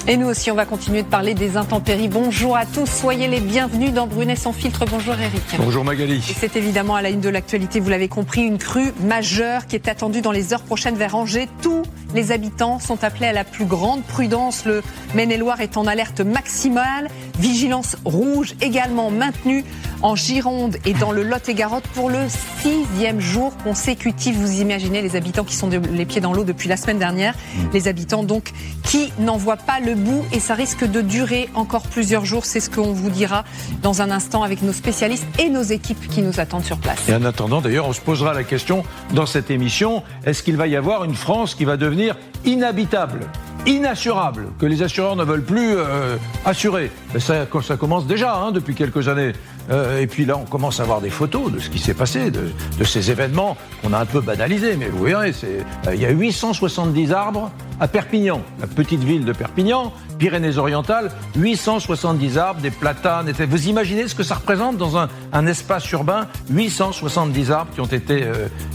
Et nous aussi, on va continuer de parler des intempéries. Bonjour à tous, soyez les bienvenus dans Brunet sans filtre. Bonjour Eric. Bonjour Magali. Et c'est évidemment à la une de l'actualité, vous l'avez compris, une crue majeure qui est attendue dans les heures prochaines vers Angers. Tous les habitants sont appelés à la plus grande prudence. Le Maine-et-Loire est en alerte maximale. Vigilance rouge également maintenue en Gironde et dans le Lot-et-Garonne pour le 6e jour consécutif. Vous imaginez les habitants qui sont les pieds dans l'eau depuis la semaine dernière. Les habitants donc qui n'en voient pas le bout et ça risque de durer encore plusieurs jours. C'est ce qu'on vous dira dans un instant avec nos spécialistes et nos équipes qui nous attendent sur place. Et en attendant, d'ailleurs, on se posera la question dans cette émission, est-ce qu'il va y avoir une France qui va devenir inhabitable, inassurable, que les assureurs ne veulent plus assurer? Ça commence déjà depuis quelques années. Et puis là, on commence à voir des photos de ce qui s'est passé, de ces événements qu'on a un peu banalisés. Mais vous verrez, il y a 870 arbres à Perpignan, la petite ville de Perpignan, Pyrénées-Orientales, 870 arbres, des platanes. Vous imaginez ce que ça représente dans un espace urbain? 870 arbres qui ont été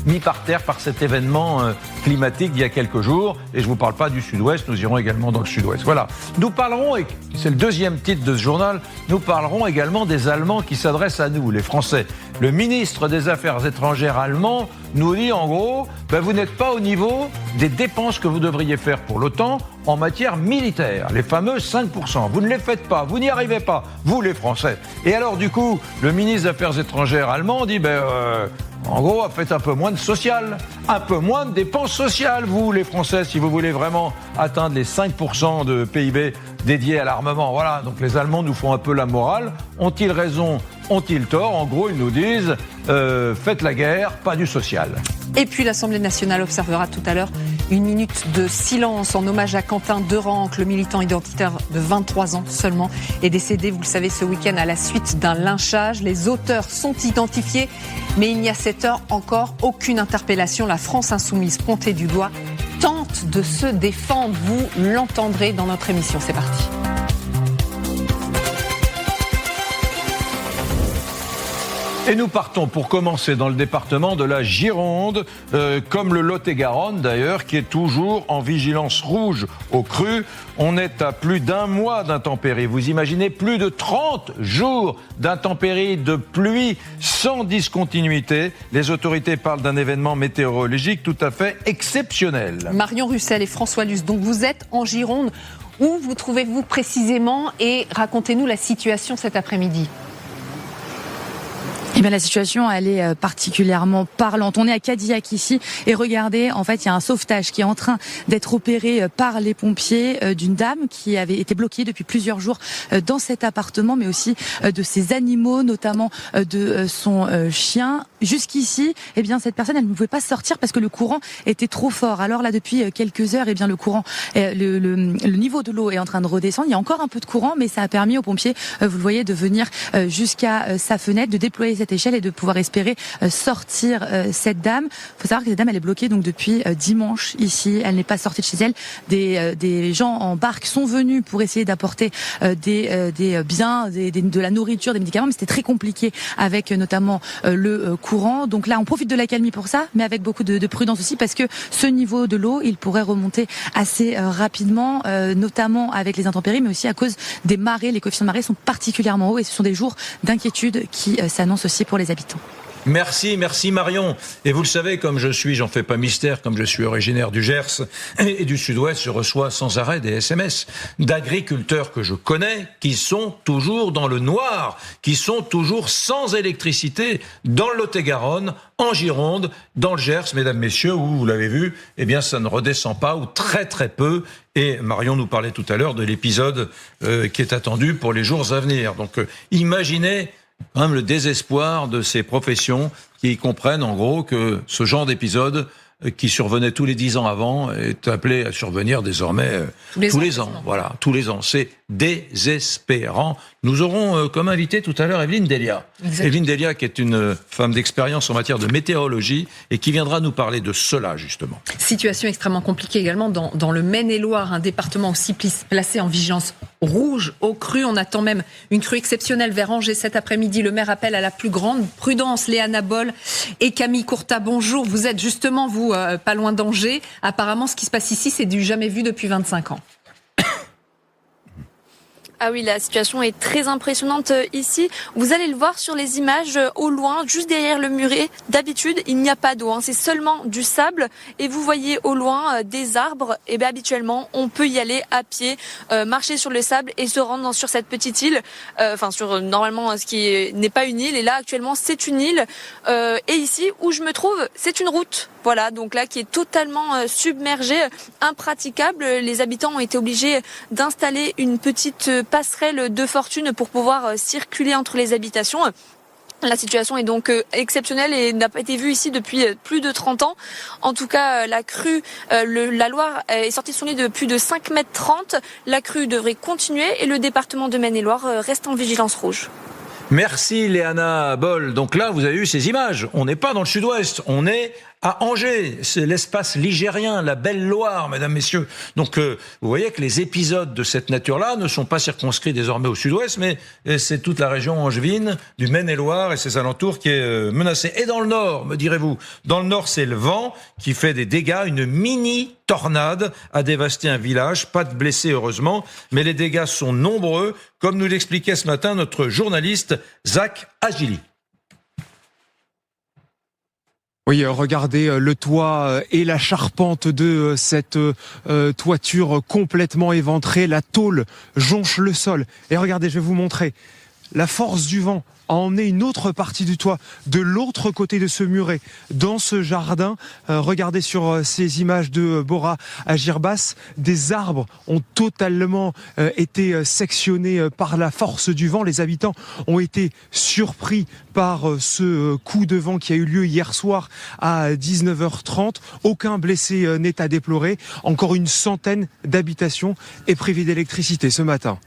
mis par terre par cet événement climatique d'il y a quelques jours. Et je ne vous parle pas du sud-ouest, nous irons également dans le sud-ouest. Voilà. Nous parlerons, et c'est le deuxième titre de ce journal, nous parlerons également des Allemands qui s'adressent à nous, les Français. Le ministre des Affaires étrangères allemand nous dit en gros, vous n'êtes pas au niveau des dépenses que vous devriez faire pour l'OTAN en matière militaire, les fameux 5%. Vous ne les faites pas, vous n'y arrivez pas, vous les Français. Et alors du coup, le ministre des Affaires étrangères allemand dit, en gros, faites un peu moins de social, un peu moins de dépenses sociales, vous les Français, si vous voulez vraiment atteindre les 5% de PIB dédiés à l'armement. Voilà, donc les Allemands nous font un peu la morale. Ont-ils raison ? Ont-ils tort? En gros, ils nous disent faites la guerre, pas du social. Et puis l'Assemblée nationale observera tout à l'heure une minute de silence en hommage à Quentin Derenc, le militant identitaire de 23 ans seulement, est décédé, vous le savez, ce week-end à la suite d'un lynchage. Les auteurs sont identifiés, mais il n'y a à cette heure encore aucune interpellation. La France insoumise, pointée du doigt, tente de se défendre. Vous l'entendrez dans notre émission. C'est parti. Et nous partons pour commencer dans le département de la Gironde, comme le Lot-et-Garonne d'ailleurs, qui est toujours en vigilance rouge au cru. On est à plus d'un mois d'intempéries. Vous imaginez plus de 30 jours d'intempéries, de pluie sans discontinuité. Les autorités parlent d'un événement météorologique tout à fait exceptionnel. Marion Russell et François Luce, donc vous êtes en Gironde. Où vous trouvez-vous précisément et racontez-nous la situation cet après-midi. Eh bien, la situation, elle est particulièrement parlante. On est à Cadillac ici et regardez, en fait, il y a un sauvetage qui est en train d'être opéré par les pompiers d'une dame qui avait été bloquée depuis plusieurs jours dans cet appartement, mais aussi de ses animaux, notamment de son chien. Jusqu'ici, eh bien, cette personne, elle ne pouvait pas sortir parce que le courant était trop fort. Alors là, depuis quelques heures, eh bien, le courant, le niveau de l'eau est en train de redescendre. Il y a encore un peu de courant, mais ça a permis aux pompiers, vous le voyez, de venir jusqu'à sa fenêtre, de déployer cette échelle et de pouvoir espérer sortir cette dame. Il faut savoir que cette dame, elle est bloquée donc depuis dimanche ici. Elle n'est pas sortie de chez elle. Des gens en barque sont venus pour essayer d'apporter des biens, de la nourriture, des médicaments, mais c'était très compliqué avec notamment le courant. Donc là, on profite de l'accalmie pour ça, mais avec beaucoup de prudence aussi parce que ce niveau de l'eau, il pourrait remonter assez rapidement, notamment avec les intempéries, mais aussi à cause des marées. Les coefficients de marée sont particulièrement hauts et ce sont des jours d'inquiétude qui s'annoncent aussi pour les habitants. Merci Marion. Et vous le savez, comme je suis, j'en fais pas mystère, comme je suis originaire du Gers et du Sud-Ouest, je reçois sans arrêt des SMS d'agriculteurs que je connais qui sont toujours dans le noir, qui sont toujours sans électricité dans le Lot-et-Garonne, en Gironde, dans le Gers, mesdames, messieurs, où vous l'avez vu, eh bien ça ne redescend pas ou très très peu. Et Marion nous parlait tout à l'heure de l'épisode qui est attendu pour les jours à venir. Donc imaginez quand même le désespoir de ces professions qui comprennent en gros que ce genre d'épisode qui survenait tous les 10 ans avant est appelé à survenir désormais tous les ans. Voilà, tous les ans. C'est désespérant. Nous aurons comme invité tout à l'heure Evelyne Delia. Exactement. Evelyne Delia qui est une femme d'expérience en matière de météorologie et qui viendra nous parler de cela justement. Situation extrêmement compliquée également dans le Maine-et-Loire, un département aussi placé en vigilance rouge au cru. On attend même une crue exceptionnelle vers Angers cet après-midi. Le maire appelle à la plus grande prudence. Léana Boll et Camille Courtat, bonjour. Vous êtes justement, vous, pas loin d'Angers. Apparemment, ce qui se passe ici, c'est du jamais vu depuis 25 ans. Ah oui, la situation est très impressionnante ici. Vous allez le voir sur les images au loin, juste derrière le muret. D'habitude, il n'y a pas d'eau, c'est seulement du sable. Et vous voyez au loin des arbres. Et bien habituellement, on peut y aller à pied, marcher sur le sable et se rendre sur cette petite île. Sur normalement ce qui n'est pas une île. Et là, actuellement, c'est une île. Et ici, où je me trouve, c'est une route. Voilà, donc là, qui est totalement submergée, impraticable. Les habitants ont été obligés d'installer une petite passerelle de fortune pour pouvoir circuler entre les habitations. La situation est donc exceptionnelle et n'a pas été vue ici depuis plus de 30 ans. En tout cas, la crue, la Loire est sortie de son lit de plus de 5,30 m. La crue devrait continuer et le département de Maine-et-Loire reste en vigilance rouge. Merci Léana Boll. Donc là, vous avez eu ces images. On n'est pas dans le sud-ouest, on est à Angers. C'est l'espace ligérien, la belle Loire, mesdames, messieurs. Donc vous voyez que les épisodes de cette nature-là ne sont pas circonscrits désormais au sud-ouest, mais c'est toute la région angevine, du Maine-et-Loire et ses alentours qui est menacée. Et dans le nord, me direz-vous, dans le nord, c'est le vent qui fait des dégâts. Une mini tornade a dévasté un village. Pas de blessés, heureusement, mais les dégâts sont nombreux, comme nous l'expliquait ce matin notre journaliste Zach Agili. Oui, regardez le toit et la charpente de cette toiture complètement éventrée. La tôle jonche le sol. Et regardez, je vais vous montrer. La force du vent a emmené une autre partie du toit de l'autre côté de ce muret, dans ce jardin. Regardez sur ces images de Bora à Girbas, des arbres ont totalement été sectionnés par la force du vent. Les habitants ont été surpris par ce coup de vent qui a eu lieu hier soir à 19h30. Aucun blessé n'est à déplorer. Encore une centaine d'habitations est privée d'électricité ce matin.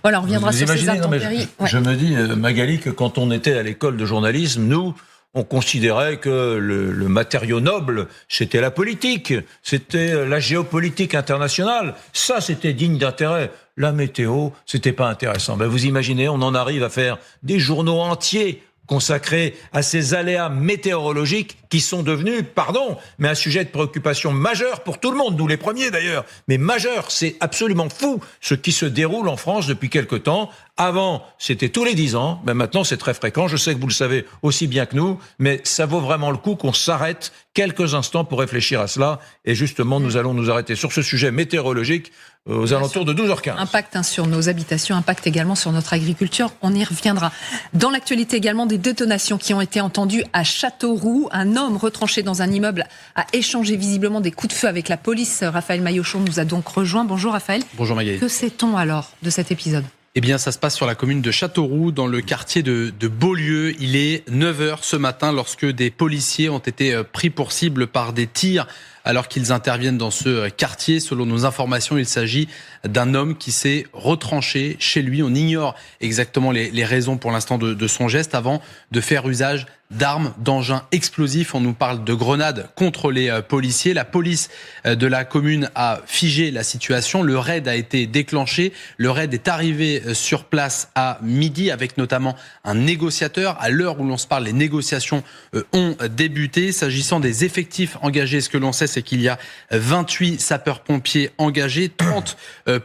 Voilà, on reviendra sur ces intempéries. Je me dis, Magali, que quand on était à l'école de journalisme, nous, on considérait que le matériau noble, c'était la politique, c'était la géopolitique internationale. Ça, c'était digne d'intérêt. La météo, c'était pas intéressant. Ben, vous imaginez, on en arrive à faire des journaux entiers consacrés à ces aléas météorologiques qui sont devenus, pardon, mais un sujet de préoccupation majeur pour tout le monde, nous les premiers d'ailleurs, mais majeur, c'est absolument fou ce qui se déroule en France depuis quelque temps. Avant, c'était tous les 10 ans, mais maintenant c'est très fréquent, je sais que vous le savez aussi bien que nous, mais ça vaut vraiment le coup qu'on s'arrête quelques instants pour réfléchir à cela, et justement nous allons nous arrêter sur ce sujet météorologique aux alentours de 12h15. Impact sur nos habitations, impact également sur notre agriculture, on y reviendra. Dans l'actualité également, des détonations qui ont été entendues à Châteauroux. Un homme retranché dans un immeuble a échangé visiblement des coups de feu avec la police. Raphaël Maillochon nous a donc rejoint. Bonjour Raphaël. Bonjour Magali. Que sait-on alors de cet épisode ? Eh bien, ça se passe sur la commune de Châteauroux, dans le quartier de Beaulieu. Il est 9h ce matin lorsque des policiers ont été pris pour cible par des tirs alors qu'ils interviennent dans ce quartier. Selon nos informations, il s'agit d'un homme qui s'est retranché chez lui. On ignore exactement les raisons pour l'instant de son geste avant de faire usage d'armes, d'engins explosifs. On nous parle de grenades contre les policiers. La police de la commune a figé la situation. Le raid a été déclenché. Le raid est arrivé sur place à midi avec notamment un négociateur. À l'heure où l'on se parle, les négociations ont débuté. S'agissant des effectifs engagés, ce que l'on sait, c'est qu'il y a 28 sapeurs-pompiers engagés, 30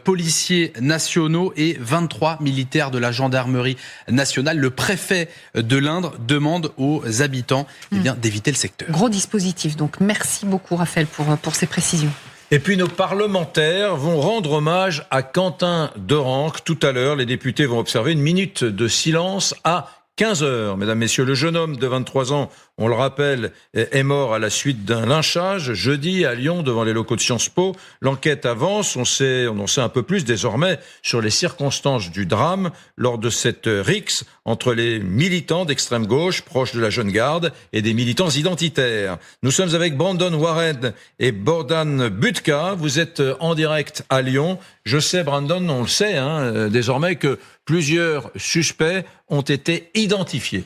policiers nationaux et 23 militaires de la gendarmerie nationale. Le préfet de l'Indre demande aux habitants d'éviter le secteur. Gros dispositif, donc merci beaucoup Raphaël pour ces précisions. Et puis nos parlementaires vont rendre hommage à Quentin Derenque. Tout à l'heure, les députés vont observer une minute de silence à 15h. Mesdames, messieurs, le jeune homme de 23 ans, on le rappelle, est mort à la suite d'un lynchage jeudi à Lyon devant les locaux de Sciences Po. L'enquête avance, on en sait un peu plus désormais sur les circonstances du drame lors de cette rixe entre les militants d'extrême gauche proches de la jeune garde et des militants identitaires. Nous sommes avec Brandon Warren et Bogdan Budka. Vous êtes en direct à Lyon. Je sais, Brandon, on le sait désormais que plusieurs suspects ont été identifiés.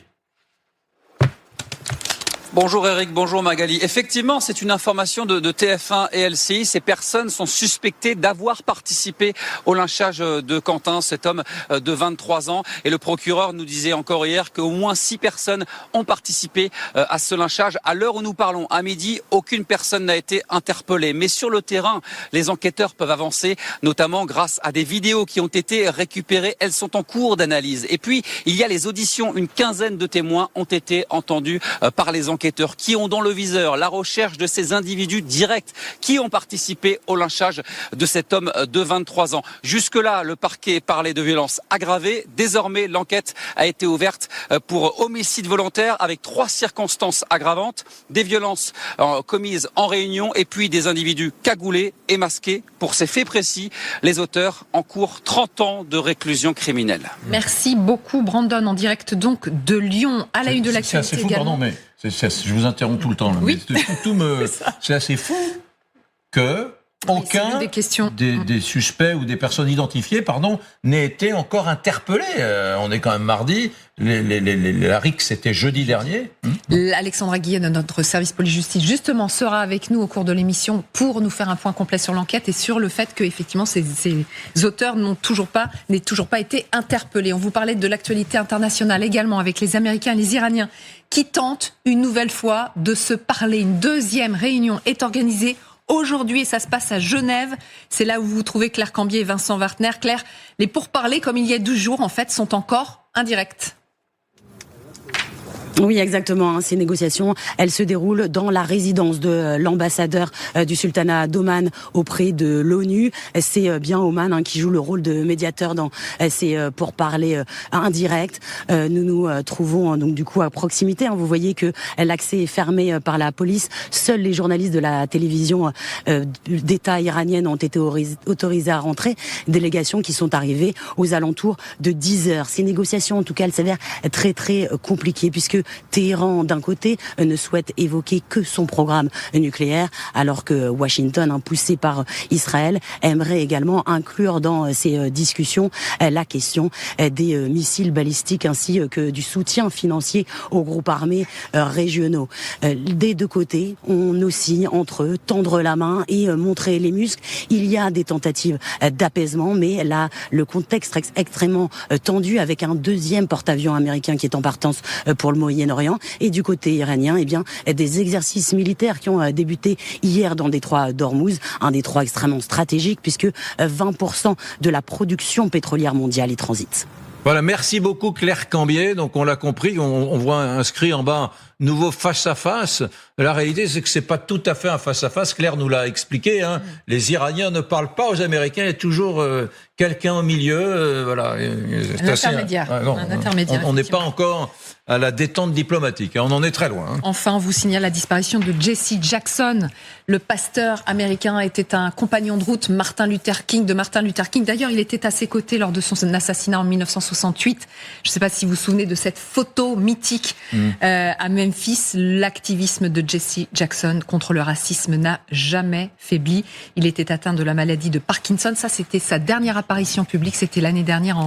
Bonjour Eric, bonjour Magali. Effectivement, c'est une information de TF1 et LCI. Ces personnes sont suspectées d'avoir participé au lynchage de Quentin, cet homme de 23 ans. Et le procureur nous disait encore hier qu'au moins 6 personnes ont participé à ce lynchage. À l'heure où nous parlons, à midi, aucune personne n'a été interpellée. Mais sur le terrain, les enquêteurs peuvent avancer, notamment grâce à des vidéos qui ont été récupérées. Elles sont en cours d'analyse. Et puis, il y a les auditions. Une quinzaine de témoins ont été entendus par les enquêteurs qui ont dans le viseur la recherche de ces individus directs qui ont participé au lynchage de cet homme de 23 ans. Jusque-là, le parquet parlait de violences aggravées. Désormais, l'enquête a été ouverte pour homicide volontaire avec 3 circonstances aggravantes, des violences commises en réunion et puis des individus cagoulés et masqués. Pour ces faits précis, les auteurs encourent 30 ans de réclusion criminelle. Merci beaucoup Brandon, en direct donc de Lyon, à la une de l'actualité. C'est assez fou, également. pardon, mais je vous interromps tout le temps. Là, oui. C'est assez fou que aucun des suspects ou des personnes identifiées, n'ait été encore interpellé. On est quand même mardi. La RIC, c'était jeudi dernier. Alexandra Guillet de notre service police-justice, justement, sera avec nous au cours de l'émission pour nous faire un point complet sur l'enquête et sur le fait que, effectivement, ces auteurs n'aient toujours pas été interpellés. On vous parlait de l'actualité internationale également avec les Américains et les Iraniens qui tentent une nouvelle fois de se parler. Une deuxième réunion est organisée aujourd'hui et ça se passe à Genève. C'est là où vous trouvez Claire Cambier et Vincent Wartner. Claire, les pourparlers, comme il y a 12 jours, en fait, sont encore indirects. Oui, exactement. Ces négociations, elles se déroulent dans la résidence de l'ambassadeur du sultanat d'Oman auprès de l'ONU. C'est bien Oman qui joue le rôle de médiateur dans ces pourparlers indirects. Nous nous trouvons donc du coup à proximité. Vous voyez que l'accès est fermé par la police. Seuls les journalistes de la télévision d'État iranienne ont été autorisés à rentrer. Délégations qui sont arrivées aux alentours de 10 heures. Ces négociations, en tout cas, elles s'avèrent très très compliquées puisque Téhéran, d'un côté, ne souhaite évoquer que son programme nucléaire, alors que Washington, poussé par Israël, aimerait également inclure dans ces discussions la question des missiles balistiques ainsi que du soutien financier aux groupes armés régionaux. Des deux côtés, on oscille entre tendre la main et montrer les muscles. Il y a des tentatives d'apaisement, mais là, le contexte est extrêmement tendu avec un deuxième porte-avions américain qui est en partance pour le Moyen-Orient. Et du côté iranien, des exercices militaires qui ont débuté hier dans le détroit d'Ormuz, un détroit extrêmement stratégique puisque 20% de la production pétrolière mondiale y transite. Voilà, merci beaucoup Claire Cambier. Donc on l'a compris, on voit inscrit en bas nouveau face-à-face. La réalité, c'est que c'est pas tout à fait un face-à-face. Claire nous l'a expliqué. Les Iraniens ne parlent pas aux Américains. Il y a toujours quelqu'un au milieu. Voilà. Un intermédiaire. On n'est pas encore à la détente diplomatique. On en est très loin. Enfin, on vous signale la disparition de Jesse Jackson. Le pasteur américain était un compagnon de route de Martin Luther King. D'ailleurs, il était à ses côtés lors de son assassinat en 1968. Je ne sais pas si vous vous souvenez de cette photo mythique à Memphis. L'activisme de Jesse Jackson contre le racisme n'a jamais faibli. Il était atteint de la maladie de Parkinson. Ça, c'était sa dernière apparition publique. C'était l'année dernière,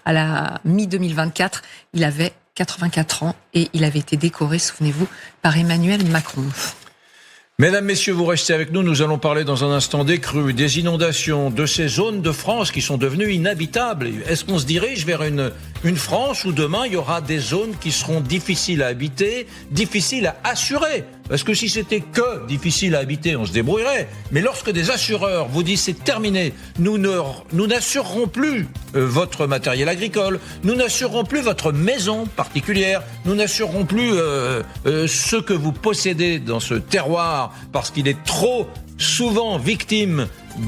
à la mi-2024. Il avait 84 ans et il avait été décoré, souvenez-vous, par Emmanuel Macron. Mesdames, messieurs, vous restez avec nous. Nous allons parler dans un instant des crues, des inondations, de ces zones de France qui sont devenues inhabitables. Est-ce qu'on se dirige vers une France où demain il y aura des zones qui seront difficiles à habiter, difficiles à assurer? Parce que si c'était que difficile à habiter, on se débrouillerait. Mais lorsque des assureurs vous disent c'est terminé, nous n'assurerons plus votre matériel agricole, nous n'assurerons plus votre maison particulière, nous n'assurerons plus ce que vous possédez dans ce terroir parce qu'il est trop souvent victime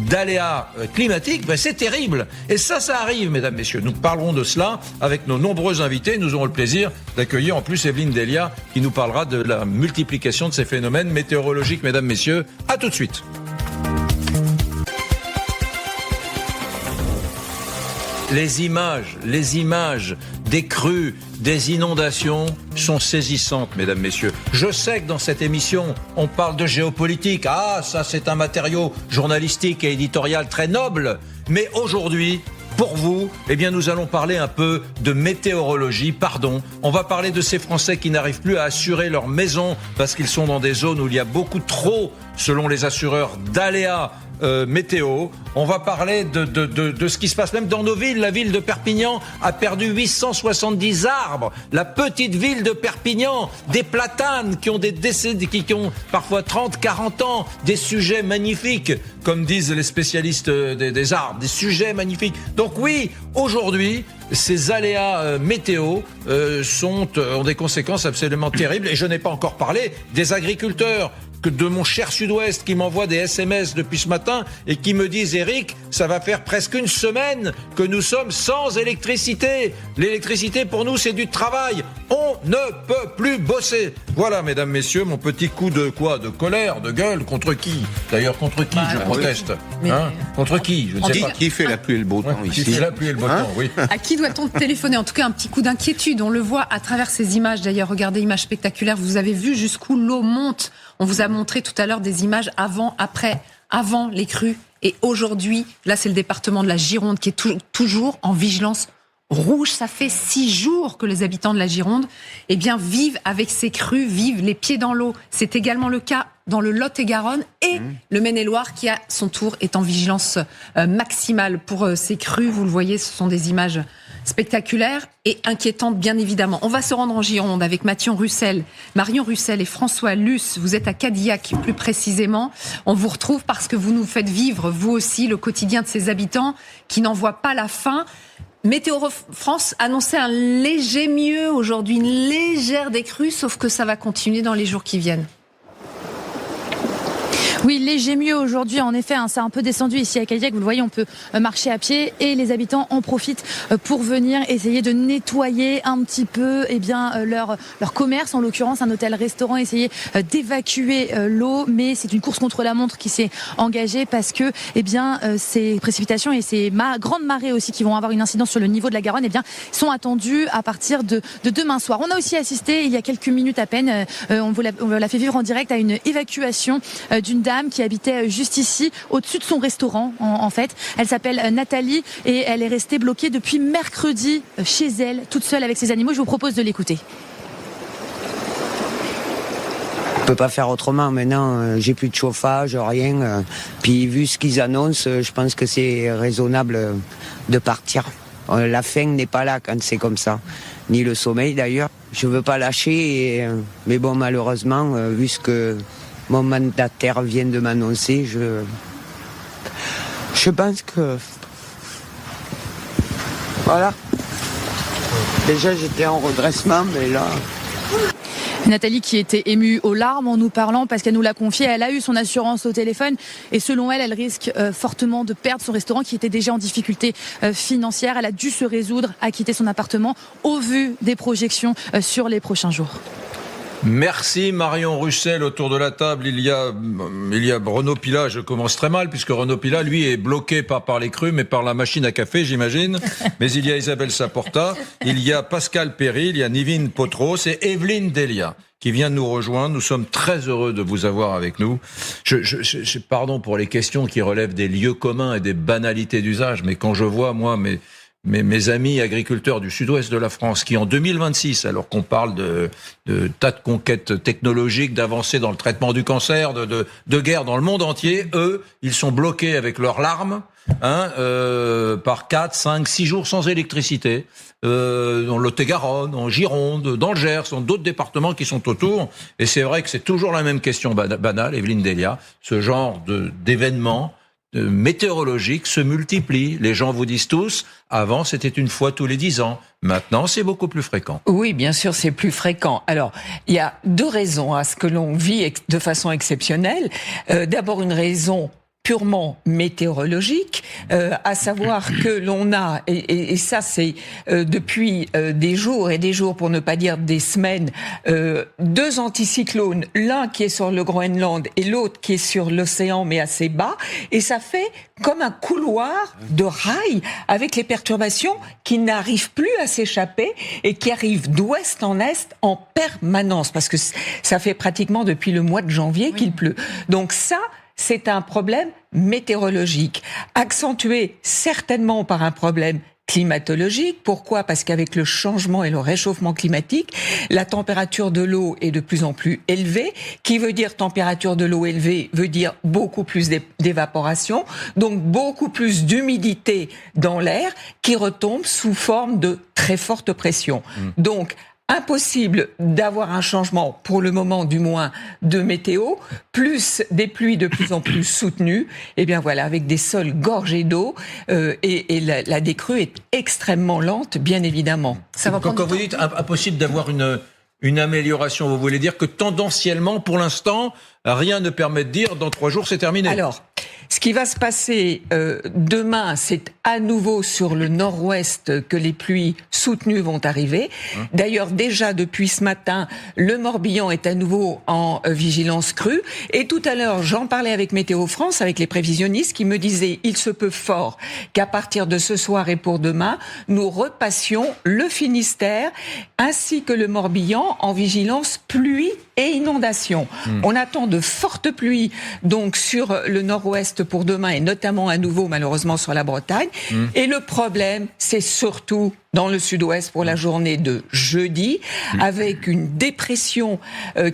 d'aléas climatiques, c'est terrible. Et ça arrive, mesdames, messieurs. Nous parlerons de cela avec nos nombreux invités. Nous aurons le plaisir d'accueillir en plus Evelyne Delia qui nous parlera de la multiplication de ces phénomènes météorologiques, mesdames, messieurs. À tout de suite. Les images des crues, des inondations sont saisissantes, mesdames, messieurs. Je sais que dans cette émission, on parle de géopolitique. Ça c'est un matériau journalistique et éditorial très noble. Mais aujourd'hui, pour vous, eh bien, nous allons parler un peu de météorologie, On va parler de ces Français qui n'arrivent plus à assurer leur maison parce qu'ils sont dans des zones où il y a beaucoup trop, selon les assureurs, d'aléas météo. On va parler de ce qui se passe même dans nos villes. La ville de Perpignan a perdu 870 arbres. La petite ville de Perpignan, des platanes qui ont des décès, qui ont parfois 30, 40 ans, des sujets magnifiques, comme disent les spécialistes des arbres, des sujets magnifiques. Donc oui, aujourd'hui, ces aléas météo ont des conséquences absolument terribles. Et je n'ai pas encore parlé des agriculteurs, que de mon cher Sud-Ouest qui m'envoie des SMS depuis ce matin et qui me disent: Eric, ça va faire presque une semaine que nous sommes sans électricité. L'électricité pour nous c'est du travail. On ne peut plus bosser. Voilà, mesdames, messieurs, mon petit coup de colère, de gueule. Contre qui? D'ailleurs, contre qui je proteste? Contre qui? Je ne sais pas. Qui fait la pluie et le beau temps ici? Qui fait la pluie et le beau temps, oui. À qui doit-on téléphoner? En tout cas, un petit coup d'inquiétude. On le voit à travers ces images. D'ailleurs, regardez, images spectaculaires. Vous avez vu jusqu'où l'eau monte. On vous a montré tout à l'heure des images avant, après, avant les crues. Et aujourd'hui, là, c'est le département de la Gironde qui est toujours en vigilance rouge. Ça fait 6 jours que les habitants de la Gironde, vivent avec ces crues, vivent les pieds dans l'eau. C'est également le cas dans le Lot-et-Garonne et le Maine-et-Loire qui, à son tour, est en vigilance maximale pour ces crues. Vous le voyez, ce sont des images spectaculaires et inquiétantes, bien évidemment. On va se rendre en Gironde avec Marion Russell et François Luce. Vous êtes à Cadillac, plus précisément. On vous retrouve parce que vous nous faites vivre, vous aussi, le quotidien de ces habitants qui n'en voient pas la fin. Météo France annonçait un léger mieux aujourd'hui, une légère décrue, sauf que ça va continuer dans les jours qui viennent. Oui, léger mieux aujourd'hui. En effet, c'est un peu descendu ici à Cadillac. Vous le voyez, on peut marcher à pied et les habitants en profitent pour venir essayer de nettoyer un petit peu leur commerce, en l'occurrence un hôtel-restaurant, essayer d'évacuer l'eau. Mais c'est une course contre la montre qui s'est engagée parce que ces précipitations et ces grandes marées aussi qui vont avoir une incidence sur le niveau de la Garonne sont attendues à partir de demain soir. On a aussi assisté il y a quelques minutes à peine, on vous l'a fait vivre en direct, à une évacuation d'une dame qui habitait juste ici, au-dessus de son restaurant, en fait. Elle s'appelle Nathalie et elle est restée bloquée depuis mercredi chez elle, toute seule avec ses animaux. Je vous propose de l'écouter. On peut pas faire autrement. Maintenant, j'ai plus de chauffage, rien. Puis vu ce qu'ils annoncent, je pense que c'est raisonnable de partir. La faim n'est pas là quand c'est comme ça. Ni le sommeil d'ailleurs. Je veux pas lâcher, mais bon, malheureusement, vu ce que mon mandataire vient de m'annoncer, je pense que... Voilà. Déjà, j'étais en redressement, mais là... Nathalie qui était émue aux larmes en nous parlant parce qu'elle nous l'a confié, elle a eu son assurance au téléphone et selon elle, elle risque fortement de perdre son restaurant qui était déjà en difficulté financière. Elle a dû se résoudre à quitter son appartement au vu des projections sur les prochains jours. Merci Marion Russell. Autour de la table, il y a Renaud Pila. Je commence très mal puisque Renaud Pila, lui, est bloqué pas par les crues mais par la machine à café, j'imagine. Mais il y a Isabelle Saporta, il y a Pascal Perry, il y a Nivine Potros et Evelyne Delia qui vient de nous rejoindre. Nous sommes très heureux de vous avoir avec nous. Pardon pour les questions qui relèvent des lieux communs et des banalités d'usage, mais quand je vois, moi, mes amis agriculteurs du sud-ouest de la France qui en 2026, alors qu'on parle de tas de conquêtes technologiques, d'avancées dans le traitement du cancer, de guerre dans le monde entier, eux, ils sont bloqués avec leurs larmes par 4, 5, 6 jours sans électricité, dans le Lot-et-Garonne, en Gironde, dans le Gers, dans d'autres départements qui sont autour. Et c'est vrai que c'est toujours la même question banale, Evelyne Delia, ce genre d'événements météorologiques se multiplient. Les gens vous disent tous, avant c'était une fois tous les 10 ans. Maintenant, c'est beaucoup plus fréquent. Oui, bien sûr, c'est plus fréquent. Alors, il y a 2 raisons à ce que l'on vit de façon exceptionnelle. D'abord, une raison purement météorologique, à savoir que l'on a, et ça c'est depuis des jours et des jours, pour ne pas dire des semaines, 2 anticyclones, l'un qui est sur le Groenland et l'autre qui est sur l'océan mais assez bas, et ça fait comme un couloir de rails avec les perturbations qui n'arrivent plus à s'échapper et qui arrivent d'ouest en est en permanence, parce que ça fait pratiquement depuis le mois de janvier qu'il pleut. Donc ça, c'est un problème météorologique, accentué certainement par un problème climatologique. Pourquoi ? Parce qu'avec le changement et le réchauffement climatique, la température de l'eau est de plus en plus élevée. Qui veut dire température de l'eau élevée veut dire beaucoup plus d'évaporation, donc beaucoup plus d'humidité dans l'air qui retombe sous forme de très forte pression. Donc, impossible d'avoir un changement, pour le moment du moins, de météo, plus des pluies de plus en plus soutenues, et bien voilà, avec des sols gorgés d'eau, et la décrue est extrêmement lente, bien évidemment. Quand vous dites impossible d'avoir une amélioration, vous voulez dire que tendanciellement, pour l'instant, rien ne permet de dire dans 3 jours c'est terminé. Alors, ce qui va se passer demain, c'est à nouveau sur le nord-ouest que les pluies soutenues vont arriver. D'ailleurs, déjà depuis ce matin, le Morbihan est à nouveau en vigilance crue. Et tout à l'heure, j'en parlais avec Météo France, avec les prévisionnistes, qui me disaient il se peut fort qu'à partir de ce soir et pour demain, nous repassions le Finistère ainsi que le Morbihan en vigilance pluie et inondation. On attend de fortes pluies donc sur le nord-ouest pour demain et notamment à nouveau malheureusement sur la Bretagne. Et le problème, c'est surtout dans le sud-ouest pour la journée de jeudi, avec une dépression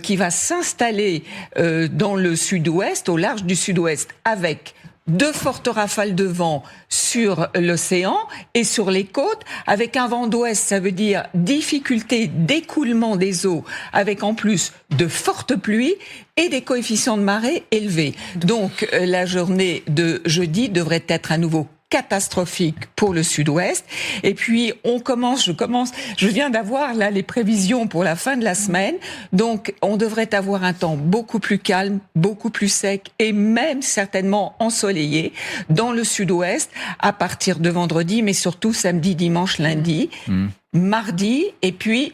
qui va s'installer dans le sud-ouest, au large du sud-ouest, avec de fortes rafales de vent sur l'océan et sur les côtes, avec un vent d'ouest, ça veut dire difficulté d'écoulement des eaux, avec en plus de fortes pluies et des coefficients de marée élevés. Donc la journée de jeudi devrait être à nouveau catastrophique pour le sud-ouest. Et puis, je viens d'avoir là les prévisions pour la fin de la semaine. Donc, on devrait avoir un temps beaucoup plus calme, beaucoup plus sec et même certainement ensoleillé dans le sud-ouest à partir de vendredi, mais surtout samedi, dimanche, lundi, mardi et puis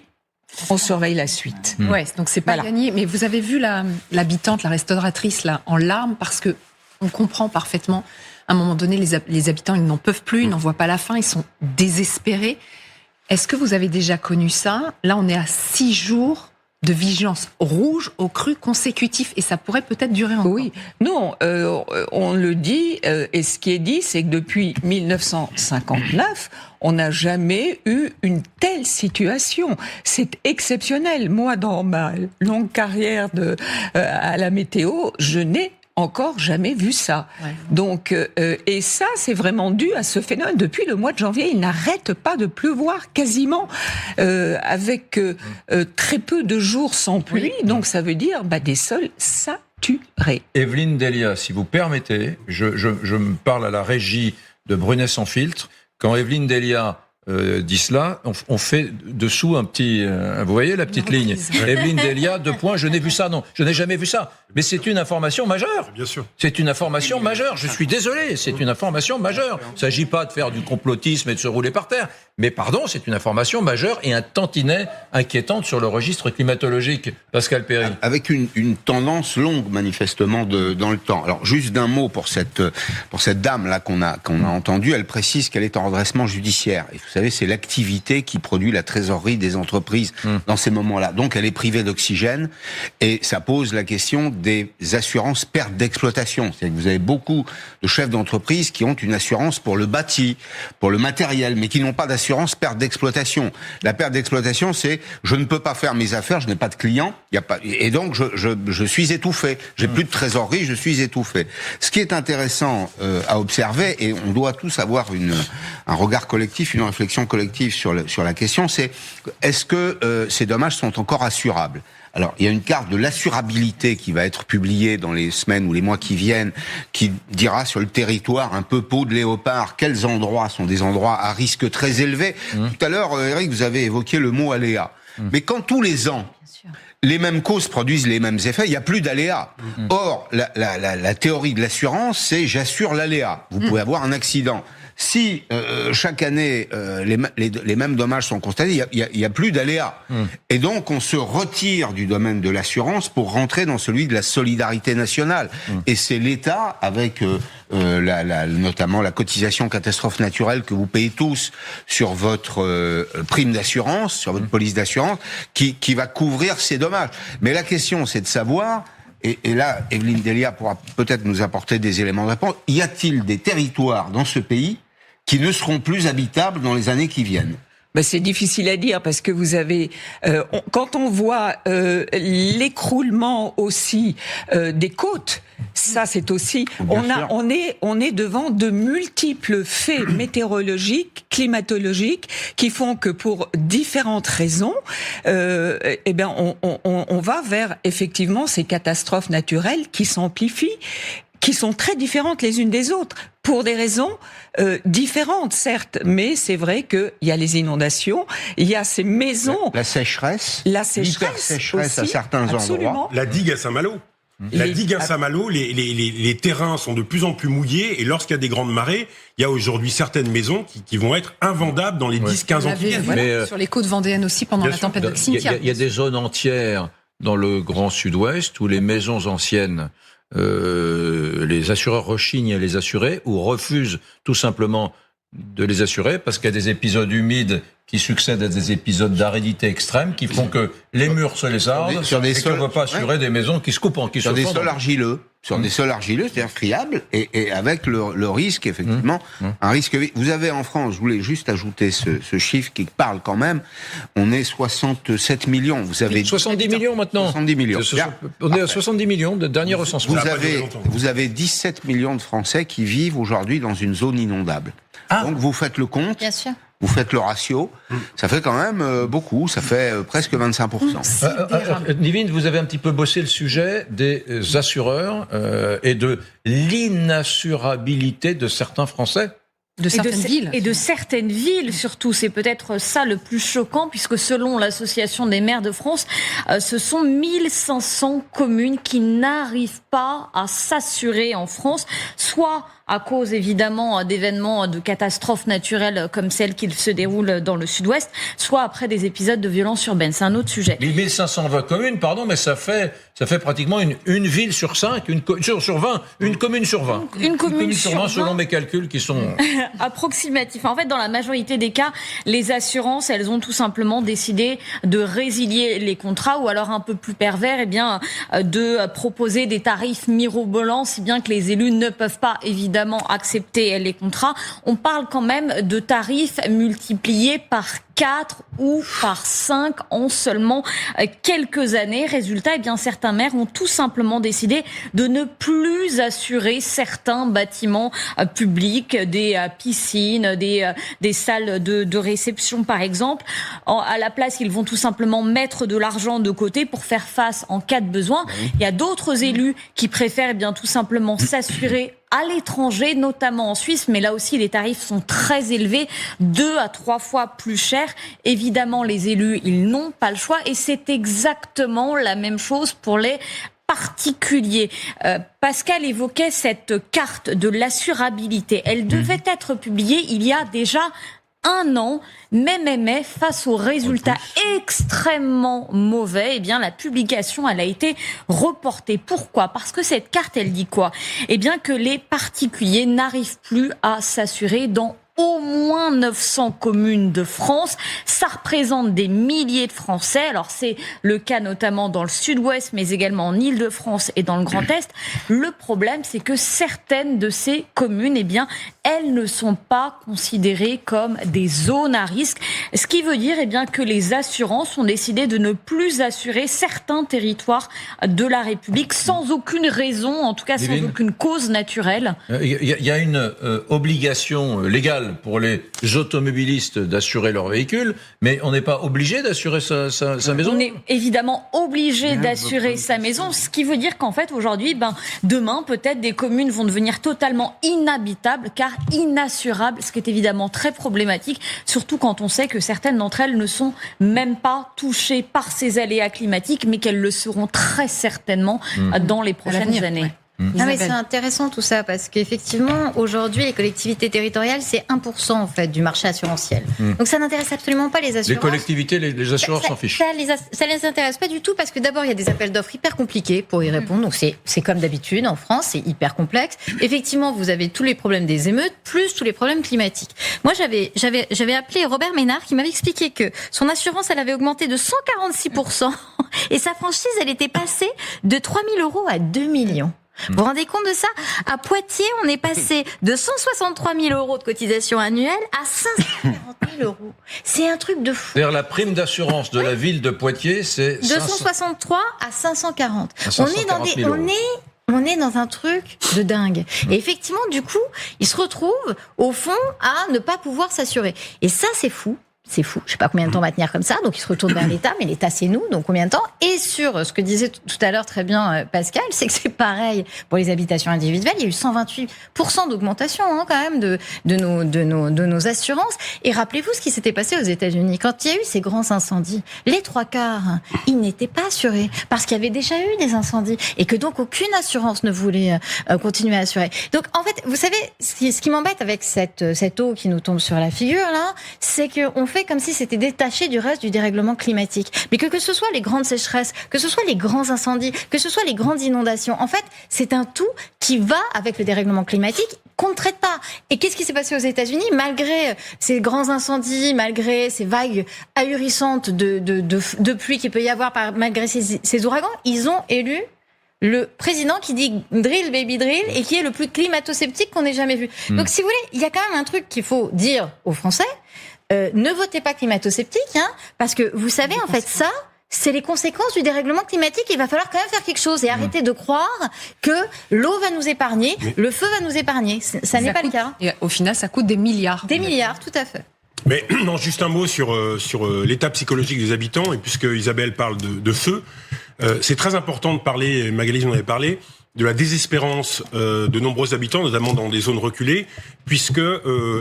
on surveille la suite. Ouais, donc c'est pas gagné. Mais vous avez vu l'habitante, la restauratrice là, en larmes parce que on comprend parfaitement. À un moment donné, les habitants, ils n'en peuvent plus, ils n'en voient pas la fin, ils sont désespérés. Est-ce que vous avez déjà connu ça ? Là, on est à 6 jours de vigilance rouge au cru consécutif et ça pourrait peut-être durer encore. Oui, non, on le dit, et ce qui est dit, c'est que depuis 1959, on n'a jamais eu une telle situation. C'est exceptionnel. Moi, dans ma longue carrière à la météo, je n'ai encore jamais vu ça. Ouais. Donc, et ça, c'est vraiment dû à ce phénomène. Depuis le mois de janvier, il n'arrête pas de pleuvoir quasiment, avec très peu de jours sans pluie. Oui. Donc, ça veut dire des sols saturés. Evelyne Delia, si vous permettez, je me parle à la régie de Brunet sans filtre. Quand Evelyne Delia dit cela, on fait dessous un petit... vous voyez la petite ligne ? Evelyne Delia, 2 points, je n'ai vu ça, non, je n'ai jamais vu ça. Mais c'est une information majeure. Bien sûr. C'est une information majeure, je suis désolé, c'est une information majeure. Il ne s'agit pas de faire du complotisme et de se rouler par terre. Mais pardon, c'est une information majeure et un tantinet inquiétante sur le registre climatologique. Pascal Perry. Avec une tendance longue, manifestement, dans le temps. Alors, juste d'un mot pour cette dame-là qu'on a entendue, elle précise qu'elle est en redressement judiciaire. Et vous savez, c'est l'activité qui produit la trésorerie des entreprises dans ces moments-là. Donc, elle est privée d'oxygène et ça pose la question des assurances perte d'exploitation. C'est-à-dire que vous avez beaucoup de chefs d'entreprise qui ont une assurance pour le bâti, pour le matériel, mais qui n'ont pas d'assurance perte d'exploitation. La perte d'exploitation, c'est je ne peux pas faire mes affaires, je n'ai pas de clients, et donc je suis étouffé. J'ai plus de trésorerie, je suis étouffé. Ce qui est intéressant à observer, et on doit tous avoir un regard collectif, une réflexion collective sur la question, c'est est-ce que ces dommages sont encore assurables ? Alors, il y a une carte de l'assurabilité qui va être publiée dans les semaines ou les mois qui viennent, qui dira sur le territoire un peu peau de léopard, quels endroits sont des endroits à risque très élevé. Tout à l'heure, Eric, vous avez évoqué le mot aléa. Mais quand tous les ans, les mêmes causes produisent les mêmes effets, il n'y a plus d'aléa. Or, la théorie de l'assurance, c'est j'assure l'aléa. Vous pouvez avoir un accident. Si chaque année les mêmes dommages sont constatés, il y a plus d'aléas. Et donc on se retire du domaine de l'assurance pour rentrer dans celui de la solidarité nationale. Et c'est l'État avec notamment la cotisation catastrophe naturelle que vous payez tous sur votre prime d'assurance, sur votre police d'assurance, qui va couvrir ces dommages. Mais la question, c'est de savoir et là, Evelyne Delia pourra peut-être nous apporter des éléments de réponse, y a-t-il des territoires dans ce pays qui ne seront plus habitables dans les années qui viennent ? Ben c'est difficile à dire parce que vous avez, quand on voit l'écroulement aussi des côtes, ça c'est aussi, on est devant de multiples faits météorologiques, climatologiques, qui font que pour différentes raisons, eh bien on va vers effectivement ces catastrophes naturelles qui s'amplifient, qui sont très différentes les unes des autres, pour des raisons différentes, certes, mais c'est vrai qu'il y a les inondations, il y a ces maisons... La sécheresse, l'hyper-sécheresse à certains endroits. La digue à Saint-Malo. La digue à Saint-Malo, les terrains sont de plus en plus mouillés, et lorsqu'il y a des grandes marées, il y a aujourd'hui certaines maisons qui vont être invendables dans les 10-15 ans qui viennent. Voilà, sur les côtes vendéennes aussi, pendant la tempête de Xynthia. Il y a des zones entières dans le Grand Sud-Ouest où les maisons anciennes... les assureurs rechignent à les assurer ou refusent tout simplement de les assurer parce qu'il y a des épisodes humides qui succèdent à des épisodes d'aridité extrême qui font que les murs se lézardent et qu'on ne peut pas assurer des maisons qui se coupent en sur des sols argileux. Sur des sols argileux, c'est-à-dire friables, et avec le risque, effectivement, un risque. Vous avez en France, je voulais juste ajouter ce chiffre qui parle quand même, on est 67 millions. Vous avez 70 millions maintenant. 70 millions. On est à 70 millions de dernier recensement. Vous avez 17 millions de Français qui vivent aujourd'hui dans une zone inondable. Donc vous faites le compte. Bien sûr. Vous faites le ratio, ça fait quand même beaucoup, ça fait presque 25%. Nivine, vous avez un petit peu bossé le sujet des assureurs et de l'inassurabilité de certains Français. De certaines villes. Et de certaines villes, surtout. C'est peut-être ça le plus choquant, puisque selon l'Association des maires de France, ce sont 1500 communes qui n'arrivent pas à s'assurer en France, soit à cause évidemment d'événements de catastrophes naturelles comme celles qui se déroulent dans le sud-ouest, soit après des épisodes de violence urbaine. C'est un autre sujet. Les 1520 communes, pardon, mais ça fait pratiquement une ville sur 5, sur 20, une commune sur 20. Une commune sur 20 selon mes calculs qui sont... approximatif. En fait, dans la majorité des cas, les assurances, elles ont tout simplement décidé de résilier les contrats ou alors un peu plus pervers, eh bien, de proposer des tarifs mirobolants, si bien que les élus ne peuvent pas évidemment accepter les contrats. On parle quand même de tarifs multipliés par 4 ou par 5 en seulement quelques années. Résultat, eh bien, certains maires ont tout simplement décidé de ne plus assurer certains bâtiments publics, des piscines, des salles de réception, par exemple. À la place, ils vont tout simplement mettre de l'argent de côté pour faire face en cas de besoin. Il y a d'autres élus qui préfèrent, eh bien, tout simplement s'assurer à l'étranger, notamment en Suisse, mais là aussi les tarifs sont très élevés, 2 à 3 fois plus chers. Évidemment, les élus, ils n'ont pas le choix et c'est exactement la même chose pour les particuliers. Pascal évoquait cette carte de l'assurabilité. Elle devait être publiée il y a déjà 1 an, mais face aux résultats extrêmement mauvais, eh bien la publication elle a été reportée. Pourquoi ? Parce que cette carte elle dit quoi ? Eh bien que les particuliers n'arrivent plus à s'assurer dans au moins 900 communes de France. Ça représente des milliers de Français. Alors c'est le cas notamment dans le sud-ouest, mais également en Île-de-France et dans le Grand Est. Le problème, c'est que certaines de ces communes, eh bien, elles ne sont pas considérées comme des zones à risque. Ce qui veut dire, eh bien, que les assurances ont décidé de ne plus assurer certains territoires de la République sans aucune raison, en tout cas sans aucune cause naturelle. Il y a une obligation légale pour les automobilistes d'assurer leur véhicule, mais on n'est pas obligé d'assurer sa maison. On est évidemment obligé d'assurer sa maison, ce qui veut dire qu'en fait aujourd'hui, demain peut-être des communes vont devenir totalement inhabitables car inassurables, ce qui est évidemment très problématique, surtout quand on sait que certaines d'entre elles ne sont même pas touchées par ces aléas climatiques, mais qu'elles le seront très certainement dans les prochaines années. Non mais c'est intéressant tout ça parce qu'effectivement aujourd'hui les collectivités territoriales c'est 1% en fait du marché assurantiel. Donc ça n'intéresse absolument pas les assurances. Les collectivités, les assureurs s'en fichent. Ça les intéresse pas du tout parce que d'abord il y a des appels d'offres hyper compliqués pour y répondre. Donc c'est comme d'habitude en France, c'est hyper complexe. Effectivement vous avez tous les problèmes des émeutes plus tous les problèmes climatiques. Moi j'avais appelé Robert Ménard qui m'avait expliqué que son assurance elle avait augmenté de 146% et sa franchise elle était passée de 3 000 € à 2 millions. Vous vous rendez compte de ça? À Poitiers, on est passé de 163 000 € de cotisation annuelle à 540 000 €. C'est un truc de fou. D'ailleurs, la prime d'assurance de la ville de Poitiers, c'est... De 163 à 540. On est dans un truc de dingue. Et effectivement, du coup, ils se retrouvent, au fond, à ne pas pouvoir s'assurer. Et ça, c'est fou. C'est fou. Je sais pas combien de temps on va tenir comme ça. Donc, ils se retournent vers l'État, mais l'État, c'est nous. Donc, combien de temps? Et sur ce que disait tout à l'heure très bien Pascal, c'est que c'est pareil pour les habitations individuelles. Il y a eu 128% d'augmentation, quand même, de nos assurances. Et rappelez-vous ce qui s'était passé aux États-Unis. Quand il y a eu ces grands incendies, les 3/4, ils n'étaient pas assurés. Parce qu'il y avait déjà eu des incendies. Et que donc, aucune assurance ne voulait continuer à assurer. Donc, en fait, vous savez, ce qui m'embête avec cette eau qui nous tombe sur la figure, là, c'est qu'on fait comme si c'était détaché du reste du dérèglement climatique. Mais que ce soit les grandes sécheresses, que ce soit les grands incendies, que ce soit les grandes inondations, en fait, c'est un tout qui va avec le dérèglement climatique qu'on ne traite pas. Et qu'est-ce qui s'est passé aux États-Unis? Malgré ces grands incendies, malgré ces vagues ahurissantes de pluie qu'il peut y avoir, malgré ces ouragans, ils ont élu le président qui dit drill baby drill et qui est le plus climato-sceptique qu'on ait jamais vu. Donc si vous voulez, il y a quand même un truc qu'il faut dire aux Français. Ne votez pas climato-sceptique, parce que vous savez, en fait, ça, c'est les conséquences du dérèglement climatique. Il va falloir quand même faire quelque chose et arrêter de croire que l'eau va nous épargner, le feu va nous épargner. Ça n'est pas le cas. Et au final, ça coûte des milliards. Des milliards, tout à fait. Mais non, juste un mot sur l'état psychologique des habitants, et puisque Isabelle parle de feu, c'est très important de parler, Magali en avait parlé, de la désespérance de nombreux habitants, notamment dans des zones reculées, puisque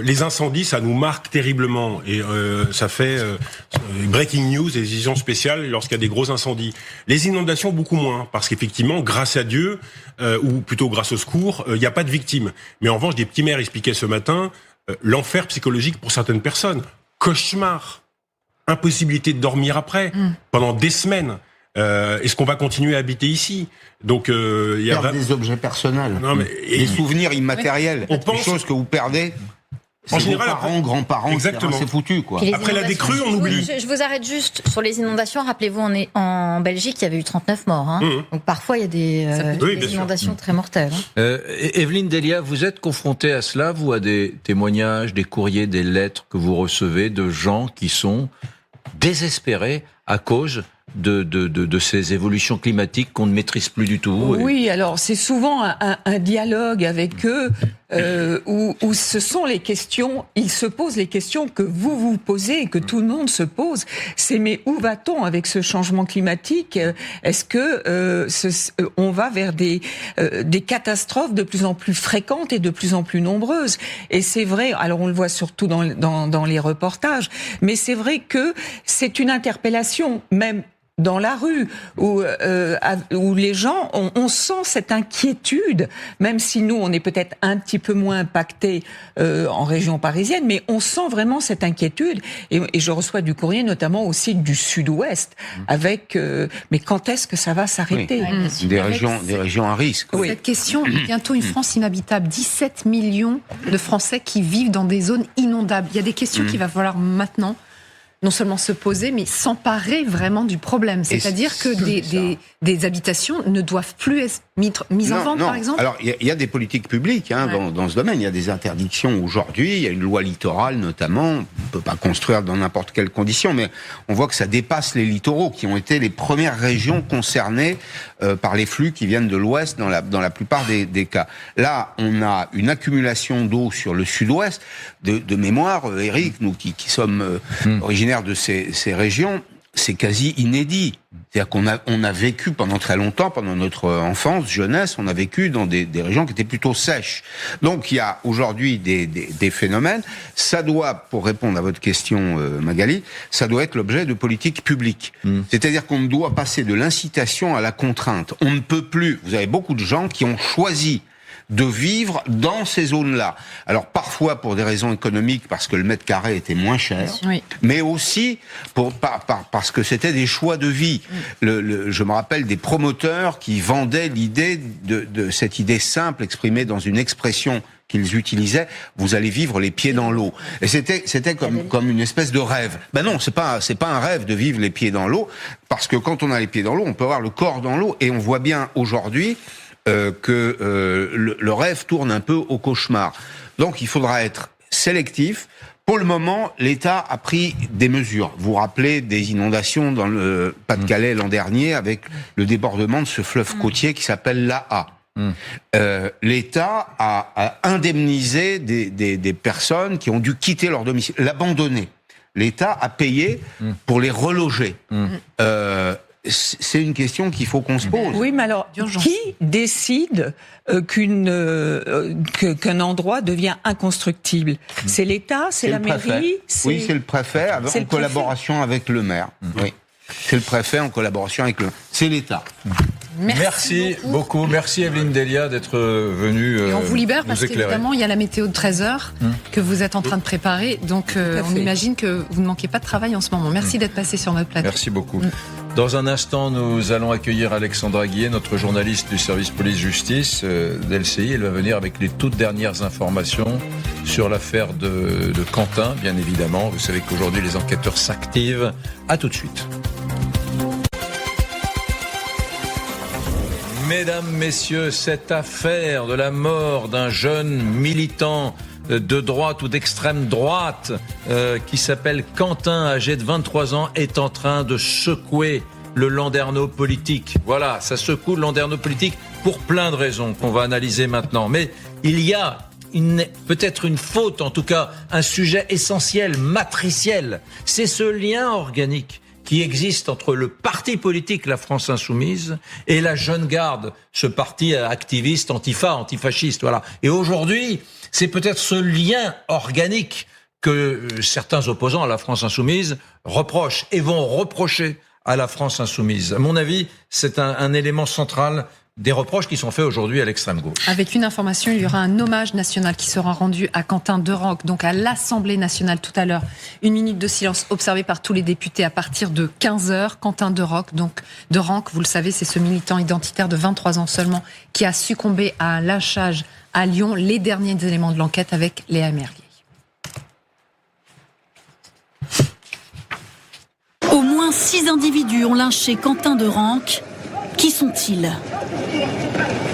les incendies, ça nous marque terriblement. Et ça fait breaking news, des éditions spéciales lorsqu'il y a des gros incendies. Les inondations, beaucoup moins, parce qu'effectivement, grâce à Dieu, ou plutôt grâce au secours, il n'y a pas de victimes. Mais en revanche, des petits maires expliquaient ce matin l'enfer psychologique pour certaines personnes. Cauchemar. Impossibilité de dormir après, pendant des semaines. Est-ce qu'on va continuer à habiter ici? Donc, il y a des objets personnels, des souvenirs immatériels, des choses que vous perdez. En général, parents, grands-parents, exactement, c'est foutu, quoi. Après la décrue, on oublie. Je vous arrête juste sur les inondations. Rappelez-vous, on est en Belgique, il y avait eu 39 morts. Donc parfois, il y a des inondations très mortelles. Evelyne Delia, vous êtes confrontée à cela, vous, à des témoignages, des courriers, des lettres que vous recevez de gens qui sont désespérés à cause de ces évolutions climatiques qu'on ne maîtrise plus du tout. Oui, alors c'est souvent un dialogue avec eux où ce sont les questions, ils se posent les questions que vous vous posez et que tout le monde se pose. C'est mais où va-t-on avec ce changement climatique? Est-ce que on va vers des catastrophes de plus en plus fréquentes et de plus en plus nombreuses? Et c'est vrai, alors on le voit surtout dans les reportages, mais c'est vrai que c'est une interpellation même dans la rue, où les gens, on sent cette inquiétude, même si nous, on est peut-être un petit peu moins impactés en région parisienne, mais on sent vraiment cette inquiétude. Et je reçois du courrier, notamment aussi du Sud-Ouest, avec mais quand est-ce que ça va s'arrêter? Des régions à risque. Cette question, bientôt une France inhabitable, 17 millions de Français qui vivent dans des zones inondables. Il y a des questions qu'il va falloir maintenant non seulement se poser, mais s'emparer vraiment du problème. C'est-à-dire que des habitations ne doivent plus être mises en vente, par exemple. Alors, il y a des politiques publiques dans ce domaine. Il y a des interdictions aujourd'hui. Il y a une loi littorale, notamment. On ne peut pas construire dans n'importe quelles conditions, mais on voit que ça dépasse les littoraux, qui ont été les premières régions concernées par les flux qui viennent de l'Ouest dans la plupart des cas. Là, on a une accumulation d'eau sur le Sud-Ouest. De mémoire, Eric, nous qui sommes originaires de ces régions, c'est quasi inédit. C'est-à-dire qu'on a vécu pendant très longtemps, pendant notre enfance, jeunesse, on a vécu dans des régions qui étaient plutôt sèches. Donc il y a aujourd'hui des phénomènes. Ça doit, pour répondre à votre question, Magali, ça doit être l'objet de politiques publiques. C'est-à-dire qu'on doit passer de l'incitation à la contrainte. On ne peut plus. Vous avez beaucoup de gens qui ont choisi de vivre dans ces zones-là. Alors parfois pour des raisons économiques, parce que le mètre carré était moins cher, mais aussi parce que c'était des choix de vie. Je me rappelle des promoteurs qui vendaient l'idée de cette idée simple exprimée dans une expression qu'ils utilisaient, vous allez vivre les pieds dans l'eau. Et c'était comme une espèce de rêve. Ben non, c'est pas un rêve de vivre les pieds dans l'eau, parce que quand on a les pieds dans l'eau, on peut avoir le corps dans l'eau, et on voit bien aujourd'hui que le rêve tourne un peu au cauchemar. Donc il faudra être sélectif. Pour le moment, l'État a pris des mesures. Vous vous rappelez des inondations dans le Pas-de-Calais l'an dernier avec le débordement de ce fleuve côtier qui s'appelle l'Aa. L'État a indemnisé des personnes qui ont dû quitter leur domicile, l'abandonner. L'État a payé pour les reloger. C'est une question qu'il faut qu'on se pose. Oui, mais alors, qui décide qu'un endroit devient inconstructible? C'est l'État, c'est la mairie? Oui, c'est le préfet, en collaboration avec le maire. Oui. C'est le préfet en collaboration avec c'est l'État. Merci beaucoup. Merci Evelyne Delia d'être venue Et on vous libère parce éclairer. qu'évidemment, il y a la météo de 13h que vous êtes en train de préparer. Donc, on imagine que vous ne manquez pas de travail en ce moment. Merci d'être passé sur notre plateau. Merci beaucoup. Dans un instant, nous allons accueillir Alexandra Guillet, notre journaliste du service police-justice d'LCI. Elle va venir avec les toutes dernières informations sur l'affaire de Quentin, bien évidemment. Vous savez qu'aujourd'hui, les enquêteurs s'activent. À tout de suite. Mesdames, messieurs, cette affaire de la mort d'un jeune militant de droite ou d'extrême droite qui s'appelle Quentin, âgé de 23 ans, est en train de secouer le landerneau politique. Voilà, ça secoue le landerneau politique pour plein de raisons qu'on va analyser maintenant. Mais il y a peut-être une faute, en tout cas un sujet essentiel, matriciel. C'est ce lien organique qui existe entre le parti politique La France Insoumise et la Jeune Garde, ce parti activiste antifasciste, voilà. Et aujourd'hui, c'est peut-être ce lien organique que certains opposants à La France Insoumise reprochent et vont reprocher à La France Insoumise. À mon avis, c'est un élément central des reproches qui sont faits aujourd'hui à l'extrême gauche. Avec une information, il y aura un hommage national qui sera rendu à Quentin Derenque, donc à l'Assemblée nationale tout à l'heure. Une minute de silence observée par tous les députés à partir de 15h. Quentin Derenque, vous le savez, c'est ce militant identitaire de 23 ans seulement qui a succombé à un lynchage à Lyon. Les derniers éléments de l'enquête avec Léa Merguet. Au moins 6 individus ont lynché Quentin Derenque. Qui sont-ils ?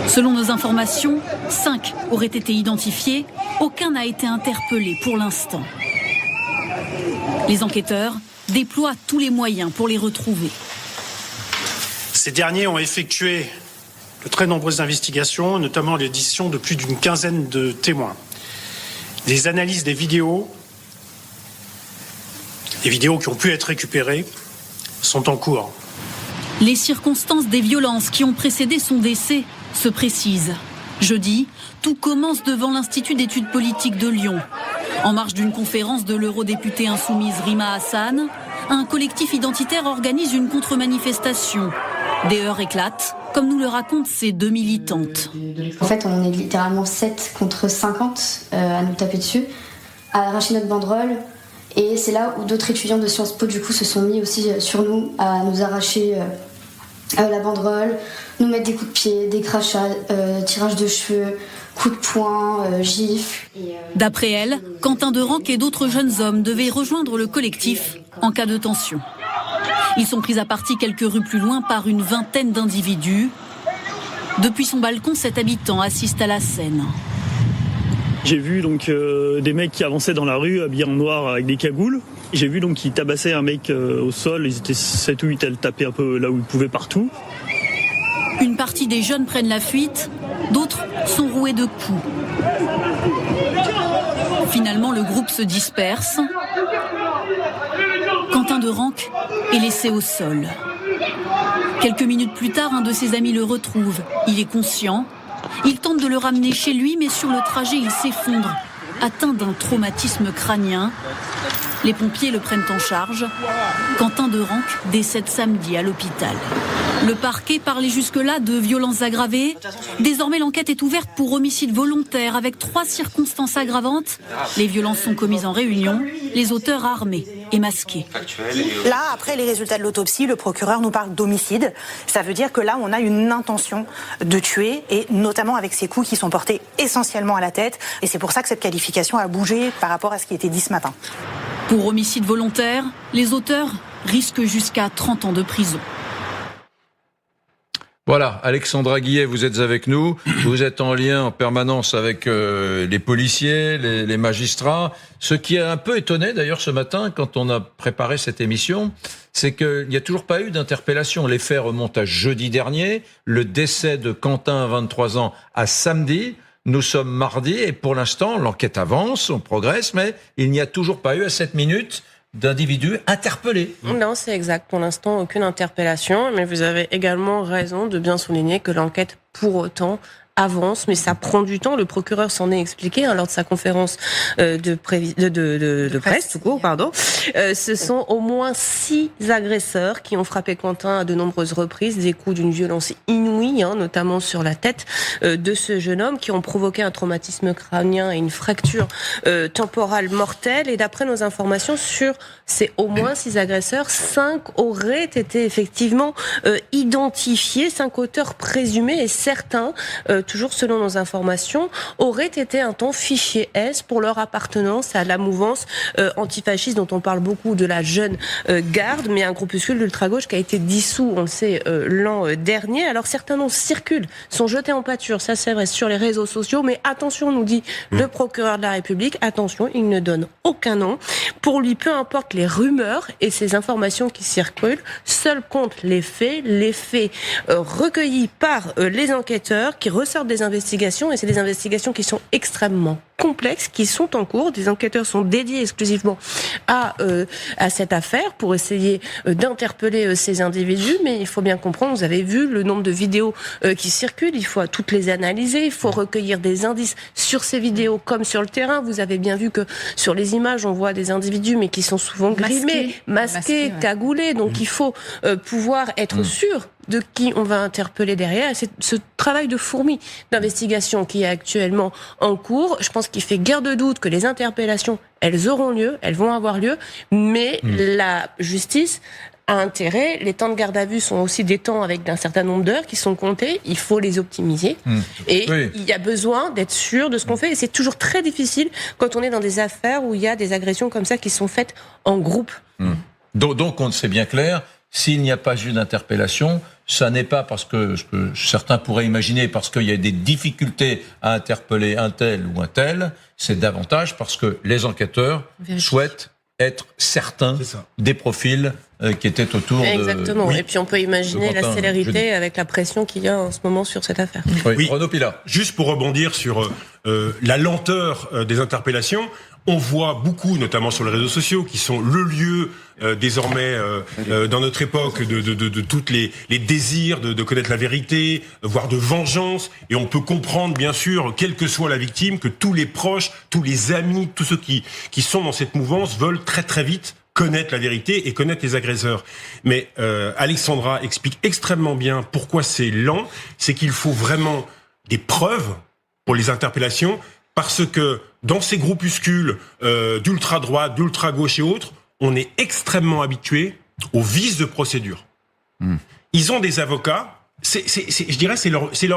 Selon nos informations, 5 auraient été identifiés. Aucun n'a été interpellé pour l'instant. Les enquêteurs déploient tous les moyens pour les retrouver. Ces derniers ont effectué de très nombreuses investigations, notamment l'édition de plus d'une quinzaine de témoins. Des analyses des vidéos qui ont pu être récupérées, sont en cours. Les circonstances des violences qui ont précédé son décès se précisent. Jeudi, tout commence devant l'Institut d'études politiques de Lyon. En marge d'une conférence de l'eurodéputée insoumise Rima Hassan, un collectif identitaire organise une contre-manifestation. Des heurts éclatent, comme nous le racontent ces 2 militantes. En fait, on est littéralement 7 contre 50 à nous taper dessus, à arracher notre banderole. Et c'est là où d'autres étudiants de Sciences Po du coup se sont mis aussi sur nous, à nous arracher la banderole, nous mettre des coups de pied, des crachats, tirage de cheveux, coups de poing, gifles. D'après elle, Quentin Derenque et d'autres jeunes hommes devaient rejoindre le collectif en cas de tension. Ils sont pris à partie quelques rues plus loin par une vingtaine d'individus. Depuis son balcon, cet habitant assiste à la scène. J'ai vu donc des mecs qui avançaient dans la rue habillés en noir avec des cagoules. J'ai vu donc qu'ils tabassaient un mec au sol. Ils étaient 7 ou 8 à le taper un peu là où ils pouvaient partout. Une partie des jeunes prennent la fuite, d'autres sont roués de coups. Finalement, le groupe se disperse. Quentin de Ranc est laissé au sol. Quelques minutes plus tard, un de ses amis le retrouve. Il est conscient. Il tente de le ramener chez lui, mais sur le trajet, il s'effondre, atteint d'un traumatisme crânien. Les pompiers le prennent en charge. Quentin de Ranc décède samedi à l'hôpital. Le parquet parlait jusque-là de violences aggravées. Désormais, l'enquête est ouverte pour homicide volontaire avec 3 circonstances aggravantes. Les violences sont commises en réunion, les auteurs armés et masqués. Là, après les résultats de l'autopsie, le procureur nous parle d'homicide. Ça veut dire que là, on a une intention de tuer, et notamment avec ces coups qui sont portés essentiellement à la tête. Et c'est pour ça que cette qualification a bougé par rapport à ce qui était dit ce matin. Pour homicide volontaire, les auteurs risquent jusqu'à 30 ans de prison. Voilà, Alexandra Guillet, vous êtes avec nous. Vous êtes en lien en permanence avec les policiers, les magistrats. Ce qui a un peu étonné d'ailleurs ce matin quand on a préparé cette émission, c'est qu'il n'y a toujours pas eu d'interpellation. Les faits remontent à jeudi dernier. Le décès de Quentin, 23 ans, à samedi. Nous sommes mardi et pour l'instant, l'enquête avance, on progresse, mais il n'y a toujours pas eu à 7 minutes d'individus interpellés. Non, c'est exact. Pour l'instant, aucune interpellation, mais vous avez également raison de bien souligner que l'enquête, pour autant, avance, mais ça prend du temps. Le procureur s'en est expliqué lors de sa conférence de presse, tout court, pardon. Ce sont au moins 6 agresseurs qui ont frappé Quentin à de nombreuses reprises, des coups d'une violence inouïe, notamment sur la tête de ce jeune homme, qui ont provoqué un traumatisme crânien et une fracture temporale mortelle. Et d'après nos informations sur ces au moins 6 agresseurs, 5 auraient été effectivement identifiés, 5 auteurs présumés, et certains toujours selon nos informations, auraient été un temps fiché S pour leur appartenance à la mouvance antifasciste dont on parle beaucoup, de la jeune garde, mais un groupuscule d'ultra-gauche qui a été dissous, on le sait, l'an dernier. Alors certains noms circulent, sont jetés en pâture, ça c'est vrai, sur les réseaux sociaux, mais attention, nous dit le procureur de la République, attention, il ne donne aucun nom. Pour lui, peu importe les rumeurs et ces informations qui circulent, seuls comptent les faits recueillis par les enquêteurs qui ressortent des investigations, et c'est des investigations qui sont extrêmement complexes, qui sont en cours. Des enquêteurs sont dédiés exclusivement à cette affaire pour essayer d'interpeller ces individus, mais il faut bien comprendre, vous avez vu le nombre de vidéos qui circulent, il faut toutes les analyser, il faut recueillir des indices sur ces vidéos comme sur le terrain. Vous avez bien vu que sur les images, on voit des individus, mais qui sont souvent grimés, masqués, cagoulés, donc il faut pouvoir être sûr de qui on va interpeller derrière. C'est ce travail de fourmi d'investigation qui est actuellement en cours. Je pense qu'il fait guère de doute que les interpellations, elles auront lieu, elles vont avoir lieu, mais la justice a intérêt. Les temps de garde à vue sont aussi des temps avec un certain nombre d'heures qui sont comptés. Il faut les optimiser. Et il y a besoin d'être sûr de ce qu'on fait. Et c'est toujours très difficile quand on est dans des affaires où il y a des agressions comme ça qui sont faites en groupe. Donc, on sait bien clair, s'il n'y a pas eu d'interpellation, ça n'est pas parce que, ce que certains pourraient imaginer, parce qu'il y a des difficultés à interpeller un tel ou un tel, c'est davantage parce que les enquêteurs souhaitent être certains des profils qui étaient autour Exactement. de... Et puis on peut imaginer la célérité avec la pression qu'il y a en ce moment sur cette affaire. Oui. Renaud Pilat. Juste pour rebondir sur la lenteur des interpellations, on voit beaucoup, notamment sur les réseaux sociaux, qui sont le lieu désormais dans notre époque de toutes les désirs de connaître la vérité, voire de vengeance. Et on peut comprendre, bien sûr, quelle que soit la victime, que tous les proches, tous les amis, tous ceux qui sont dans cette mouvance veulent très très vite connaître la vérité et connaître les agresseurs. Mais Alexandra explique extrêmement bien pourquoi c'est lent. C'est qu'il faut vraiment des preuves pour les interpellations, parce que dans ces groupuscules d'ultra-droite, d'ultra-gauche et autres, on est extrêmement habitué aux vices de procédure. Ils ont des avocats, je dirais c'est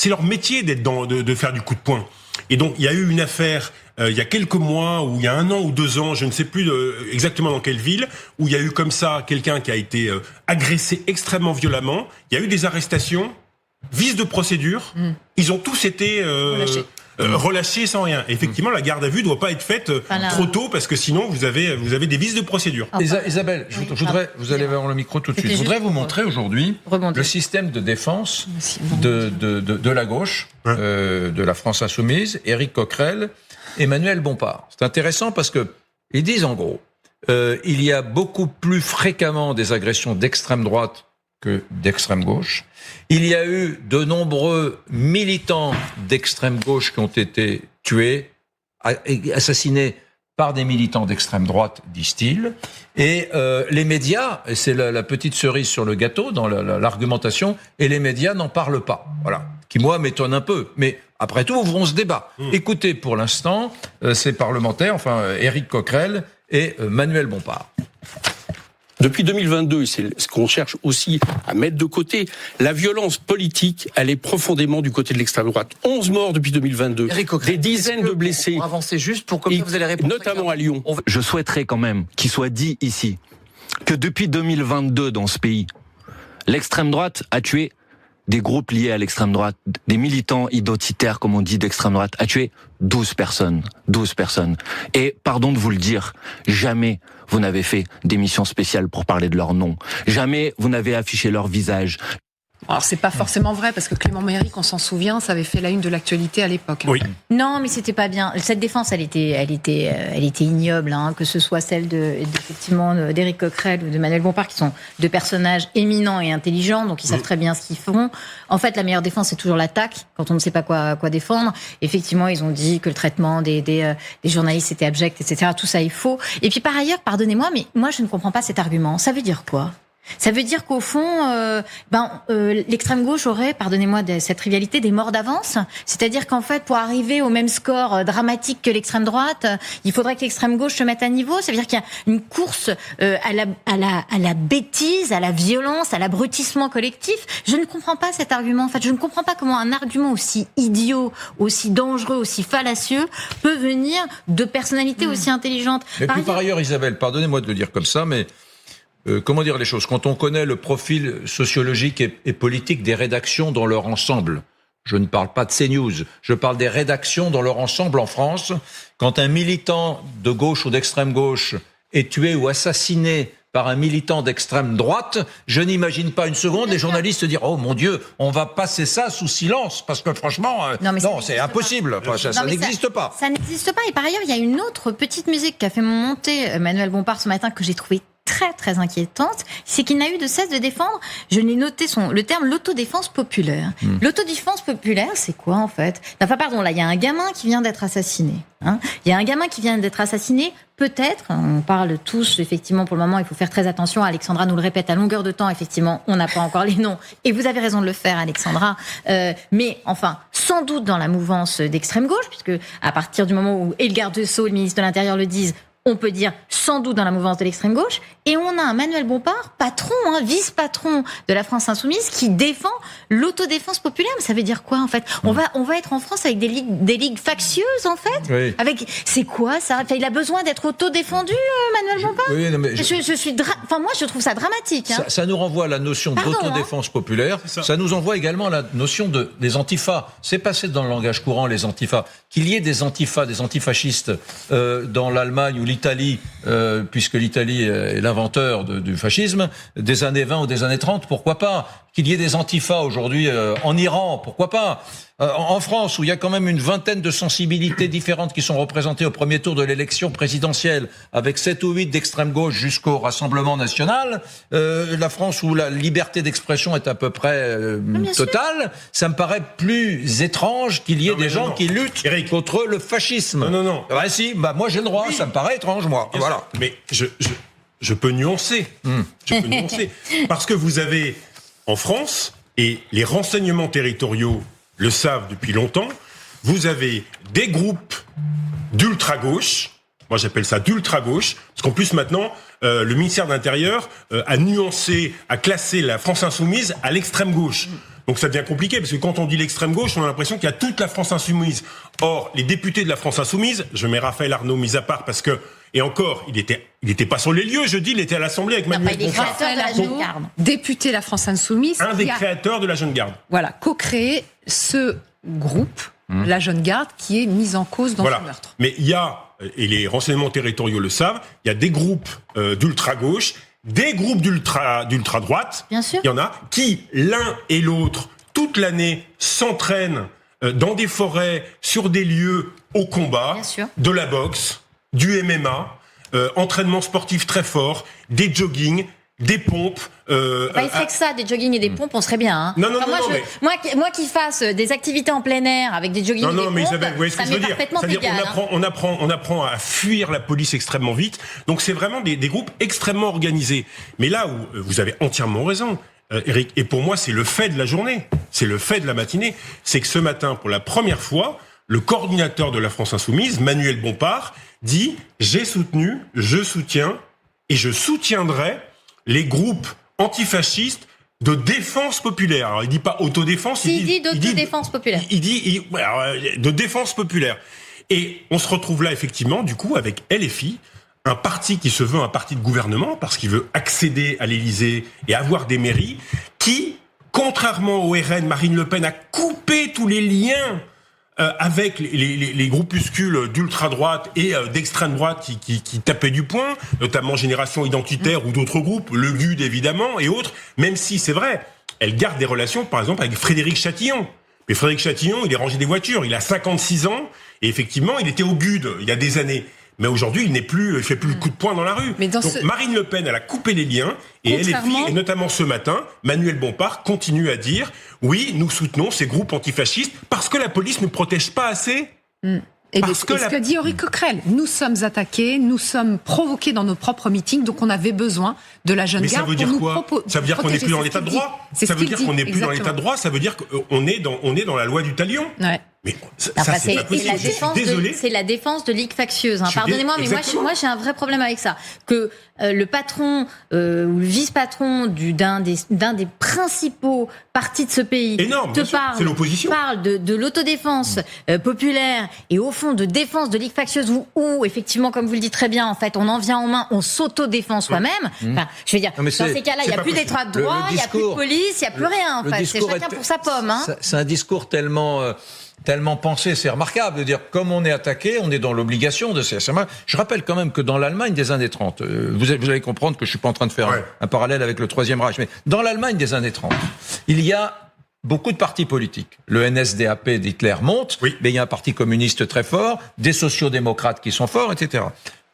leur métier d'être de faire du coup de poing. Et donc il y a eu une affaire il y a quelques mois, ou il y a 1 an ou 2 ans, je ne sais plus exactement dans quelle ville, où il y a eu comme ça quelqu'un qui a été agressé extrêmement violemment. Il y a eu des arrestations, vices de procédure. Ils ont tous été relâchés sans rien. Et effectivement, la garde à vue ne doit pas être faite trop tôt, parce que sinon vous avez des vices de procédure. Isabelle, je voudrais, vous allez avoir le micro tout de suite. Je voudrais vous montrer aujourd'hui le système de défense de la gauche, de la France Insoumise, Éric Coquerel, Emmanuel Bompard. C'est intéressant parce que ils disent en gros, il y a beaucoup plus fréquemment des agressions d'extrême droite que d'extrême gauche. Il y a eu de nombreux militants d'extrême gauche qui ont été tués, assassinés par des militants d'extrême droite, disent-ils. Et les médias, et c'est la petite cerise sur le gâteau dans l'argumentation, et les médias n'en parlent pas. Voilà, qui moi m'étonne un peu. Mais après tout, ouvrons ce débat. Écoutez pour l'instant ces parlementaires, Éric Coquerel et Manuel Bompard. Depuis 2022, c'est ce qu'on cherche aussi à mettre de côté, la violence politique, elle est profondément du côté de l'extrême droite. 11 morts depuis 2022, des dizaines de blessés. Pour avancer juste, pour que vous allez répondre. Notamment à Lyon. Je souhaiterais quand même qu'il soit dit ici que depuis 2022 dans ce pays, l'extrême droite a tué des groupes liés à l'extrême droite, des militants identitaires, comme on dit, d'extrême droite, a tué 12 personnes. 12 personnes. Et, pardon de vous le dire, jamais vous n'avez fait d'émission spéciale pour parler de leur nom. Jamais vous n'avez affiché leur visage. Alors, c'est pas forcément vrai, parce que Clément Méric, on s'en souvient, ça avait fait la une de l'actualité à l'époque. Oui. Non, mais c'était pas bien. Cette défense, elle était ignoble, que ce soit celle effectivement d'Éric Coquerel ou de Manuel Bompard, qui sont deux personnages éminents et intelligents, donc ils savent très bien ce qu'ils font. En fait, la meilleure défense, c'est toujours l'attaque, quand on ne sait pas quoi défendre. Effectivement, ils ont dit que le traitement des journalistes était abject, etc. Tout ça est faux. Et puis par ailleurs, pardonnez-moi, mais moi je ne comprends pas cet argument. Ça veut dire quoi ? Ça veut dire qu'au fond, l'extrême gauche aurait, pardonnez-moi cette trivialité, des morts d'avance. C'est-à-dire qu'en fait, pour arriver au même score dramatique que l'extrême droite, il faudrait que l'extrême gauche se mette à niveau. Ça veut dire qu'il y a une course à la bêtise, à la violence, à l'abrutissement collectif. Je ne comprends pas cet argument. En fait, je ne comprends pas comment un argument aussi idiot, aussi dangereux, aussi fallacieux peut venir de personnalités aussi intelligentes. Mais par ailleurs, Isabelle, pardonnez-moi de le dire comme ça, mais comment dire les choses ? Quand on connaît le profil sociologique et politique des rédactions dans leur ensemble, je ne parle pas de CNews, je parle des rédactions dans leur ensemble en France, quand un militant de gauche ou d'extrême gauche est tué ou assassiné par un militant d'extrême droite, je n'imagine pas une seconde les journalistes dire « Oh mon Dieu, on va passer ça sous silence », parce que franchement, non c'est impossible, ça n'existe pas. Ça n'existe pas, et par ailleurs, il y a une autre petite musique qu'a fait monter Manuel Bompard ce matin que j'ai trouvée très très inquiétante, c'est qu'il n'a eu de cesse de défendre, je l'ai noté le terme, l'autodéfense populaire. L'autodéfense populaire, c'est quoi en fait ? Enfin pardon, là il y a un gamin qui vient d'être assassiné. Il y a un gamin qui vient d'être assassiné, peut-être, on parle tous, effectivement pour le moment il faut faire très attention, Alexandra nous le répète à longueur de temps, effectivement on n'a pas encore les noms, et vous avez raison de le faire Alexandra, mais enfin, sans doute dans la mouvance d'extrême gauche, puisque à partir du moment où et le garde des Sceaux, le ministre de l'Intérieur le disent, on peut dire sans doute dans la mouvance de l'extrême gauche, et on a un Manuel Bompard, patron, vice-patron de la France Insoumise, qui défend l'autodéfense populaire. Mais ça veut dire quoi en fait ? On va être en France avec des ligues factieuses en fait. Oui. C'est quoi ça ? Il a besoin d'être autodéfendu, Manuel Bompard. Oui, non, mais moi je trouve ça dramatique. Ça nous renvoie à la notion d'autodéfense populaire. Ça nous envoie également à la notion des antifas. C'est passé dans le langage courant les antifas. Qu'il y ait des antifas, des antifascistes dans l'Allemagne ou l'Italie, puisque l'Italie est l'inventeur du fascisme, des années 20 ou des années 30, pourquoi pas ? Qu'il y ait des antifas aujourd'hui en Iran, pourquoi pas ? En France, où il y a quand même une vingtaine de sensibilités différentes qui sont représentées au premier tour de l'élection présidentielle, avec 7 ou 8 d'extrême gauche jusqu'au Rassemblement national, la France où la liberté d'expression est à peu près totale, ça me paraît plus étrange qu'il y ait des gens qui luttent contre le fascisme. Non. Moi j'ai le droit, ça me paraît étrange, moi. Voilà. Mais je peux nuancer. Je peux nuancer. Parce que vous avez, en France, et les renseignements territoriaux le savent depuis longtemps, vous avez des groupes d'ultra-gauche, moi j'appelle ça d'ultra-gauche, parce qu'en plus maintenant, le ministère de l'Intérieur a nuancé, a classé la France Insoumise à l'extrême gauche. Donc ça devient compliqué, parce que quand on dit l'extrême gauche, on a l'impression qu'il y a toute la France Insoumise. Or, les députés de la France Insoumise, je mets Raphaël Arnaud mis à part, parce que, et encore, il était pas sur les lieux, je dis, il était à l'Assemblée avec Manuel Bompard. Raphaël Arnaud, député de la France Insoumise. Un des créateurs de la Jeune Garde. Voilà, co-créé ce groupe, la Jeune Garde, qui est mise en cause dans ce meurtre. Mais il y a, et les renseignements territoriaux le savent, il y a des groupes d'ultra-gauche, des groupes d'ultra-droite, bien sûr. Il y en a qui, l'un et l'autre, toute l'année, s'entraînent dans des forêts, sur des lieux au combat, de la boxe, du MMA, entraînement sportif très fort, des joggings, des pompes. Il ferait que ça, des joggings et des pompes, on serait bien. Hein. Non, moi qui fasse des activités en plein air avec des joggings et des pompes, mais Isabelle, vous voyez ce que ça je veux m'est dire. parfaitement C'est-à-dire, égal. on apprend à fuir la police extrêmement vite. Donc c'est vraiment des groupes extrêmement organisés. Mais là où vous avez entièrement raison, Eric, et pour moi c'est le fait de la journée, c'est le fait de la matinée, c'est que ce matin, pour la première fois, le coordinateur de la France Insoumise, Manuel Bompard, dit « J'ai soutenu, je soutiens et je soutiendrai les groupes antifascistes de défense populaire. » Alors, il dit pas autodéfense, il dit d'autodéfense populaire. Il dit de défense populaire. Et on se retrouve là, effectivement, du coup, avec LFI, un parti qui se veut un parti de gouvernement, parce qu'il veut accéder à l'Élysée et avoir des mairies, qui, contrairement au RN, Marine Le Pen a coupé tous les liens avec les groupuscules d'ultra-droite et d'extrême droite qui tapaient du poing, notamment Génération Identitaire ou d'autres groupes, le GUD évidemment et autres, même si c'est vrai, elle garde des relations par exemple avec Frédéric Chatillon. Mais Frédéric Chatillon, il est rangé des voitures, il a 56 ans et effectivement il était au GUD il y a des années. Mais aujourd'hui, il fait plus le coup de poing dans la rue. Donc Marine Le Pen, elle a coupé les liens et LFI, et notamment ce matin, Manuel Bompard continue à dire oui, nous soutenons ces groupes antifascistes parce que la police ne protège pas assez. Et ce que dit Henri Coquerel, nous sommes attaqués, nous sommes provoqués dans nos propres meetings, donc on avait besoin de la jeune garde. Mais ça veut dire quoi ? Ça veut dire qu'on n'est plus dans l'état de droit. Ça veut dire qu'on n'est plus dans l'état de droit. Ça veut dire qu'on est dans la loi du talion. Ouais. Mais c'est pas possible. C'est la défense de ligue factieuse. Hein. Pardonnez-moi, mais moi j'ai un vrai problème avec ça. Que le patron ou le vice-patron d'un des principaux partis de ce pays parle de l'autodéfense populaire et au fond de défense de ligue factieuse où effectivement, comme vous le dites très bien, en fait, on en vient en main, on s'autodéfend soi-même. Enfin, je veux dire, dans ces cas-là, il n'y a plus d'état de droit, il n'y a plus de police, il n'y a plus rien. En fait, c'est chacun pour sa pomme. Hein. C'est un discours tellement pensé, c'est remarquable de dire comme on est attaqué, on est dans l'obligation de ces. Je rappelle quand même que dans l'Allemagne des années 30, vous allez comprendre que je suis pas en train de faire un parallèle avec le Troisième Reich, mais dans l'Allemagne des années 30, il y a beaucoup de partis politiques. Le NSDAP d'Hitler monte, mais il y a un parti communiste très fort, des sociodémocrates qui sont forts, etc.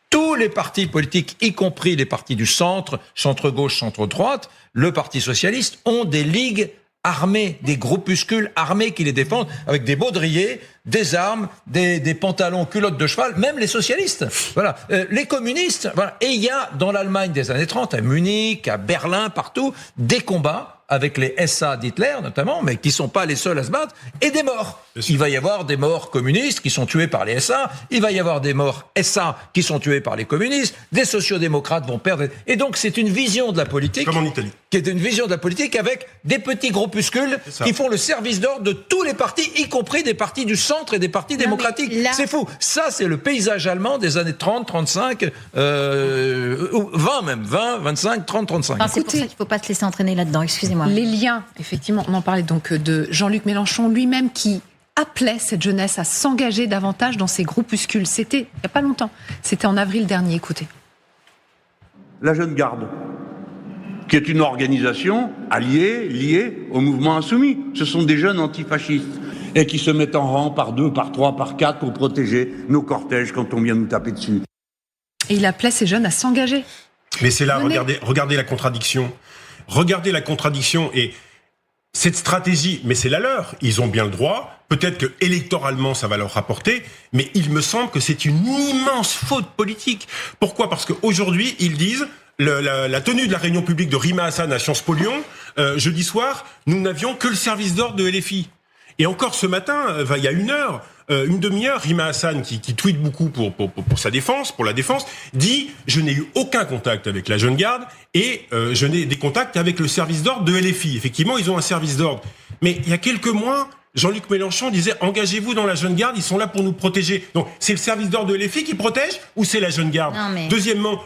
Tous les partis politiques, y compris les partis du centre, centre-gauche, centre-droite, le Parti socialiste, ont des ligues armés, des groupuscules armés qui les défendent, avec des baudriers, des armes, des pantalons, culottes de cheval, même les socialistes. Voilà. Les communistes, voilà. Et il y a, dans l'Allemagne des années 30, à Munich, à Berlin, partout, des combats avec les SA d'Hitler, notamment, mais qui sont pas les seuls à se battre, et des morts. Il va y avoir des morts communistes qui sont tués par les SA, il va y avoir des morts SA qui sont tués par les communistes, des sociodémocrates vont perdre. Et donc, c'est une vision de la politique. Comme en Italie. Qui est une vision de la politique avec des petits groupuscules qui font le service d'ordre de tous les partis, y compris des partis du centre et des partis démocratiques. C'est fou. Ça, c'est le paysage allemand des années 30, 35, 20 même. 20, 25, 30, 35. Enfin, c'est pour ça qu'il ne faut pas se laisser entraîner là-dedans. Excusez-moi. Les liens, effectivement, on en parlait donc de Jean-Luc Mélenchon lui-même qui appelait cette jeunesse à s'engager davantage dans ces groupuscules. C'était il n'y a pas longtemps. C'était en avril dernier. Écoutez. La Jeune Garde, qui est une organisation liée au mouvement insoumis. Ce sont des jeunes antifascistes et qui se mettent en rang par 2, par 3, par 4 pour protéger nos cortèges quand on vient nous taper dessus. Et il appelait ces jeunes à s'engager. Mais c'est là, regardez la contradiction. Regardez la contradiction et cette stratégie, mais c'est la leur. Ils ont bien le droit. Peut-être que électoralement, ça va leur rapporter. Mais il me semble que c'est une immense faute politique. Pourquoi ? Parce qu'aujourd'hui, ils disent la tenue de la réunion publique de Rima Hassan à Sciences Po Lyon, jeudi soir, nous n'avions que le service d'ordre de LFI. Et encore ce matin, il y a une demi-heure, Rima Hassan, qui tweet beaucoup pour sa défense, pour la défense, dit « Je n'ai eu aucun contact avec la Jeune Garde et je n'ai des contacts avec le service d'ordre de LFI. » Effectivement, ils ont un service d'ordre. Mais il y a quelques mois, Jean-Luc Mélenchon disait « Engagez-vous dans la Jeune Garde, ils sont là pour nous protéger. » Donc, c'est le service d'ordre de LFI qui protège ou c'est la Jeune Garde ? Deuxièmement,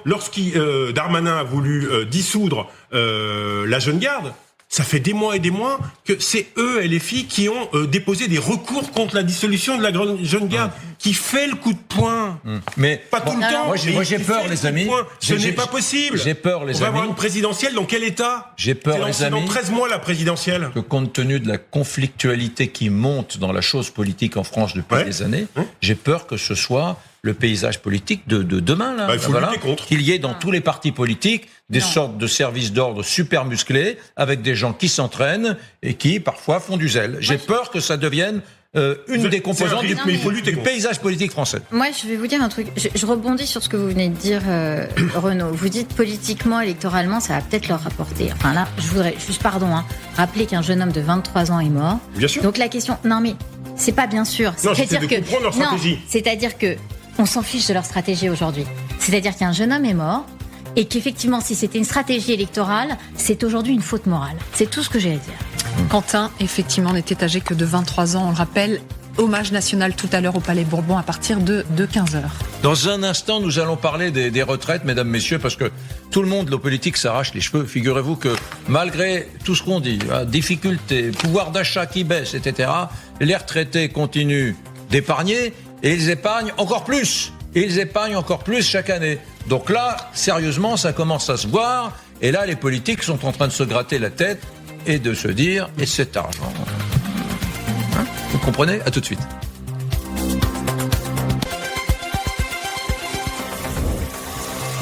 Darmanin a voulu dissoudre la Jeune Garde, ça fait des mois et des mois que c'est eux, LFI, qui ont déposé des recours contre la dissolution de la Jeune Garde, qui fait le coup de poing. Mais pas tout le temps. Moi, j'ai peur, les amis. Ce n'est pas possible. J'ai peur, les amis. On va avoir une présidentielle dans quel état ? J'ai peur, les amis. C'est dans 13 mois, la présidentielle. Que compte tenu de la conflictualité qui monte dans la chose politique en France depuis des années, j'ai peur que ce soit le paysage politique de demain. Là, il faut lutter contre. Qu'il y ait dans tous les partis politiques des sortes de services d'ordre super musclés, avec des gens qui s'entraînent et qui, parfois, font du zèle. J'ai peur que ça devienne une des composantes du paysage politique français. Moi, je vais vous dire un truc. Je rebondis sur ce que vous venez de dire, Renaud. Vous dites politiquement, électoralement, ça va peut-être leur rapporter. Enfin là, je voudrais juste, rappeler qu'un jeune homme de 23 ans est mort. Bien sûr. Donc la question, non mais c'est pas bien sûr. C'est-à-dire que comprendre leur stratégie. Non, c'est-à-dire que on s'en fiche de leur stratégie aujourd'hui. C'est-à-dire qu'un jeune homme est mort. Et qu'effectivement, si c'était une stratégie électorale, c'est aujourd'hui une faute morale. C'est tout ce que j'ai à dire. Quentin, effectivement, n'était âgé que de 23 ans, on le rappelle. Hommage national tout à l'heure au Palais Bourbon à partir de 15h. Dans un instant, nous allons parler des retraites, mesdames, messieurs, parce que tout le monde, le politique, s'arrache les cheveux. Figurez-vous que malgré tout ce qu'on dit, difficultés, pouvoir d'achat qui baisse, etc., les retraités continuent d'épargner et ils épargnent encore plus. Et ils épargnent encore plus chaque année. Donc là, sérieusement, ça commence à se voir. Et là, les politiques sont en train de se gratter la tête et de se dire, et cet argent, vous comprenez ? À tout de suite.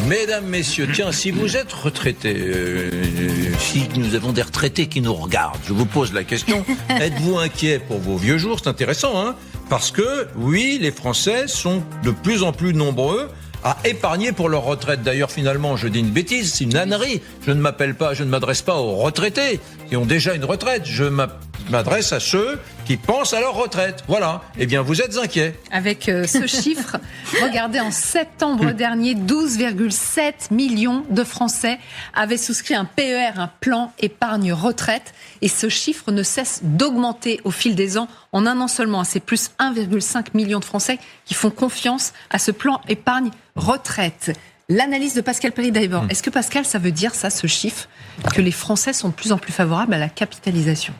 Mesdames, messieurs, tiens, si vous êtes retraités, si nous avons des retraités qui nous regardent, je vous pose la question, êtes-vous inquiets pour vos vieux jours ? C'est intéressant, hein ? Parce que, oui, les Français sont de plus en plus nombreux à épargner pour leur retraite. D'ailleurs, finalement, je dis une bêtise, c'est une ânerie. Je ne m'adresse pas aux retraités qui ont déjà une retraite. Je m'adresse à ceux qui pensent à leur retraite. Voilà. Eh bien, vous êtes inquiets. Avec ce chiffre, regardez, en septembre dernier, 12,7 millions de Français avaient souscrit un PER, un plan épargne retraite. Et ce chiffre ne cesse d'augmenter au fil des ans. En un an seulement, c'est plus 1,5 million de Français qui font confiance à ce plan épargne retraite. L'analyse de Pascal Perry d'abord. Est-ce que Pascal, ça veut dire ça, ce chiffre, que les Français sont de plus en plus favorables à la capitalisation ?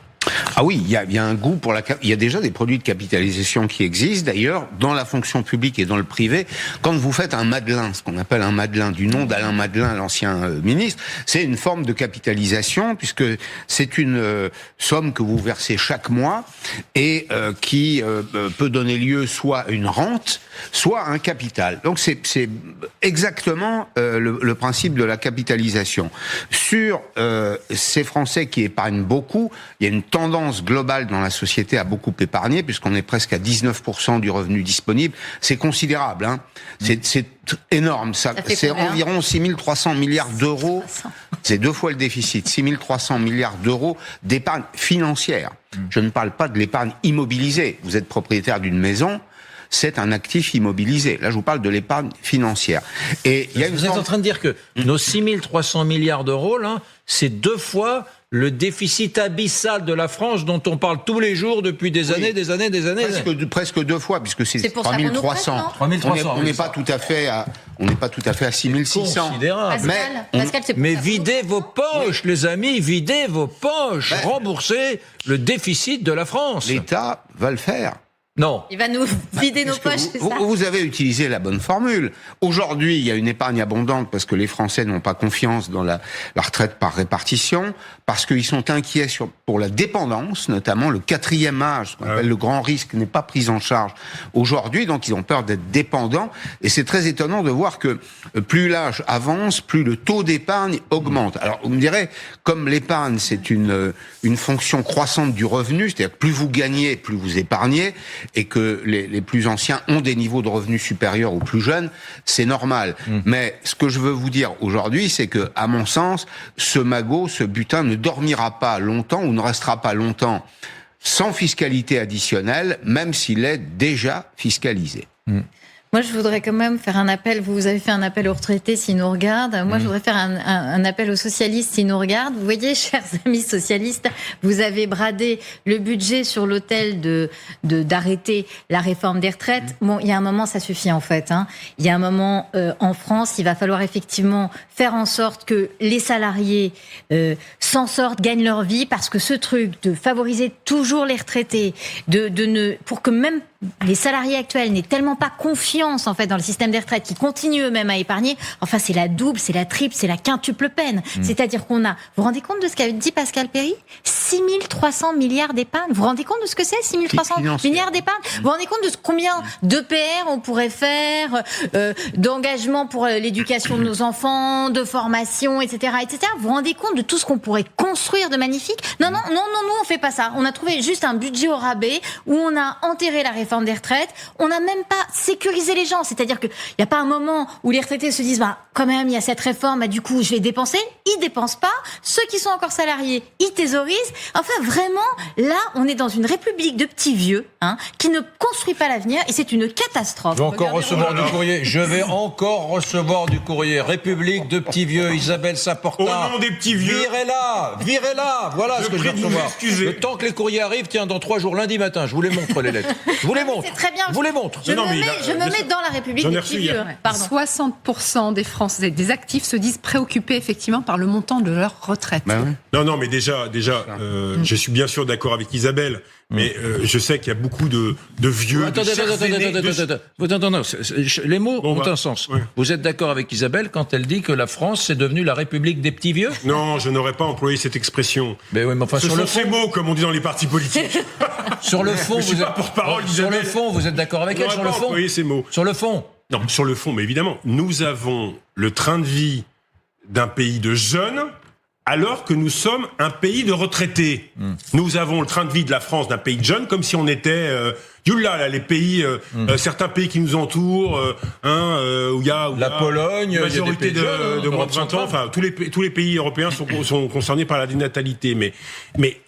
Ah oui, il y a un goût pour il y a déjà des produits de capitalisation qui existent. D'ailleurs, dans la fonction publique et dans le privé, quand vous faites un Madelin, ce qu'on appelle un Madelin, du nom d'Alain Madelin, l'ancien ministre, c'est une forme de capitalisation puisque c'est une somme que vous versez chaque mois et qui peut donner lieu soit à une rente, soit à un capital. Donc c'est exactement le principe de la capitalisation. Sur ces Français qui épargnent beaucoup, il y a une tendance globale dans la société à beaucoup épargner, puisqu'on est presque à 19% du revenu disponible. C'est considérable, hein. C'est énorme. C'est environ 6 300 milliards d'euros. C'est 2 fois le déficit. 6 300 milliards d'euros d'épargne financière. Je ne parle pas de l'épargne immobilisée. Vous êtes propriétaire d'une maison, c'est un actif immobilisé. Là, je vous parle de l'épargne financière. Et vous êtes en train de dire que nos 6 300 milliards d'euros, là, c'est 2 fois le déficit abyssal de la France dont on parle tous les jours depuis des années. Presque 2 fois, puisque c'est 3 300. On n'est pas tout à fait à 6 600. Mais videz vos poches, les amis, videz vos poches. Remboursez le déficit de la France. L'État va le faire. Non. Il va nous vider nos poches, c'est ça ? Vous avez utilisé la bonne formule. Aujourd'hui, il y a une épargne abondante parce que les Français n'ont pas confiance dans la retraite par répartition, parce qu'ils sont inquiets pour la dépendance, notamment le 4e âge, ce qu'on appelle le grand risque, n'est pas pris en charge aujourd'hui, donc ils ont peur d'être dépendants. Et c'est très étonnant de voir que plus l'âge avance, plus le taux d'épargne augmente. Alors, vous me direz, comme l'épargne, c'est une fonction croissante du revenu, c'est-à-dire que plus vous gagnez, plus vous épargnez, et que les plus anciens ont des niveaux de revenus supérieurs aux plus jeunes, c'est normal. Mais ce que je veux vous dire aujourd'hui, c'est que, à mon sens, ce magot, ce butin ne dormira pas longtemps ou ne restera pas longtemps sans fiscalité additionnelle, même s'il est déjà fiscalisé. Moi, je voudrais quand même faire un appel. Vous avez fait un appel aux retraités s'ils nous regardent. Moi, je voudrais faire un appel aux socialistes s'ils nous regardent. Vous voyez, chers amis socialistes, vous avez bradé le budget sur l'autel d'arrêter la réforme des retraites. Bon, il y a un moment, ça suffit en fait. Il y a un moment, en France, il va falloir effectivement faire en sorte que les salariés s'en sortent, gagnent leur vie, parce que ce truc de favoriser toujours les retraités, pour que même les salariés actuels n'aient tellement pas confiance en fait dans le système des retraites, qui continuent eux-mêmes à épargner. Enfin, c'est la double, c'est la triple, c'est la quintuple peine. C'est-à-dire qu'on a, vous vous rendez compte de ce qu'a dit Pascal Perry ? 6300 milliards d'épargne. Vous vous rendez compte de ce que c'est, 6300 milliards d'épargne? Vous vous rendez compte de combien d'EPR on pourrait faire, d'engagement pour l'éducation de nos enfants, de formation, etc., etc. Vous vous rendez compte de tout ce qu'on pourrait construire de magnifique? Non, nous, on fait pas ça. On a trouvé juste un budget au rabais où on a enterré la réforme des retraites. On n'a même pas sécurisé les gens. C'est-à-dire qu'il n'y a pas un moment où les retraités se disent, quand même, il y a cette réforme, du coup, je vais dépenser. Ils dépensent pas. Ceux qui sont encore salariés, ils thésaurisent. Enfin, vraiment, là, on est dans une république de petits vieux, qui ne construit pas l'avenir, et c'est une catastrophe. Je vais encore recevoir du courrier. Je vais encore recevoir du courrier. République de petits vieux, Isabelle Saporta. Au nom des petits vieux. Virez-la. Voilà ce que je vais recevoir. Le temps que les courriers arrivent, tiens, dans 3 jours, lundi matin, je vous les montre, les lettres. Je vous les montre. C'est très bien. Je vous les montre. Je me mets dans la République des petits vieux. 60% des Français, des actifs, se disent préoccupés effectivement par le montant de leur retraite. Non, mais déjà, je suis bien sûr d'accord avec Isabelle, mais je sais qu'il y a beaucoup de vieux. Attendez. Les mots ont un sens. Ouais. Vous êtes d'accord avec Isabelle quand elle dit que la France c'est devenue la République des petits vieux? Non, je n'aurais pas employé cette expression. Mais oui, mais enfin, ce sont ces mots, comme on dit dans les partis politiques. Sur le fond, vous êtes porte-parole. Sur le fond, vous êtes d'accord avec elle? Sur le fond, ces mots. Sur le fond. Non, sur le fond, mais évidemment, nous avons le train de vie d'un pays de jeunes, alors que nous sommes un pays de retraités. Nous avons le train de vie de la France d'un pays de jeunes, comme si on était les pays, certains pays qui nous entourent, où il y a la Pologne, une majorité de moins de 20 ans. Enfin, tous les pays européens sont concernés par la dénatalité, mais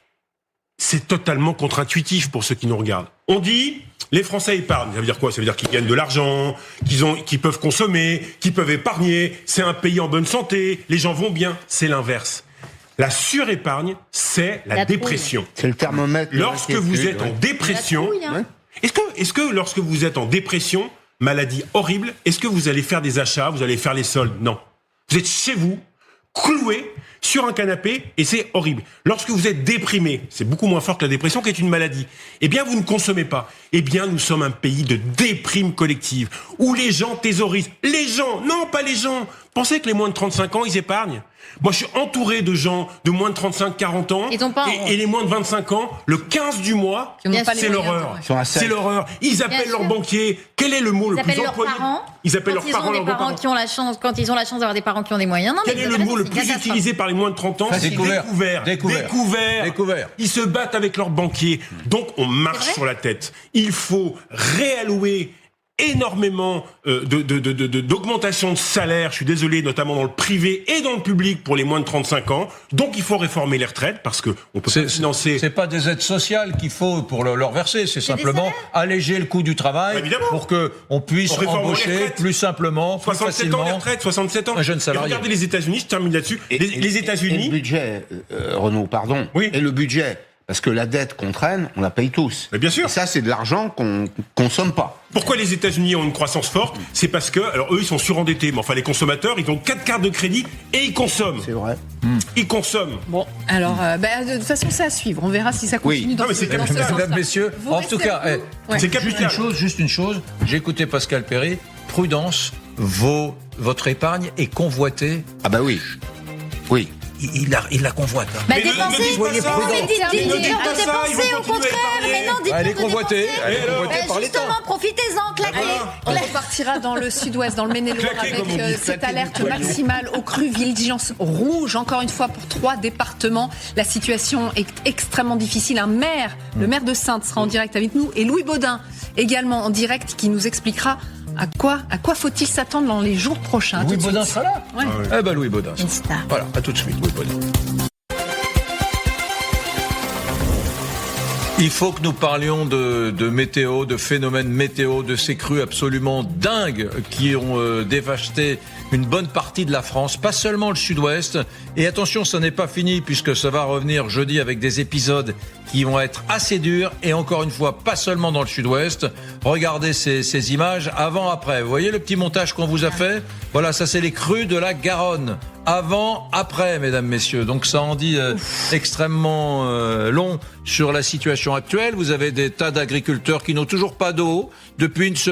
c'est totalement contre-intuitif pour ceux qui nous regardent. On dit les Français épargnent. Ça veut dire quoi? Ça veut dire qu'ils gagnent de l'argent, qu'ils peuvent consommer, qu'ils peuvent épargner. C'est un pays en bonne santé. Les gens vont bien. C'est l'inverse. La surépargne, c'est la dépression. C'est le thermomètre. Lorsque vous êtes en dépression, est-ce que lorsque vous êtes en dépression, maladie horrible, est-ce que vous allez faire des achats, vous allez faire les soldes? Non. Vous êtes chez vous, cloué sur un canapé, et c'est horrible. Lorsque vous êtes déprimé, c'est beaucoup moins fort que la dépression qui est une maladie, eh bien vous ne consommez pas. Eh bien nous sommes un pays de déprime collective, où les gens thésaurisent. Les gens, non pas les gens. Pensez que les moins de 35 ans, ils épargnent. Moi, je suis entouré de gens de moins de 35-40 ans, et les moins de 25 ans, le 15 du mois, c'est l'horreur. C'est l'horreur. Ils appellent leur banquier. Quel est le mot le plus employé? Ils appellent leurs parents. Leurs parents qui ont la chance, quand ils ont la chance d'avoir des parents qui ont des moyens. Non, quel est le mot le plus utilisé par les moins de 30 ans? C'est découvert. Ils se battent avec leurs banquiers. Donc, on marche sur la tête. Il faut réallouer énormément d'augmentation de salaire, je suis désolé, notamment dans le privé et dans le public pour les moins de 35 ans. Donc il faut réformer les retraites parce que on peut pas financer. C'est pas des aides sociales qu'il faut pour leur verser, c'est simplement alléger le coût du travail pour que on puisse embaucher plus simplement, plus 67 facilement. ans les retraites, 67 ans. Un jeune salarié. Et regardez les États-Unis, je termine là-dessus. Les États-Unis. Et le budget, Renaud, pardon. Oui. Et le budget. Parce que la dette qu'on traîne, on la paye tous. Mais bien sûr. Et ça, c'est de l'argent qu'on consomme pas. Pourquoi les États-Unis ont une croissance forte? C'est parce que, alors eux, ils sont surendettés. Mais enfin, les consommateurs, ils ont 4 cartes de crédit et ils consomment. C'est vrai. Ils consomment. Bon, alors, de toute façon, c'est à suivre. On verra si ça continue dans ce sens. Mesdames, messieurs, en tout cas, c'est capital. Juste une chose. J'ai écouté Pascal Perry. Prudence, votre épargne est convoitée. Ah bah oui. Oui. Il la convoite. Mais dépensez, au contraire, mais non, dites-nous elle est convoitée, par l'État. Justement, profitez-en, claquez. On partira dans le sud-ouest, dans le Maine-et-Loire, avec cette alerte maximale aux crues, vigilance rouge, encore une fois, pour 3 départements. La situation est extrêmement difficile. Un maire, le maire de Saintes, sera en direct avec nous, et Louis Baudin, également en direct, qui nous expliquera à quoi faut-il s'attendre dans les jours prochains. Louis Baudin sera là. Ouais. Eh ben Louis Baudin. Voilà, à tout de suite, Louis Baudin. Il faut que nous parlions de météo, de phénomènes météo, de ces crues absolument dingues qui ont dévasté une bonne partie de la France, pas seulement le sud-ouest. Et attention, ça n'est pas fini puisque ça va revenir jeudi avec des épisodes qui vont être assez durs et encore une fois, pas seulement dans le sud-ouest. Regardez ces images avant-après. Vous voyez le petit montage qu'on vous a fait? Voilà, ça c'est les crues de la Garonne. Avant, après, mesdames, messieurs. Donc ça en dit extrêmement long sur la situation actuelle. Vous avez des tas d'agriculteurs qui n'ont toujours pas d'eau,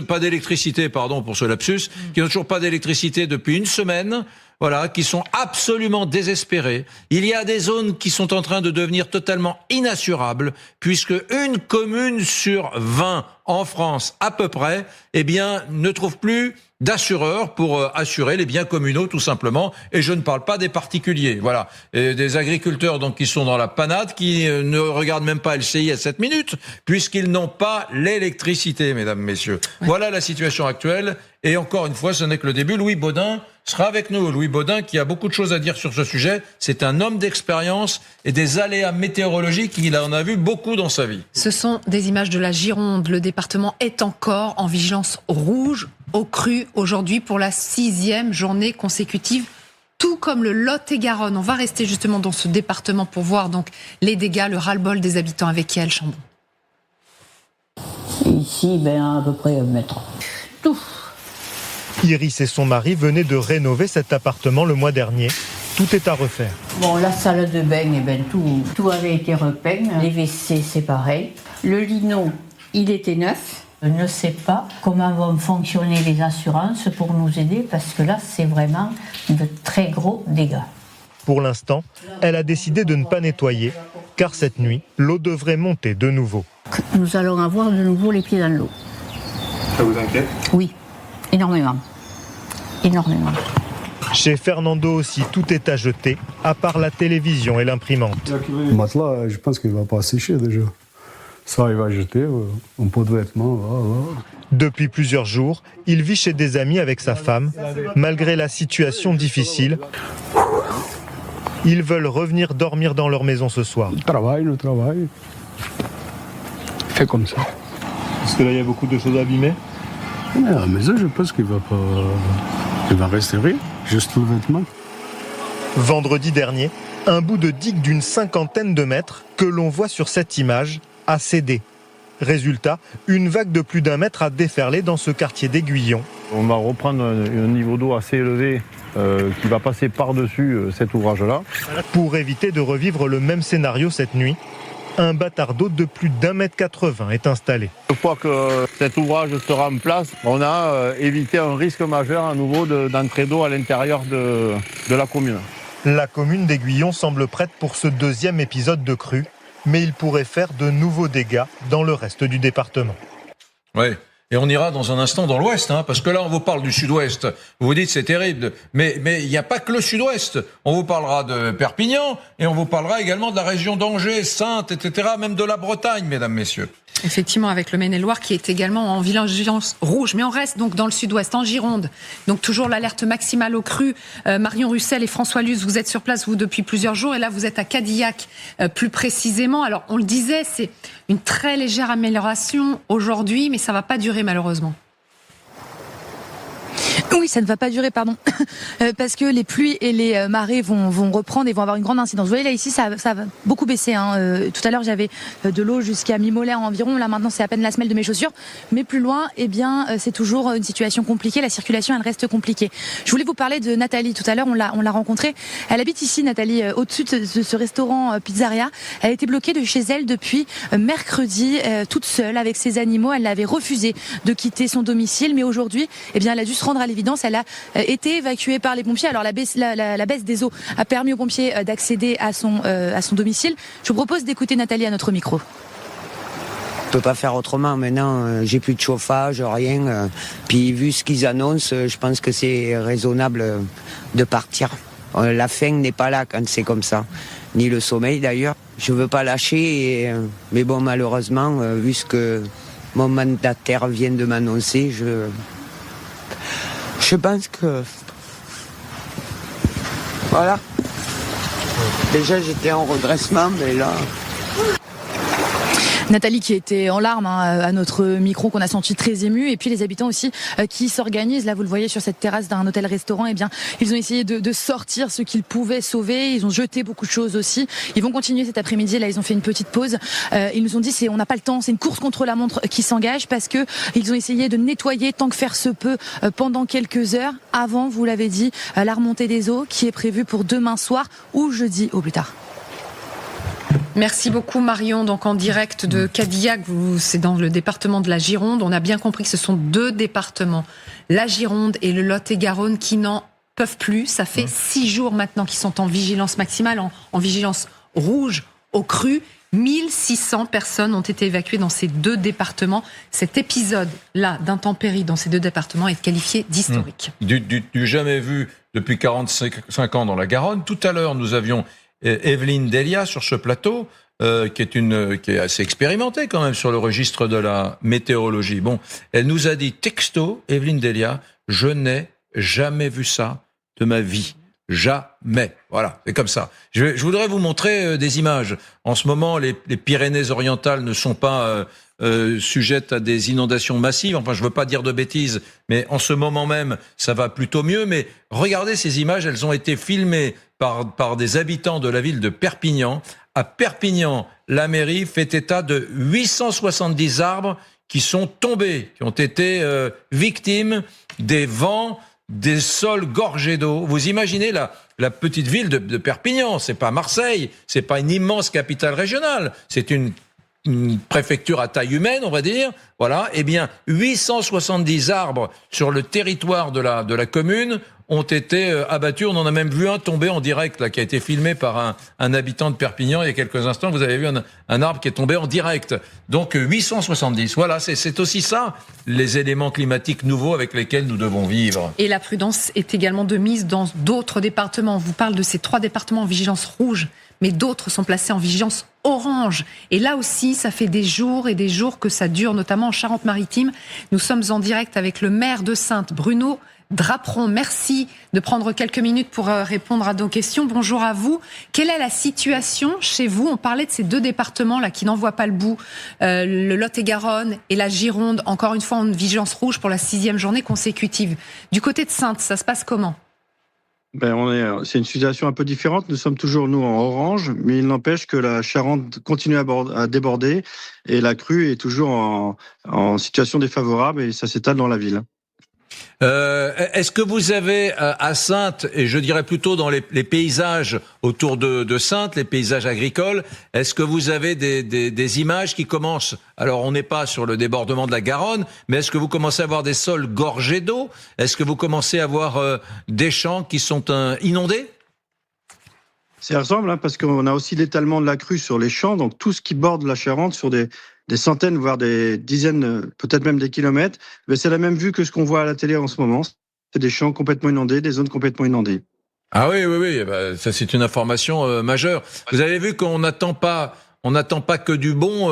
pas d'électricité, pardon pour ce lapsus, qui n'ont toujours pas d'électricité depuis une semaine. voilà, qui sont absolument désespérés. Il y a des zones qui sont en train de devenir totalement inassurables, puisque une commune sur 20 en France, à peu près, eh bien, ne trouve plus d'assureurs pour assurer les biens communaux, tout simplement. Et je ne parle pas des particuliers, voilà. Et des agriculteurs, donc, qui sont dans la panade, qui ne regardent même pas LCI à 7 minutes, puisqu'ils n'ont pas l'électricité, mesdames, messieurs. Ouais. Voilà la situation actuelle. Et encore une fois, ce n'est que le début. Louis Baudin sera avec nous. Louis Baudin, qui a beaucoup de choses à dire sur ce sujet. C'est un homme d'expérience et des aléas météorologiques, il en a vu beaucoup dans sa vie. Ce sont des images de la Gironde. Le département est encore en vigilance rouge au cru aujourd'hui pour la 6e journée consécutive, tout comme le Lot-et-Garonne. On va rester justement dans ce département pour voir donc les dégâts, le ras-le-bol des habitants avec Yael Chambon. Ici, à peu près 1 mètre. Tout. Iris et son mari venaient de rénover cet appartement le mois dernier. Tout est à refaire. Bon, la salle de bain, tout avait été repeint. Les WC, c'est pareil. Le lino, il était neuf. Je ne sais pas comment vont fonctionner les assurances pour nous aider, parce que là, c'est vraiment de très gros dégâts. Pour l'instant, elle a décidé de ne pas nettoyer, car cette nuit, l'eau devrait monter de nouveau. Nous allons avoir de nouveau les pieds dans l'eau. Ça vous inquiète ? Oui, énormément. Énormément. Chez Fernando aussi, tout est à jeter, à part la télévision et l'imprimante. Le matelas, je pense qu'il ne va pas sécher déjà. Ça, il va jeter, un pot de vêtements. Voilà. Depuis plusieurs jours, il vit chez des amis avec sa femme. Malgré la situation difficile, ils veulent revenir dormir dans leur maison ce soir. Le travail. Fait comme ça. Parce que là, il y a beaucoup de choses abîmées. À la maison, je pense qu'il va pas... Il va rester rien, juste le vêtement. Vendredi dernier, un bout de digue d'une 50aine de mètres que l'on voit sur cette image a cédé. Résultat, une vague de plus d'1 mètre a déferlé dans ce quartier d'Aiguillon. On va reprendre un niveau d'eau assez élevé qui va passer par-dessus cet ouvrage-là. Pour éviter de revivre le même scénario cette nuit, un bâtard d'eau de plus d'1,80 m est installé. Une fois que cet ouvrage sera en place, on a évité un risque majeur à nouveau d'entrée d'eau à l'intérieur de la commune. La commune d'Aiguillon semble prête pour ce 2e épisode de crue, mais il pourrait faire de nouveaux dégâts dans le reste du département. Oui. Et on ira dans un instant dans l'ouest, parce que là on vous parle du sud-ouest. Vous vous dites c'est terrible, mais il n'y a pas que le sud-ouest. On vous parlera de Perpignan et on vous parlera également de la région d'Angers, Saintes, etc., même de la Bretagne, mesdames, messieurs. Effectivement, avec le Maine-et-Loire qui est également en vigilance rouge. Mais on reste donc dans le sud-ouest, en Gironde. Donc toujours l'alerte maximale au cru. Marion Russell et François Luce, vous êtes sur place, vous, depuis plusieurs jours. Et là, vous êtes à Cadillac, plus précisément. Alors, on le disait, c'est une très légère amélioration aujourd'hui, mais ça ne va pas durer malheureusement. Oui, ça ne va pas durer, parce que les pluies et les marées vont reprendre et vont avoir une grande incidence. Vous voyez là ici, ça va beaucoup baisser. Tout à l'heure, j'avais de l'eau jusqu'à mi-mollet environ. Là maintenant, c'est à peine la semelle de mes chaussures. Mais plus loin, c'est toujours une situation compliquée. La circulation, elle reste compliquée. Je voulais vous parler de Nathalie. Tout à l'heure, on l'a rencontrée. Elle habite ici, Nathalie, au-dessus de ce restaurant pizzeria. Elle a été bloquée de chez elle depuis mercredi, toute seule avec ses animaux. Elle avait refusé de quitter son domicile, mais aujourd'hui, elle a dû se rendre à l'évidence. Elle a été évacuée par les pompiers. Alors la baisse des eaux a permis aux pompiers d'accéder à son domicile. Je vous propose d'écouter Nathalie à notre micro. Je peux pas faire autrement. Maintenant, j'ai plus de chauffage, rien. Puis vu ce qu'ils annoncent, je pense que c'est raisonnable de partir. La faim n'est pas là quand c'est comme ça, ni le sommeil d'ailleurs. Je veux pas lâcher, mais bon, malheureusement, vu ce que mon mandataire vient de m'annoncer, je pense que... Voilà. Déjà, j'étais en redressement, mais là... Nathalie qui était en larmes à notre micro, qu'on a senti très émue, et puis les habitants aussi qui s'organisent. Là, vous le voyez sur cette terrasse d'un hôtel-restaurant, ils ont essayé de sortir ce qu'ils pouvaient sauver. Ils ont jeté beaucoup de choses aussi. Ils vont continuer cet après-midi. Là, ils ont fait une petite pause. Ils nous ont dit on n'a pas le temps, c'est une course contre la montre qui s'engage, parce que ils ont essayé de nettoyer tant que faire se peut pendant quelques heures avant, vous l'avez dit, la remontée des eaux qui est prévue pour demain soir ou jeudi au plus tard. Merci beaucoup Marion, donc en direct de Cadillac, c'est dans le département de la Gironde. On a bien compris que ce sont 2 départements, la Gironde et le Lot-et-Garonne, qui n'en peuvent plus. Ça fait 6 jours maintenant qu'ils sont en vigilance maximale, en vigilance rouge au cru. 1600 personnes ont été évacuées dans ces 2 départements. Cet épisode-là d'intempéries dans ces 2 départements est qualifié d'historique. Du jamais vu depuis 45 ans dans la Garonne. Tout à l'heure, nous avions Evelyne Delia sur ce plateau, qui est assez expérimentée quand même sur le registre de la météorologie. Bon, elle nous a dit texto, Evelyne Delia, je n'ai jamais vu ça de ma vie. Jamais. Voilà, c'est comme ça. Je voudrais vous montrer des images. En ce moment, les Pyrénées-Orientales ne sont pas sujettes à des inondations massives. Enfin, je veux pas dire de bêtises, mais en ce moment même, ça va plutôt mieux. Mais regardez ces images, elles ont été filmées par des habitants de la ville de Perpignan. À Perpignan, la mairie fait état de 870 arbres qui sont tombés, qui ont été victimes des vents, des sols gorgés d'eau. Vous imaginez la petite ville de Perpignan, c'est pas Marseille, c'est pas une immense capitale régionale, c'est une préfecture à taille humaine, on va dire. Voilà, eh bien 870 arbres sur le territoire de la commune ont été abattus. On en a même vu un tomber en direct, là, qui a été filmé par un habitant de Perpignan il y a quelques instants. Vous avez vu un arbre qui est tombé en direct. Donc 870. Voilà, c'est aussi ça, les éléments climatiques nouveaux avec lesquels nous devons vivre. Et la prudence est également de mise dans d'autres départements. On vous parle de ces 3 départements en vigilance rouge, mais d'autres sont placés en vigilance orange. Et là aussi, ça fait des jours et des jours que ça dure, notamment en Charente-Maritime. Nous sommes en direct avec le maire de Saintes, Bruno Draperon. Merci de prendre quelques minutes pour répondre à nos questions. Bonjour à vous. Quelle est la situation chez vous? On parlait de ces 2 départements-là qui n'en voient pas le bout, le Lot-et-Garonne et la Gironde, encore une fois en vigilance rouge pour la 6e journée consécutive. Du côté de Saintes, ça se passe comment? C'est une situation un peu différente. Nous sommes toujours, nous, en orange, mais il n'empêche que la Charente continue à déborder et la crue est toujours en situation défavorable et ça s'étale dans la ville. Est-ce que vous avez à Saintes, et je dirais plutôt dans les paysages autour de Saintes, les paysages agricoles, est-ce que vous avez des images qui commencent? Alors on n'est pas sur le débordement de la Garonne, mais est-ce que vous commencez à voir des sols gorgés d'eau? Est-ce que vous commencez à voir des champs qui sont inondés? Ça ressemble, parce qu'on a aussi l'étalement de la crue sur les champs, donc tout ce qui borde la Charente sur des centaines, voire des dizaines, peut-être même des kilomètres. Mais c'est la même vue que ce qu'on voit à la télé en ce moment. C'est des champs complètement inondés, des zones complètement inondées. Ah oui, ça c'est une information majeure. Vous avez vu qu'on n'attend pas que du bon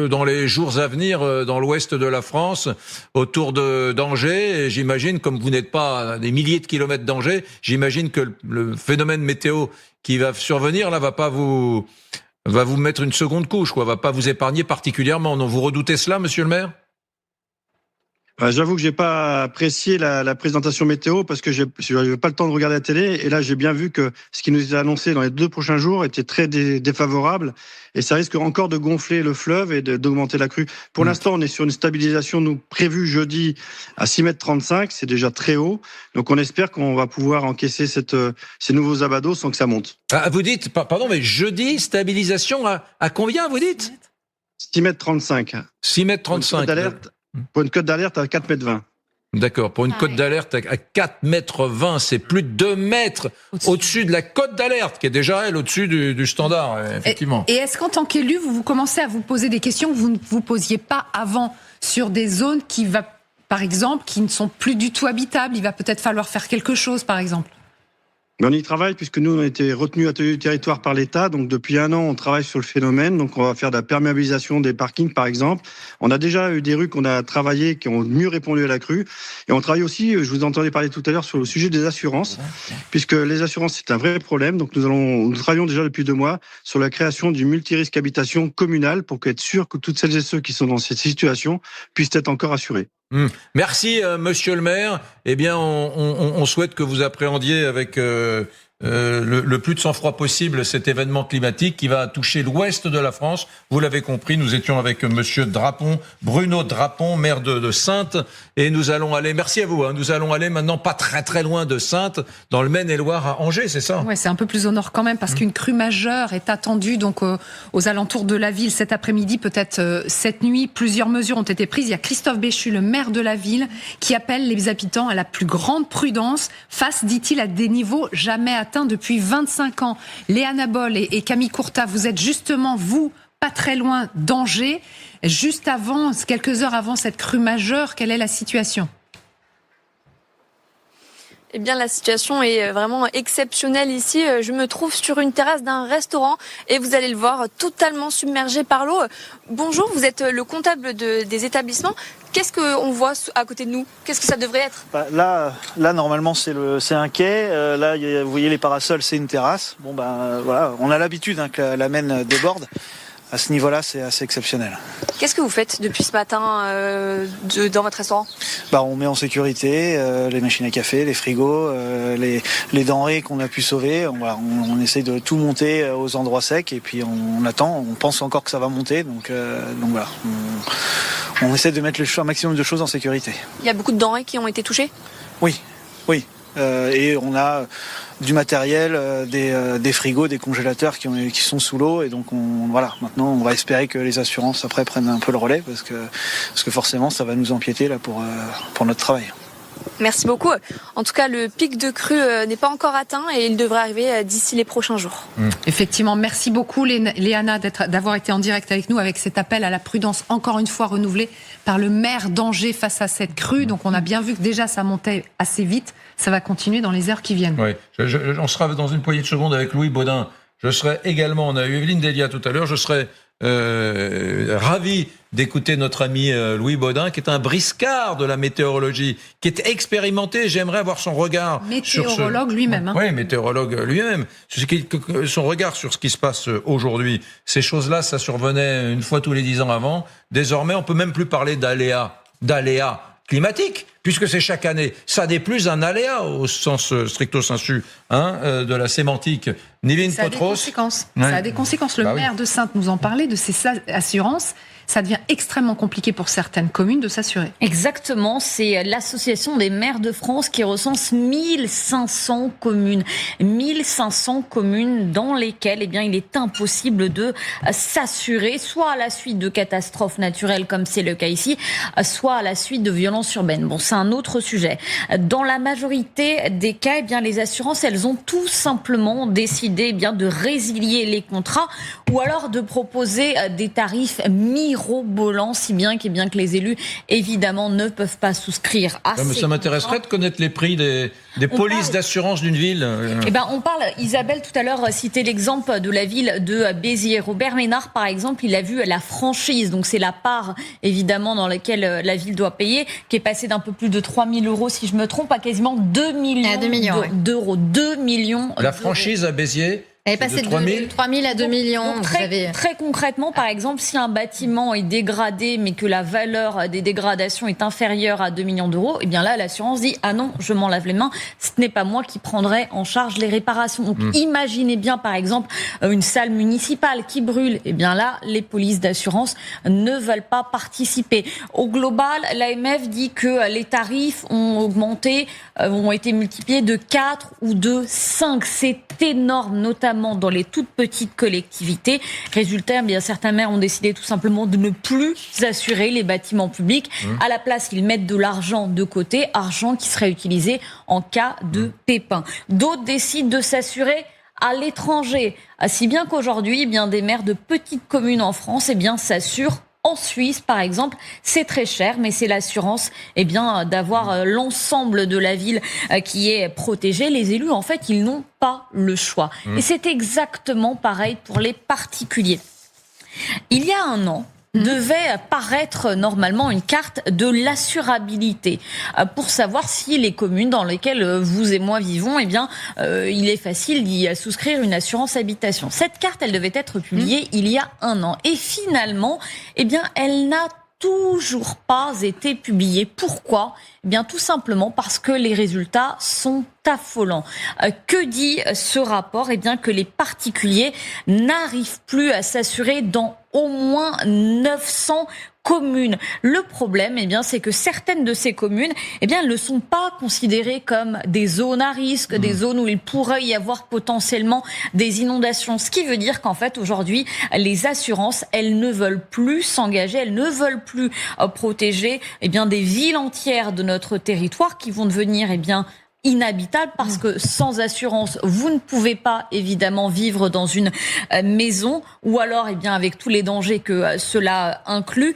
dans les jours à venir dans l'ouest de la France, autour d'Angers. Et j'imagine, comme vous n'êtes pas à des milliers de kilomètres d'Angers, j'imagine que le phénomène météo qui va survenir là va vous mettre une seconde couche, quoi. Va pas vous épargner particulièrement. Non, vous redoutez cela, monsieur le maire? J'avoue que j'ai pas apprécié la présentation météo parce que je n'avais pas le temps de regarder la télé. Et là, j'ai bien vu que ce qui nous est annoncé dans les 2 prochains jours était très défavorable. Et ça risque encore de gonfler le fleuve et d'augmenter la crue. Pour l'instant, on est sur une stabilisation, nous, prévue jeudi à 6,35 m. C'est déjà très haut. Donc, on espère qu'on va pouvoir encaisser ces nouveaux abados sans que ça monte. Ah, vous dites, pardon, mais jeudi, stabilisation à combien, vous dites? 6,35 m. 6,35 m. Pour une cote d'alerte à 4,20 m. D'accord, pour une cote d'alerte à 4,20 m, c'est plus de 2 mètres au-dessus de la cote d'alerte, qui est déjà, elle, au-dessus du standard, effectivement. Et est-ce qu'en tant qu'élu, vous commencez à vous poser des questions que vous ne vous posiez pas avant sur des zones par exemple, qui ne sont plus du tout habitables? Il va peut-être falloir faire quelque chose, par exemple. On y travaille puisque nous, on a été retenus à tenue du territoire par l'État. Donc, depuis 1 an, on travaille sur le phénomène. Donc, on va faire de la perméabilisation des parkings, par exemple. On a déjà eu des rues qu'on a travaillées qui ont mieux répondu à la crue. Et on travaille aussi, je vous entendais parler tout à l'heure, sur le sujet des assurances, puisque les assurances, c'est un vrai problème. Donc, nous travaillons déjà depuis 2 mois sur la création du multirisque habitation communal pour être sûr que toutes celles et ceux qui sont dans cette situation puissent être encore assurés. Merci, monsieur le maire. Eh bien, on souhaite que vous appréhendiez avec le plus de sang-froid possible cet événement climatique qui va toucher l'ouest de la France. Vous l'avez compris, nous étions avec monsieur Drapon, Bruno Drapon, maire de Saintes, et nous allons aller, merci à vous, nous allons aller maintenant pas très très loin de Saintes, dans le Maine-et-Loire à Angers, c'est ça? Ouais, c'est un peu plus au nord quand même, parce qu'une crue majeure est attendue donc aux alentours de la ville cet après-midi, peut-être cette nuit. Plusieurs mesures ont été prises. Il y a Christophe Béchu, le maire de la ville, qui appelle les habitants à la plus grande prudence face, dit-il, à des niveaux jamais atteints depuis 25 ans. Léana Boll et Camille Courtat, vous êtes justement, vous, pas très loin d'Angers. Juste avant, quelques heures avant cette crue majeure, quelle est la situation ? Eh bien, la situation est vraiment exceptionnelle ici. Je me trouve sur une terrasse d'un restaurant et vous allez le voir, totalement submergé par l'eau. Bonjour, vous êtes le comptable des établissements. Qu'est-ce qu'on voit à côté de nous? Qu'est-ce que ça devrait être? Là, normalement, c'est un quai. Là, vous voyez les parasols, c'est une terrasse. Bon, voilà, on a l'habitude que la Maine déborde. À ce niveau-là, c'est assez exceptionnel. Qu'est-ce que vous faites depuis ce matin dans votre restaurant? On met en sécurité les machines à café, les frigos, les denrées qu'on a pu sauver. On essaye de tout monter aux endroits secs et puis on attend. On pense encore que ça va monter. Donc voilà. On essaie de mettre un maximum de choses en sécurité. Il y a beaucoup de denrées qui ont été touchées? Oui. Et on a du matériel, des frigos, des congélateurs qui sont sous l'eau. Et donc, maintenant, on va espérer que les assurances, après, prennent un peu le relais parce que forcément, ça va nous empiéter là, pour notre travail. Merci beaucoup. En tout cas, le pic de crue n'est pas encore atteint et il devrait arriver d'ici les prochains jours. Effectivement, merci beaucoup Léana d'avoir été en direct avec nous avec cet appel à la prudence encore une fois renouvelé par le maire d'Angers face à cette crue. Donc on a bien vu que déjà ça montait assez vite. Ça va continuer dans les heures qui viennent. Oui, on sera dans une poignée de secondes avec Louis Baudin. Je serai également, on a eu Evelyne Delia tout à l'heure, je serai ravi d'écouter notre ami Louis Baudin, qui est un briscard de la météorologie, qui est expérimenté. J'aimerais avoir son regard météorologue lui-même. Oui, météorologue lui-même. Son regard sur ce qui se passe aujourd'hui. Ces choses-là, ça survenait une fois tous les 10 ans avant. Désormais, on peut même plus parler d'aléas climatique, puisque c'est chaque année. Ça n'est plus un aléa au sens stricto sensu de la sémantique. Nivine Potros. Ça a des conséquences. Le maire de Saintes nous en parlait, de ces assurances. Ça devient extrêmement compliqué pour certaines communes de s'assurer. Exactement, c'est l'association des maires de France qui recense 1500 communes. 1500 communes dans lesquelles il est impossible de s'assurer, soit à la suite de catastrophes naturelles comme c'est le cas ici, soit à la suite de violences urbaines. Bon, c'est un autre sujet. Dans la majorité des cas, les assurances, elles ont tout simplement décidé de résilier les contrats ou alors de proposer des tarifs mirobolants, si bien que les élus, évidemment, ne peuvent pas souscrire à ces ça m'intéresserait de connaître les prix des polices d'assurance d'une ville. On parle, Isabelle, tout à l'heure, citait l'exemple de la ville de Béziers. Robert Ménard, par exemple, il a vu la franchise, donc c'est la part, évidemment, dans laquelle la ville doit payer, qui est passée d'un peu plus de 3 000 euros, si je me trompe, à quasiment 2 millions d'euros. 2 millions La franchise à Béziers, elle est passée de 3 000 à 2 millions. Donc très concrètement, par exemple, si un bâtiment est dégradé, mais que la valeur des dégradations est inférieure à 2 millions d'euros, là, l'assurance dit « Ah non, je m'en lave les mains, ce n'est pas moi qui prendrai en charge les réparations. » Donc imaginez bien, par exemple, une salle municipale qui brûle. Là, les polices d'assurance ne veulent pas participer. Au global, l'AMF dit que les tarifs ont augmenté, ont été multipliés de 4 ou de 5. C'est énorme, notamment dans les toutes petites collectivités. Résultat, certains maires ont décidé tout simplement de ne plus assurer les bâtiments publics. À la place, ils mettent de l'argent de côté, argent qui serait utilisé en cas de pépin. D'autres décident de s'assurer à l'étranger. Si bien qu'aujourd'hui, des maires de petites communes en France, s'assurent en Suisse, par exemple. C'est très cher, mais c'est l'assurance, d'avoir l'ensemble de la ville qui est protégée. Les élus, en fait, ils n'ont pas le choix. Et c'est exactement pareil pour les particuliers. Il y a un an, devait paraître normalement une carte de l'assurabilité pour savoir si les communes dans lesquelles vous et moi vivons, il est facile d'y souscrire une assurance habitation. Cette carte, elle devait être publiée il y a un an. Et finalement, elle n'a toujours pas été publiés. Pourquoi ? Eh bien, tout simplement parce que les résultats sont affolants. Que dit ce rapport ? Eh bien, que les particuliers n'arrivent plus à s'assurer dans au moins 900 communes. Le problème, eh bien, c'est que certaines de ces communes, eh bien, elles ne sont pas considérées comme des zones à risque, des zones où il pourrait y avoir potentiellement des inondations. Ce qui veut dire qu'en fait, aujourd'hui, les assurances, elles ne veulent plus s'engager, elles ne veulent plus protéger, eh bien, des villes entières de notre territoire qui vont devenir, eh bien, inhabitable parce que sans assurance, vous ne pouvez pas évidemment vivre dans une maison ou alors eh bien avec tous les dangers que cela inclut.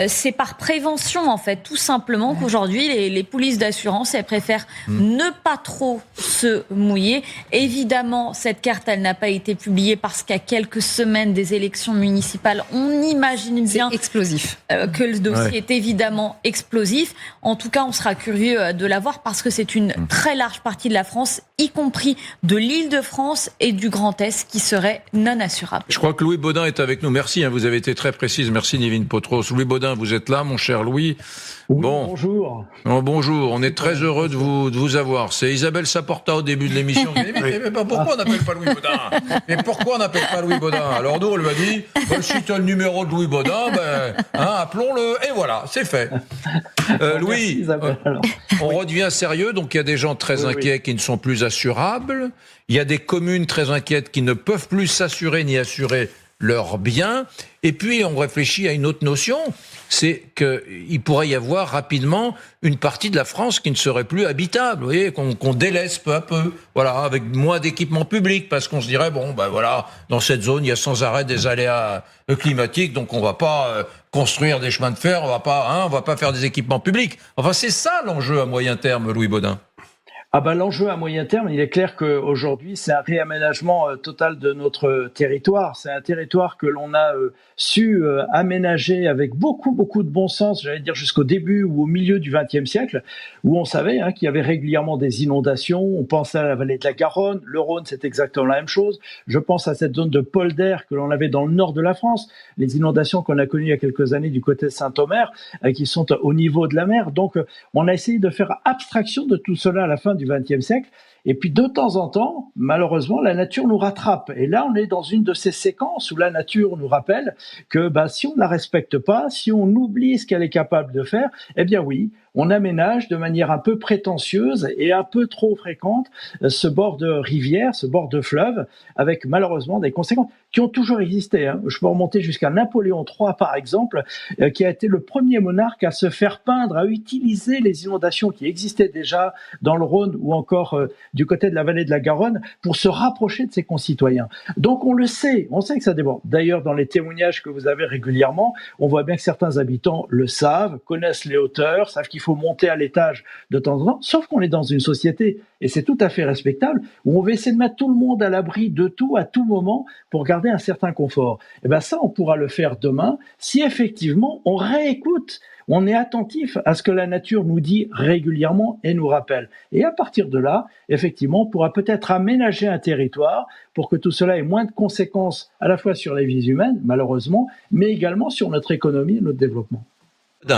C'est par prévention en fait, tout simplement qu'aujourd'hui les polices d'assurance elles préfèrent ne pas trop se mouiller. Évidemment, cette carte elle n'a pas été publiée parce qu'à quelques semaines des élections municipales, on imagine bien explosif. Que le dossier est évidemment explosif. En tout cas, on sera curieux de la voir parce que c'est une très large partie de la France, y compris de l'Île-de-France et du Grand Est, qui serait non assurable. Je crois que Louis Baudin est avec nous. Merci, vous avez été très précise. Merci Nivine Potros. Louis Baudin, vous êtes là, mon cher Louis. Oui, bon. Bonjour. Oh, bonjour, on est très heureux de vous avoir. C'est Isabelle Saporta au début de l'émission. Mais pourquoi on n'appelle pas Louis Baudin ? Mais pourquoi on n'appelle pas Louis Baudin ? Alors nous, on lui a dit, si tu as le numéro de Louis Baudin, appelons-le, et voilà, c'est fait. Louis, on redevient sérieux, donc il y a des gens très inquiets qui ne sont plus assurables, il y a des communes très inquiètes qui ne peuvent plus s'assurer ni assurer leurs biens, et puis on réfléchit à une autre notion, c'est qu'il pourrait y avoir rapidement une partie de la France qui ne serait plus habitable, vous voyez, qu'on délaisse peu à peu, voilà, avec moins d'équipements publics, parce qu'on se dirait, voilà, dans cette zone, il y a sans arrêt des aléas climatiques, donc on va pas construire des chemins de fer, on va pas faire des équipements publics. Enfin, c'est ça l'enjeu à moyen terme, Louis Baudin. L'enjeu à moyen terme, il est clair qu'aujourd'hui, c'est un réaménagement total de notre territoire. C'est un territoire que l'on a su aménager avec beaucoup de bon sens, j'allais dire jusqu'au début ou au milieu du XXe siècle, où on savait qu'il y avait régulièrement des inondations. On pensait à la vallée de la Garonne, le Rhône, c'est exactement la même chose. Je pense à cette zone de polder que l'on avait dans le nord de la France, les inondations qu'on a connues il y a quelques années du côté de Saint-Omer, qui sont au niveau de la mer. Donc, on a essayé de faire abstraction de tout cela à la fin du XXe siècle. Et puis de temps en temps, malheureusement, la nature nous rattrape. Et là, on est dans une de ces séquences où la nature nous rappelle que si on ne la respecte pas, si on oublie ce qu'elle est capable de faire, eh bien oui, on aménage de manière un peu prétentieuse et un peu trop fréquente ce bord de rivière, ce bord de fleuve, avec malheureusement des conséquences qui ont toujours existé. Je peux remonter jusqu'à Napoléon III, par exemple, qui a été le premier monarque à se faire peindre, à utiliser les inondations qui existaient déjà dans le Rhône ou encore du côté de la vallée de la Garonne pour se rapprocher de ses concitoyens. Donc on le sait, on sait que ça déborde. D'ailleurs, dans les témoignages que vous avez régulièrement, on voit bien que certains habitants le savent, connaissent les hauteurs, savent qu'il faut monter à l'étage de temps en temps, sauf qu'on est dans une société, et c'est tout à fait respectable, où on va essayer de mettre tout le monde à l'abri de tout à tout moment pour garder un certain confort. Et bien ça, on pourra le faire demain si effectivement on réécoute, on est attentif à ce que la nature nous dit régulièrement et nous rappelle. Et à partir de là, effectivement, on pourra peut-être aménager un territoire pour que tout cela ait moins de conséquences à la fois sur les vies humaines, malheureusement, mais également sur notre économie et notre développement.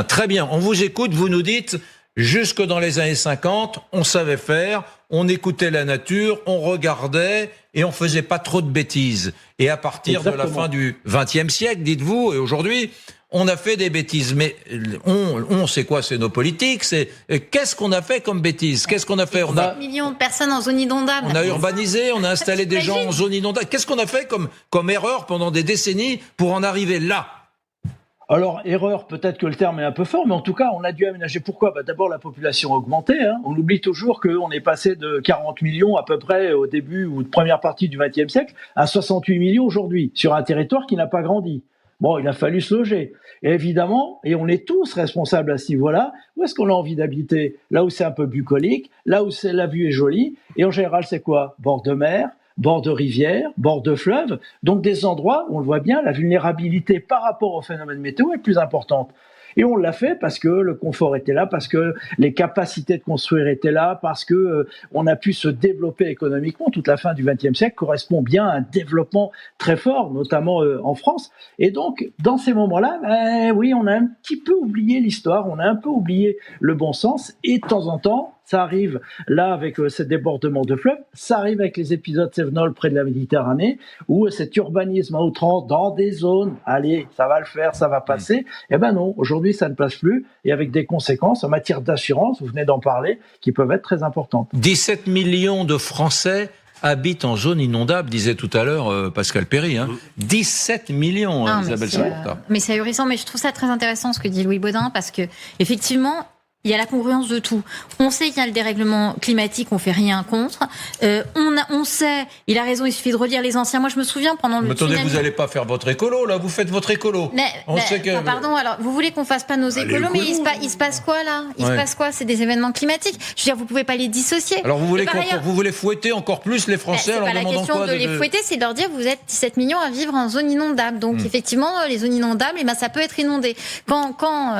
Très bien, on vous écoute, vous nous dites, jusque dans les années 50, on savait faire, on écoutait la nature, on regardait et on faisait pas trop de bêtises. Et à partir de la fin du XXe siècle, dites-vous, et aujourd'hui, on a fait des bêtises. Mais on sait quoi, c'est nos politiques, c'est qu'est-ce qu'on a fait comme bêtises? Qu'est-ce qu'on a fait? On a 7 millions de personnes en zone inondable. On a urbanisé, on a installé des gens en zone inondable. Qu'est-ce qu'on a fait comme erreur pendant des décennies pour en arriver là? Alors, erreur, peut-être que le terme est un peu fort, mais en tout cas, on a dû aménager. Pourquoi ? D'abord, la population a augmenté. On oublie toujours qu'on est passé de 40 millions à peu près au début ou de première partie du XXe siècle à 68 millions aujourd'hui, sur un territoire qui n'a pas grandi. Bon, il a fallu se loger. Et évidemment, et on est tous responsables à ce niveau-là, où est-ce qu'on a envie d'habiter ? Là où c'est un peu bucolique, là où la vue est jolie. Et en général, c'est quoi ? Bord de mer, bord de rivière, bord de fleuve, donc des endroits où on le voit bien, la vulnérabilité par rapport au phénomène météo est plus importante. Et on l'a fait parce que le confort était là, parce que les capacités de construire étaient là, parce que on a pu se développer économiquement. Toute la fin du XXe siècle correspond bien à un développement très fort, notamment en France. Et donc, dans ces moments-là, oui, on a un petit peu oublié l'histoire, on a un peu oublié le bon sens. Et de temps en temps, ça arrive là avec ces débordements de fleuves, ça arrive avec les épisodes Cévenol près de la Méditerranée, où cet urbanisme à outrance dans des zones, allez, ça va le faire, ça va passer. Eh ben non, aujourd'hui ça ne passe plus, et avec des conséquences en matière d'assurance, vous venez d'en parler, qui peuvent être très importantes. 17 millions de Français habitent en zone inondable, disait tout à l'heure Pascal Perry. 17 millions, Isabelle Saporta. Mais c'est ahurissant, mais je trouve ça très intéressant ce que dit Louis Baudin, parce que effectivement, il y a la congruence de tout. On sait qu'il y a le dérèglement climatique, on fait rien contre. On sait, il a raison, il suffit de relire les anciens. Moi, je me souviens pendant le tsunami... Attendez, vous n'allez pas faire votre écolo, là, vous faites votre écolo. Pardon, alors, vous voulez qu'on fasse pas nos écolos, mais il se passe quoi, là? Il se passe quoi? C'est des événements climatiques. Je veux dire, vous pouvez pas les dissocier. Alors, vous voulez fouetter encore plus les Français en leur demandant quoi? C'est pas la question de les fouetter, c'est de leur dire, vous êtes 17 millions à vivre en zone inondable. Donc, effectivement, les zones inondables, ça peut être inondé. Quand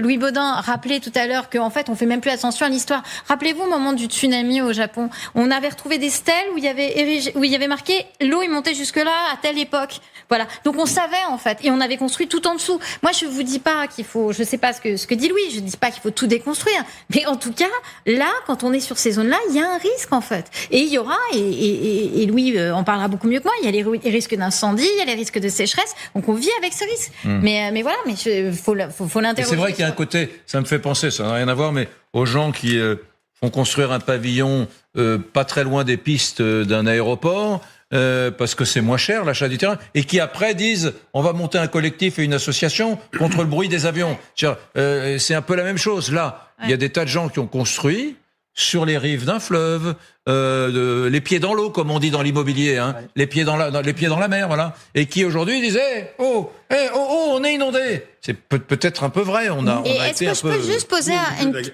Louis Baudin rappelait tout à l'heure qu'en fait, on fait même plus attention à l'histoire. Rappelez-vous, au moment du tsunami au Japon, on avait retrouvé des stèles où il y avait marqué l'eau est montée jusque-là à telle époque. Voilà. Donc on savait en fait, et on avait construit tout en dessous. Moi, je vous dis pas qu'il faut, je sais pas ce que dit Louis, je dis pas qu'il faut tout déconstruire, mais en tout cas, là, quand on est sur ces zones-là, il y a un risque en fait, et il y aura, et Louis en parlera beaucoup mieux que moi. Il y a les risques d'incendie, il y a les risques de sécheresse, donc on vit avec ce risque. Mais voilà, mais faut l'interroger. C'est vrai qu'il y a un côté, ça me fait penser, ça n'a rien à voir, mais aux gens qui font construire un pavillon pas très loin des pistes d'un aéroport. Parce que c'est moins cher l'achat du terrain, et qui après disent on va monter un collectif et une association contre le bruit des avions. C'est un peu la même chose. Là, il y a des tas de gens qui ont construit sur les rives d'un fleuve, les pieds dans l'eau, comme on dit dans l'immobilier, les pieds dans la mer, voilà, et qui aujourd'hui disaient on est inondé. C'est peut-être un peu vrai. Est-ce que je peux juste poser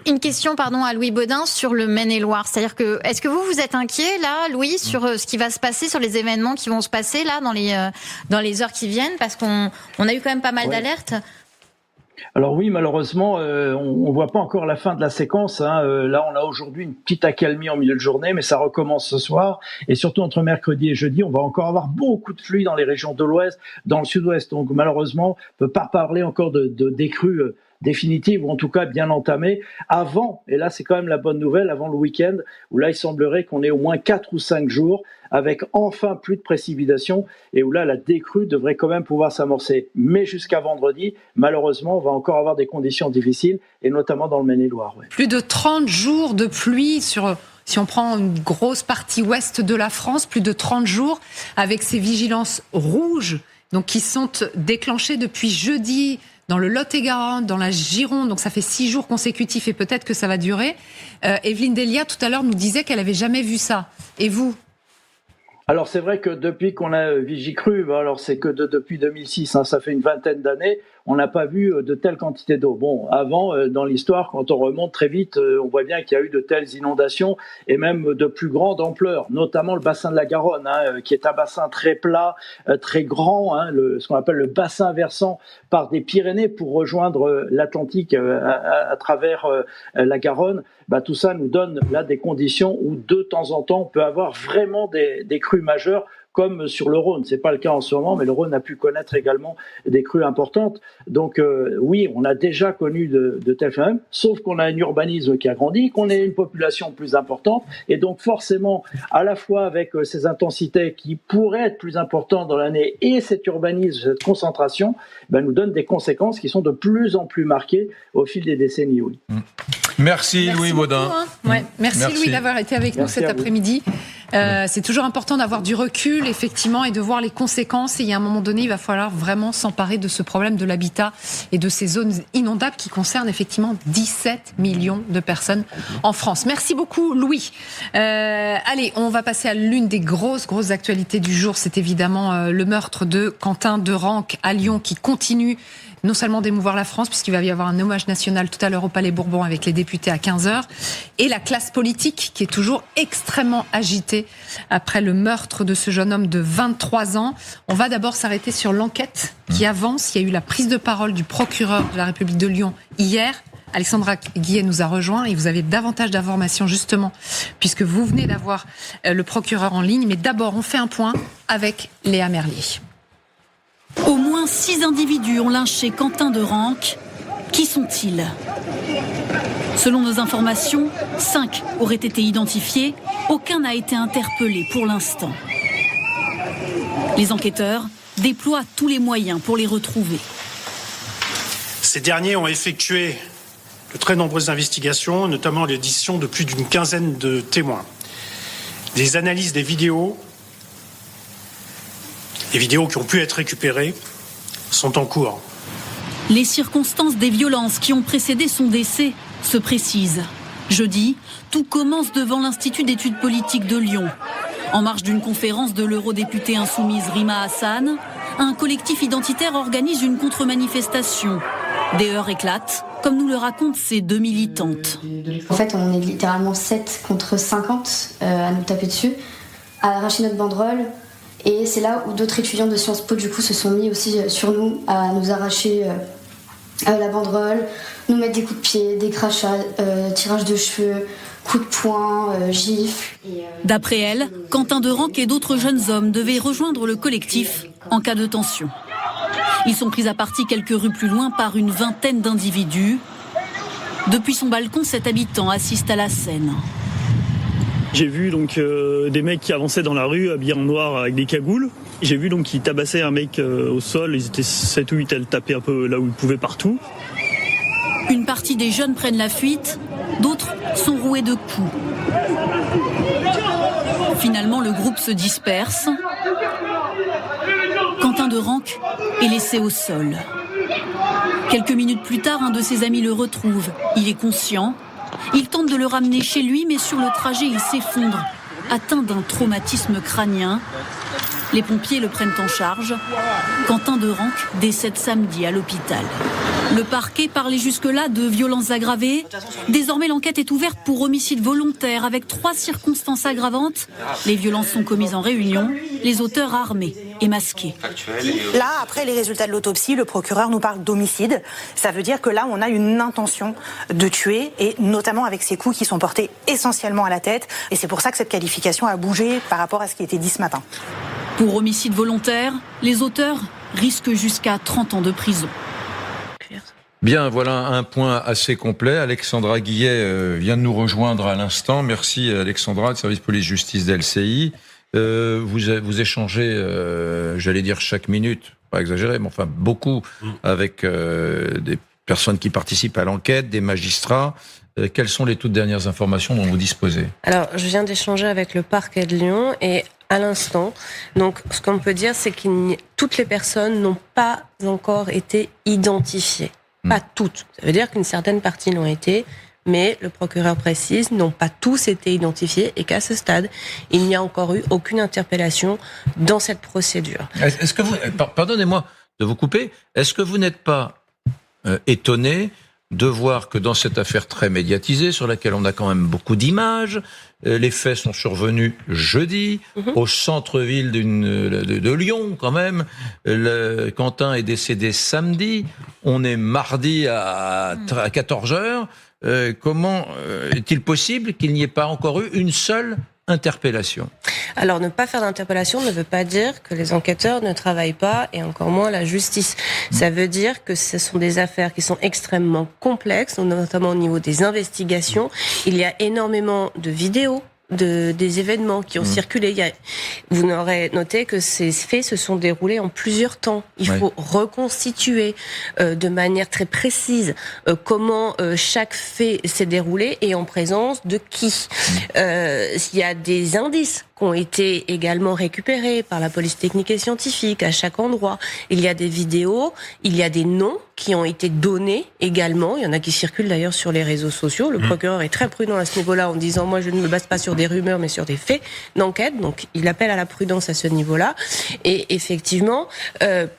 une question, à Louis Baudin sur le Maine-et-Loire. C'est-à-dire que est-ce que vous êtes inquiet là, Louis, sur ce qui va se passer, sur les événements qui vont se passer là dans les heures qui viennent, parce qu'on a eu quand même pas mal d'alertes. Alors oui, malheureusement, on voit pas encore la fin de la séquence. Là, on a aujourd'hui une petite accalmie en milieu de journée, mais ça recommence ce soir. Et surtout entre mercredi et jeudi, on va encore avoir beaucoup de pluie dans les régions de l'Ouest, dans le Sud-Ouest. Donc malheureusement, on peut pas parler encore de décrues définitive, ou en tout cas bien entamée, avant, et là c'est quand même la bonne nouvelle, avant le week-end, où là il semblerait qu'on ait au moins 4 ou 5 jours avec enfin plus de précipitations, et où là la décrue devrait quand même pouvoir s'amorcer. Mais jusqu'à vendredi, malheureusement, on va encore avoir des conditions difficiles, et notamment dans le Maine-et-Loire. Plus de 30 jours de pluie si on prend une grosse partie ouest de la France, plus de 30 jours, avec ces vigilances rouges, donc qui sont déclenchées depuis jeudi, dans le Lot-et-Garonne, dans la Gironde, donc ça fait 6 jours consécutifs et peut-être que ça va durer. Evelyne Delia, tout à l'heure, nous disait qu'elle avait jamais vu ça. Et vous ? Alors c'est vrai que depuis qu'on a Vigicru, alors c'est que depuis 2006, ça fait une vingtaine d'années, on n'a pas vu de telles quantités d'eau. Bon, avant, dans l'histoire, quand on remonte très vite, on voit bien qu'il y a eu de telles inondations, et même de plus grande ampleur, notamment le bassin de la Garonne, qui est un bassin très plat, très grand, ce qu'on appelle le bassin versant par des Pyrénées pour rejoindre l'Atlantique à travers la Garonne. Tout ça nous donne là des conditions où de temps en temps on peut avoir vraiment des crues majeures, comme sur le Rhône. C'est pas le cas en ce moment, mais le Rhône a pu connaître également des crues importantes. Donc oui, on a déjà connu de tels phénomènes, sauf qu'on a un urbanisme qui a grandi, qu'on a une population plus importante, et donc forcément, à la fois avec ces intensités qui pourraient être plus importantes dans l'année, et cet urbanisme, cette concentration, nous donne des conséquences qui sont de plus en plus marquées au fil des décennies. Oui. Merci Louis Baudin. Merci Louis d'avoir été avec nous cet après-midi. C'est toujours important d'avoir du recul, effectivement, et de voir les conséquences. Et il y a un moment donné, il va falloir vraiment s'emparer de ce problème de l'habitat et de ces zones inondables qui concernent effectivement 17 millions de personnes en France. Merci beaucoup, Louis. Allez, on va passer à l'une des grosses actualités du jour. C'est évidemment le meurtre de Quentin Derenque à Lyon qui continue non seulement d'émouvoir la France, puisqu'il va y avoir un hommage national tout à l'heure au Palais Bourbon avec les députés à 15h, et la classe politique qui est toujours extrêmement agitée arrêté après le meurtre de ce jeune homme de 23 ans. On va d'abord s'arrêter sur l'enquête qui avance. Il y a eu la prise de parole du procureur de la République de Lyon hier. Alexandra Guillet nous a rejoint et vous avez davantage d'informations justement puisque vous venez d'avoir le procureur en ligne. Mais d'abord, on fait un point avec Léa Merlier. Au moins 6 individus ont lynché Quentin de Ranc. Qui sont-ils ? Selon nos informations, 5 auraient été identifiés. Aucun n'a été interpellé pour l'instant. Les enquêteurs déploient tous les moyens pour les retrouver. Ces derniers ont effectué de très nombreuses investigations, notamment l'édition de plus d'une quinzaine de témoins. Des analyses des vidéos, les vidéos qui ont pu être récupérées, sont en cours. Les circonstances des violences qui ont précédé son décès se précisent. Jeudi, tout commence devant l'Institut d'études politiques de Lyon. En marge d'une conférence de l'eurodéputée insoumise Rima Hassan, un collectif identitaire organise une contre-manifestation. Des heurts éclatent, comme nous le racontent ces 2 militantes. En fait, on est littéralement 7 contre 50 à nous taper dessus, à arracher notre banderole. Et c'est là où d'autres étudiants de Sciences Po, du coup, se sont mis aussi sur nous, à nous arracher la banderole, nous mettre des coups de pied, des crachats, tirage de cheveux, coups de poing, gifles. D'après elle, Quentin de Ranc et d'autres jeunes hommes devaient rejoindre le collectif en cas de tension. Ils sont pris à partie quelques rues plus loin par une vingtaine d'individus. Depuis son balcon, cet habitant assiste à la scène. J'ai vu donc des mecs qui avançaient dans la rue habillés en noir avec des cagoules. J'ai vu donc qu'ils tabassaient un mec au sol. Ils étaient 7 ou 8 à le taper un peu là où ils pouvaient partout. Une partie des jeunes prennent la fuite, d'autres sont roués de coups. Finalement, le groupe se disperse. Quentin de Ranc est laissé au sol. Quelques minutes plus tard, un de ses amis le retrouve. Il est conscient. Il tente de le ramener chez lui, mais sur le trajet, il s'effondre, atteint d'un traumatisme crânien. Les pompiers le prennent en charge. Quentin de Ranc décède samedi à l'hôpital. Le parquet parlait jusque-là de violences aggravées. Désormais, l'enquête est ouverte pour homicide volontaire avec 3 circonstances aggravantes. Les violences sont commises en réunion, les auteurs armés et masqués. Là, après les résultats de l'autopsie, le procureur nous parle d'homicide. Ça veut dire que là, on a une intention de tuer, et notamment avec ces coups qui sont portés essentiellement à la tête. Et c'est pour ça que cette qualification a bougé par rapport à ce qui était dit ce matin. Pour homicide volontaire, les auteurs risquent jusqu'à 30 ans de prison. Bien, voilà un point assez complet. Alexandra Guillet vient de nous rejoindre à l'instant. Merci Alexandra, de service police-justice d'LCI. Vous échangez, j'allais dire chaque minute, pas exagéré, mais enfin beaucoup, avec des personnes qui participent à l'enquête, des magistrats. Quelles sont les toutes dernières informations dont vous disposez ? Alors, je viens d'échanger avec le parquet de Lyon et à l'instant, donc ce qu'on peut dire, c'est que toutes les personnes n'ont pas encore été identifiées. Pas toutes. Ça veut dire qu'une certaine partie l'ont été, mais le procureur précise, n'ont pas tous été identifiés et qu'à ce stade, il n'y a encore eu aucune interpellation dans cette procédure. Est-ce que vous, pardonnez-moi de vous couper, est-ce que vous n'êtes pas étonné de voir que dans cette affaire très médiatisée, sur laquelle on a quand même beaucoup d'images, les faits sont survenus jeudi, au centre-ville de Lyon quand même, Quentin est décédé samedi, on est mardi à 14h, comment est-il possible qu'il n'y ait pas encore eu une seule interpellation? Alors, ne pas faire d'interpellation ne veut pas dire que les enquêteurs ne travaillent pas, et encore moins la justice. Ça veut dire que ce sont des affaires qui sont extrêmement complexes, notamment au niveau des investigations. Il y a énormément de vidéos des événements qui ont circulé. Vous n'aurez noté que ces faits se sont déroulés en plusieurs temps. Il faut reconstituer de manière très précise comment chaque fait s'est déroulé et en présence de qui. Il y a des indices qui ont été également récupérés par la police technique et scientifique à chaque endroit. Il y a des vidéos, il y a des noms qui ont été données également. Il y en a qui circulent d'ailleurs sur les réseaux sociaux. Le procureur est très prudent à ce niveau-là en disant « moi, je ne me base pas sur des rumeurs, mais sur des faits d'enquête ». Donc, il appelle à la prudence à ce niveau-là. Et effectivement,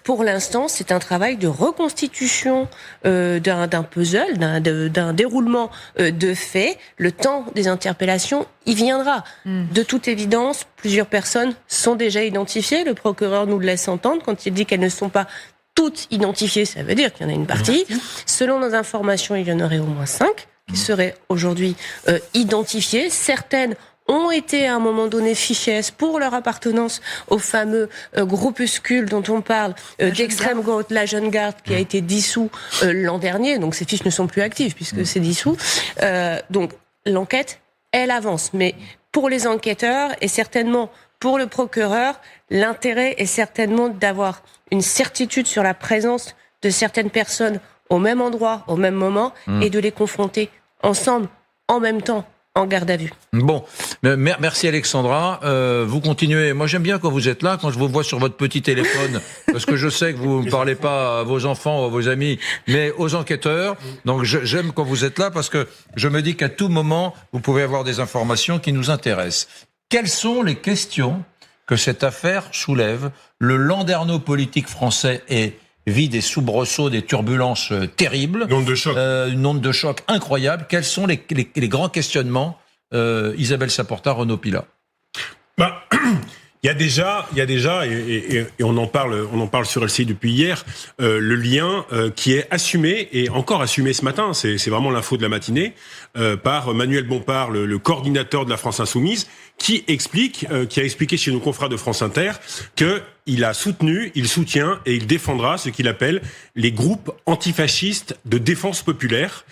pour l'instant, c'est un travail de reconstitution d'un puzzle, d'un déroulement de faits. Le temps des interpellations, il viendra. De toute évidence, plusieurs personnes sont déjà identifiées. Le procureur nous le laisse entendre quand il dit qu'elles ne sont pas toutes identifiées, ça veut dire qu'il y en a une partie. Selon nos informations, il y en aurait au moins 5 qui seraient aujourd'hui identifiées. Certaines ont été à un moment donné fichées S pour leur appartenance au fameux groupuscule dont on parle, d'extrême gauche, la Jeune Garde, qui a été dissous l'an dernier. Donc ces fiches ne sont plus actives puisque c'est dissous. Donc l'enquête, elle avance. Mais pour les enquêteurs et certainement pour le procureur, l'intérêt est certainement d'avoir une certitude sur la présence de certaines personnes au même endroit, au même moment, et de les confronter ensemble, en même temps, en garde à vue. Bon, merci Alexandra. Vous continuez. Moi, j'aime bien quand vous êtes là, quand je vous vois sur votre petit téléphone, parce que je sais que vous ne parlez pas à vos enfants ou à vos amis, mais aux enquêteurs. Donc, j'aime quand vous êtes là, parce que je me dis qu'à tout moment, vous pouvez avoir des informations qui nous intéressent. Quelles sont les questions que cette affaire soulève? Le landerneau politique français vit des soubresauts, des turbulences terribles. Une onde de choc incroyable. Quels sont les grands questionnements, Isabelle Saporta, Renaud Pilat? Il y a déjà, et on en parle sur LCI depuis hier, le lien qui est assumé et encore assumé ce matin. C'est vraiment l'info de la matinée par Manuel Bompard, le coordinateur de la France Insoumise, qui a expliqué chez nos confrères de France Inter que il soutient et il défendra ce qu'il appelle les groupes antifascistes de défense populaire,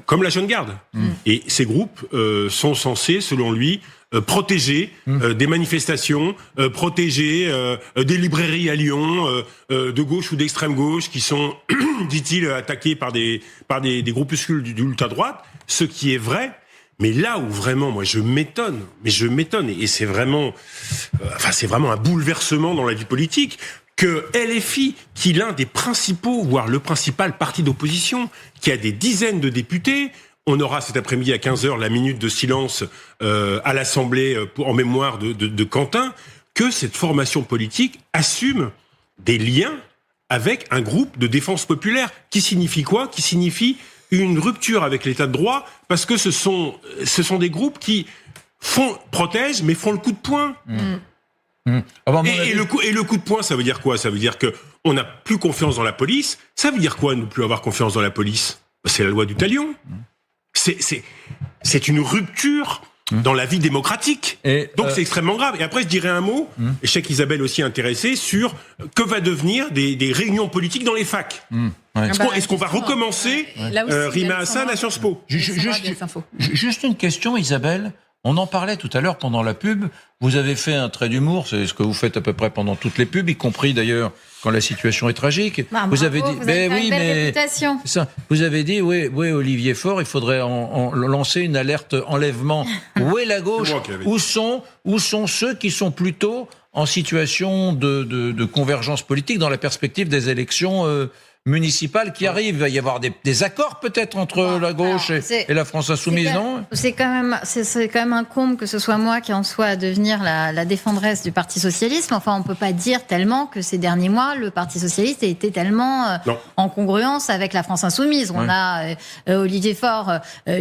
comme la Jeune Garde. Et ces groupes sont censés, selon lui, protéger des manifestations, protéger des librairies à Lyon, de gauche ou d'extrême gauche, qui sont, dit-il, attaqués par des groupuscules d'ultra-droite, ce qui est vrai. Mais là où vraiment, moi, je m'étonne, et c'est vraiment un bouleversement dans la vie politique, que LFI, qui est l'un des principaux, voire le principal parti d'opposition, qui a des dizaines de députés. On aura cet après-midi à 15h la minute de silence à l'Assemblée en mémoire de Quentin, que cette formation politique assume des liens avec un groupe de défense populaire. Qui signifie quoi? Qui signifie une rupture avec l'état de droit, parce que ce sont des groupes qui protègent, mais font le coup de poing. Et le coup de poing, ça veut dire quoi? Ça veut dire que on n'a plus confiance dans la police. Ça veut dire quoi, ne plus avoir confiance dans la police? C'est la loi du talion. C'est une rupture dans la vie démocratique. Donc c'est extrêmement grave. Et après, je dirais un mot, et je sais qu'Isabelle aussi est intéressée, sur que va devenir des réunions politiques dans les facs. Est-ce qu'on va recommencer Rima Hassan à Sciences Po? Juste une question, Isabelle. On en parlait tout à l'heure pendant la pub. Vous avez fait un trait d'humour, c'est ce que vous faites à peu près pendant toutes les pubs, y compris d'ailleurs quand la situation est tragique. Vous avez dit, ça. Vous avez dit, oui, Olivier Faure, il faudrait lancer une alerte enlèvement. Où est la gauche? Où sont ceux qui sont plutôt en situation de convergence politique dans la perspective des élections municipales qui arrivent? Il va y avoir des accords peut-être entre la gauche et la France Insoumise, non? C'est quand même un comble que ce soit moi qui en soit à devenir la défendresse du Parti Socialiste. Enfin, on peut pas dire tellement que ces derniers mois, le Parti Socialiste a été tellement en congruence avec la France Insoumise. On a Olivier Faure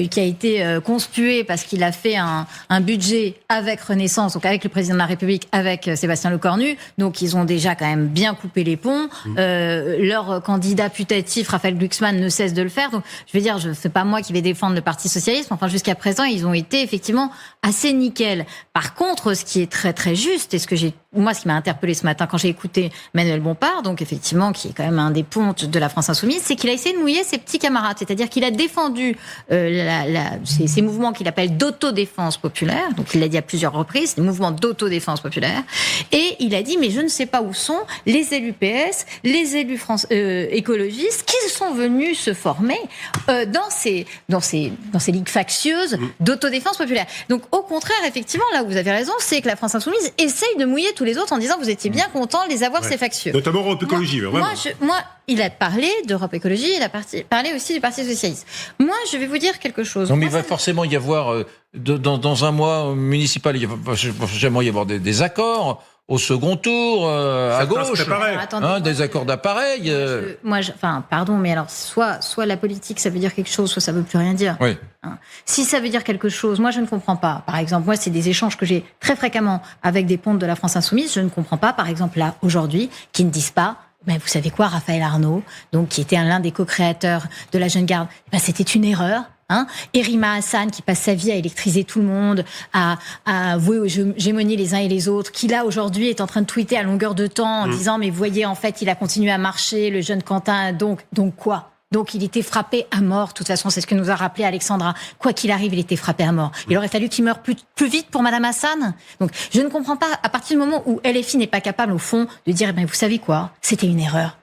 qui a été conspué parce qu'il a fait un budget avec Renaissance, donc avec le président de la République, avec Sébastien Lecornu. Donc, ils ont déjà quand même bien coupé les ponts. Leur candidat putatif, Raphaël Glucksmann, ne cesse de le faire. Donc, je veux dire, c'est pas moi qui vais défendre le Parti Socialiste. Enfin, jusqu'à présent, ils ont été effectivement assez nickel. Par contre, ce qui est très très juste, et ce qui m'a interpellé ce matin quand j'ai écouté Manuel Bompard, donc effectivement, qui est quand même un des pontes de la France Insoumise, c'est qu'il a essayé de mouiller ses petits camarades. C'est-à-dire qu'il a défendu ces mouvements qu'il appelle d'autodéfense populaire. Donc, il l'a dit à plusieurs reprises, des mouvements d'autodéfense populaire. Et il a dit, mais je ne sais pas où sont les élus PS, les élus écologistes qui sont venus se former dans ces ligues factieuses d'autodéfense populaire. Donc au contraire, effectivement, là où vous avez raison, c'est que la France Insoumise essaye de mouiller tous les autres en disant vous étiez bien contents de les avoir, ces factieux. Notamment Europe Écologie. Moi, il a parlé d'Europe Écologie, il a parlé aussi du Parti Socialiste. Moi, je vais vous dire quelque chose. Non, mais il va forcément y avoir, dans un mois municipal, il va forcément y avoir des accords au second tour, à gauche, des accords d'appareil. Pardon, mais alors, soit la politique, ça veut dire quelque chose, soit ça veut plus rien dire. Oui. Si ça veut dire quelque chose, moi, je ne comprends pas. Par exemple, moi, c'est des échanges que j'ai très fréquemment avec des pontes de la France Insoumise. Je ne comprends pas, par exemple, là, aujourd'hui, qui ne disent pas mais vous savez quoi, Raphaël Arnaud, donc qui était l'un des co-créateurs de la Jeune Garde, c'était une erreur. Et Rima Hassan qui passe sa vie à électriser tout le monde, à vouer aux gémonies les uns et les autres, qui là aujourd'hui est en train de tweeter à longueur de temps en disant mais vous voyez en fait il a continué à marcher, le jeune Quentin, donc quoi ? Donc il était frappé à mort, de toute façon c'est ce que nous a rappelé Alexandra. Quoi qu'il arrive, il était frappé à mort. Il aurait fallu qu'il meure plus vite pour Madame Hassan. Donc je ne comprends pas, à partir du moment où LFI n'est pas capable au fond de dire vous savez quoi, c'était une erreur.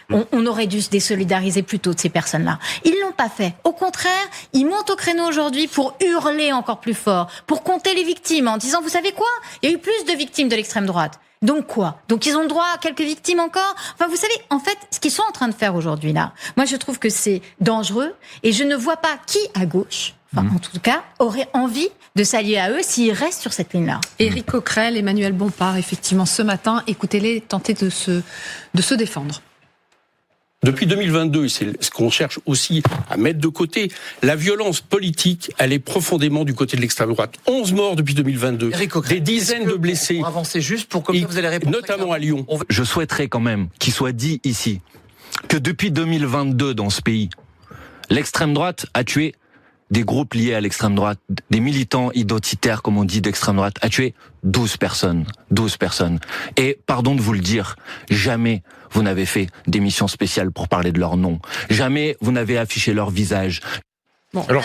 On aurait dû se désolidariser plus tôt de ces personnes-là. Ils l'ont pas fait. Au contraire, ils montent au créneau aujourd'hui pour hurler encore plus fort, pour compter les victimes en disant vous savez quoi, il y a eu plus de victimes de l'extrême droite. Donc quoi ? Donc ils ont le droit à quelques victimes encore ? Enfin vous savez, en fait, ce qu'ils sont en train de faire aujourd'hui là, moi je trouve que c'est dangereux et je ne vois pas qui à gauche, en tout cas, aurait envie de s'allier à eux s'ils restent sur cette ligne-là. Éric Coquerel, Emmanuel Bompard, effectivement, ce matin, écoutez-les tenter de se défendre. Depuis 2022, c'est ce qu'on cherche aussi à mettre de côté, la violence politique, elle est profondément du côté de l'extrême droite. 11 morts depuis 2022, des dizaines de blessés. Pour avancer juste, pour comme ça vous allez répondre. Notamment à Lyon. Je souhaiterais quand même qu'il soit dit ici que depuis 2022 dans ce pays, l'extrême droite a tué des groupes liés à l'extrême droite, des militants identitaires, comme on dit, d'extrême droite, a tué 12 personnes. 12 personnes. Et, pardon de vous le dire, jamais vous n'avez fait d'émission spéciale pour parler de leur nom. Jamais vous n'avez affiché leur visage. Bon, alors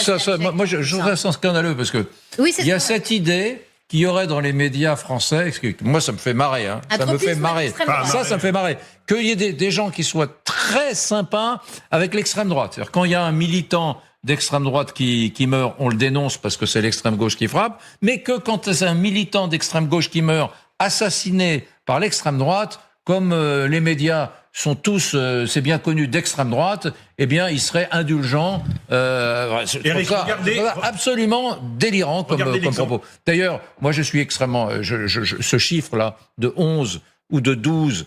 moi je trouve ça scandaleux, parce que il y a cette idée qu'il y aurait dans les médias français, moi ça me fait marrer, ça me fait marrer. Ça me fait marrer. Qu'il y ait des gens qui soient très sympas avec l'extrême droite. C'est-à-dire quand il y a un militant d'extrême droite qui meurt, on le dénonce parce que c'est l'extrême gauche qui frappe, mais que quand c'est un militant d'extrême gauche qui meurt, assassiné par l'extrême droite, comme les médias sont tous, c'est bien connu, d'extrême droite, eh bien, ils seraient indulgents. Éric, regardez, absolument délirant comme propos. D'ailleurs, moi, je suis extrêmement... ce chiffre-là, de 11 ou de 12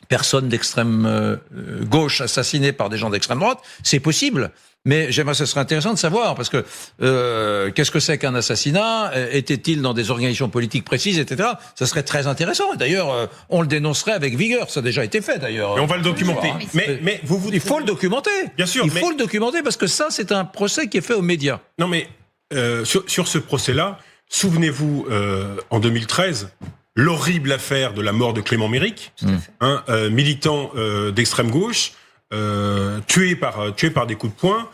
personnes d'extrême gauche assassinées par des gens d'extrême droite, c'est possible. Mais ce serait intéressant de savoir, parce que qu'est-ce que c'est qu'un assassinat ? Était-il dans des organisations politiques précises, etc. Ça serait très intéressant. Et d'ailleurs, on le dénoncerait avec vigueur. Ça a déjà été fait, d'ailleurs. Et on va le documenter. Mais il faut le documenter. Bien sûr. Il faut le documenter, parce que ça, c'est un procès qui est fait aux médias. Non, mais sur ce procès-là, souvenez-vous, en 2013... l'horrible affaire de la mort de Clément Méric, militant d'extrême gauche, tué par des coups de poing.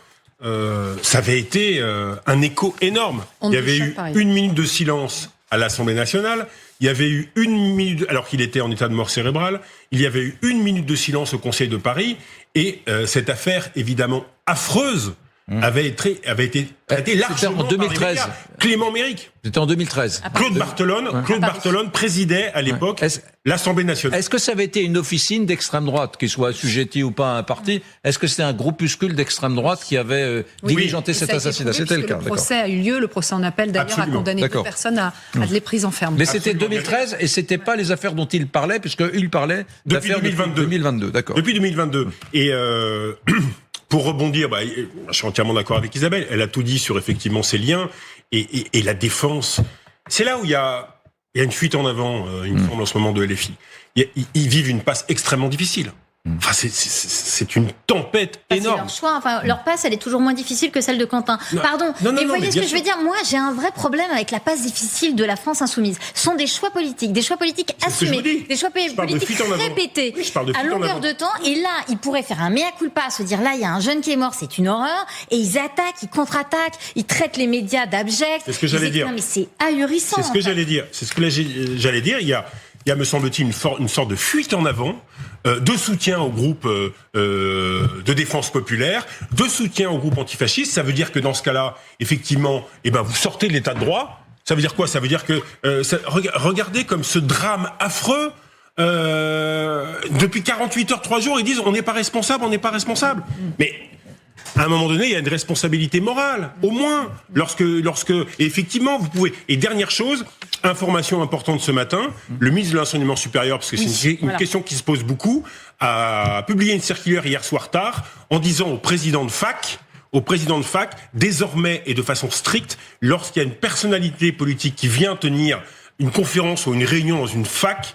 Ça avait été un écho énorme. Il y avait eu 1 minute de silence à l'Assemblée nationale. Il y avait eu 1 minute, alors qu'il était en état de mort cérébrale, il y avait eu 1 minute de silence au Conseil de Paris. Et cette affaire, évidemment affreuse, avait été traité largement en 2013. par les médias. Clément Méric. C'était en 2013. Claude Barthelone présidait à l'époque l'Assemblée nationale. Est-ce que ça avait été une officine d'extrême droite, qui soit assujettie ou pas à un parti ? Est-ce que c'était un groupuscule d'extrême droite qui avait diligenté cet assassinat ? C'était le cas. Le procès a eu lieu, le procès en appel d'ailleurs a condamné 2 personnes à de les prises en ferme. Mais c'était 2013 et c'était pas les affaires dont il parlait, puisqu'il parlait d'affaires depuis 2022. D'accord. Depuis 2022. Et pour rebondir, je suis entièrement d'accord avec Isabelle, elle a tout dit sur effectivement ces liens et la défense. C'est là où il y a une fuite en avant, il me semble, en ce moment de LFI. Ils vivent une passe extrêmement difficile. Enfin, c'est une tempête énorme. Leur choix, leur passe, elle est toujours moins difficile que celle de Quentin. Pardon, mais vous voyez ce que je veux dire ? Moi, j'ai un vrai problème avec la passe difficile de la France insoumise. Ce sont des choix politiques assumés, des choix politiques répétés à longueur de temps. Et là, ils pourraient faire un mea culpa, se dire là, il y a un jeune qui est mort, c'est une horreur. Et ils attaquent, ils contre-attaquent, ils traitent les médias d'abjects. C'est ce que j'allais dire. Non, mais c'est ahurissant. C'est ce que j'allais dire. Il y a il y a, me semble-t-il, une sorte de fuite en avant, de soutien au groupe de défense populaire, de soutien au groupe antifasciste. Ça veut dire que dans ce cas-là, effectivement, vous sortez de l'état de droit. Ça veut dire quoi? Ça veut dire que regardez comme ce drame affreux. Depuis 48 heures, 3 jours, ils disent on n'est pas responsable. Mais à un moment donné, il y a une responsabilité morale, au moins. Lorsque, et effectivement, vous pouvez. Et dernière chose, information importante ce matin, le ministre de l'Enseignement supérieur, parce que c'est une question qui se pose beaucoup, a publié une circulaire hier soir tard en disant au président de fac, désormais et de façon stricte, lorsqu'il y a une personnalité politique qui vient tenir une conférence ou une réunion dans une fac,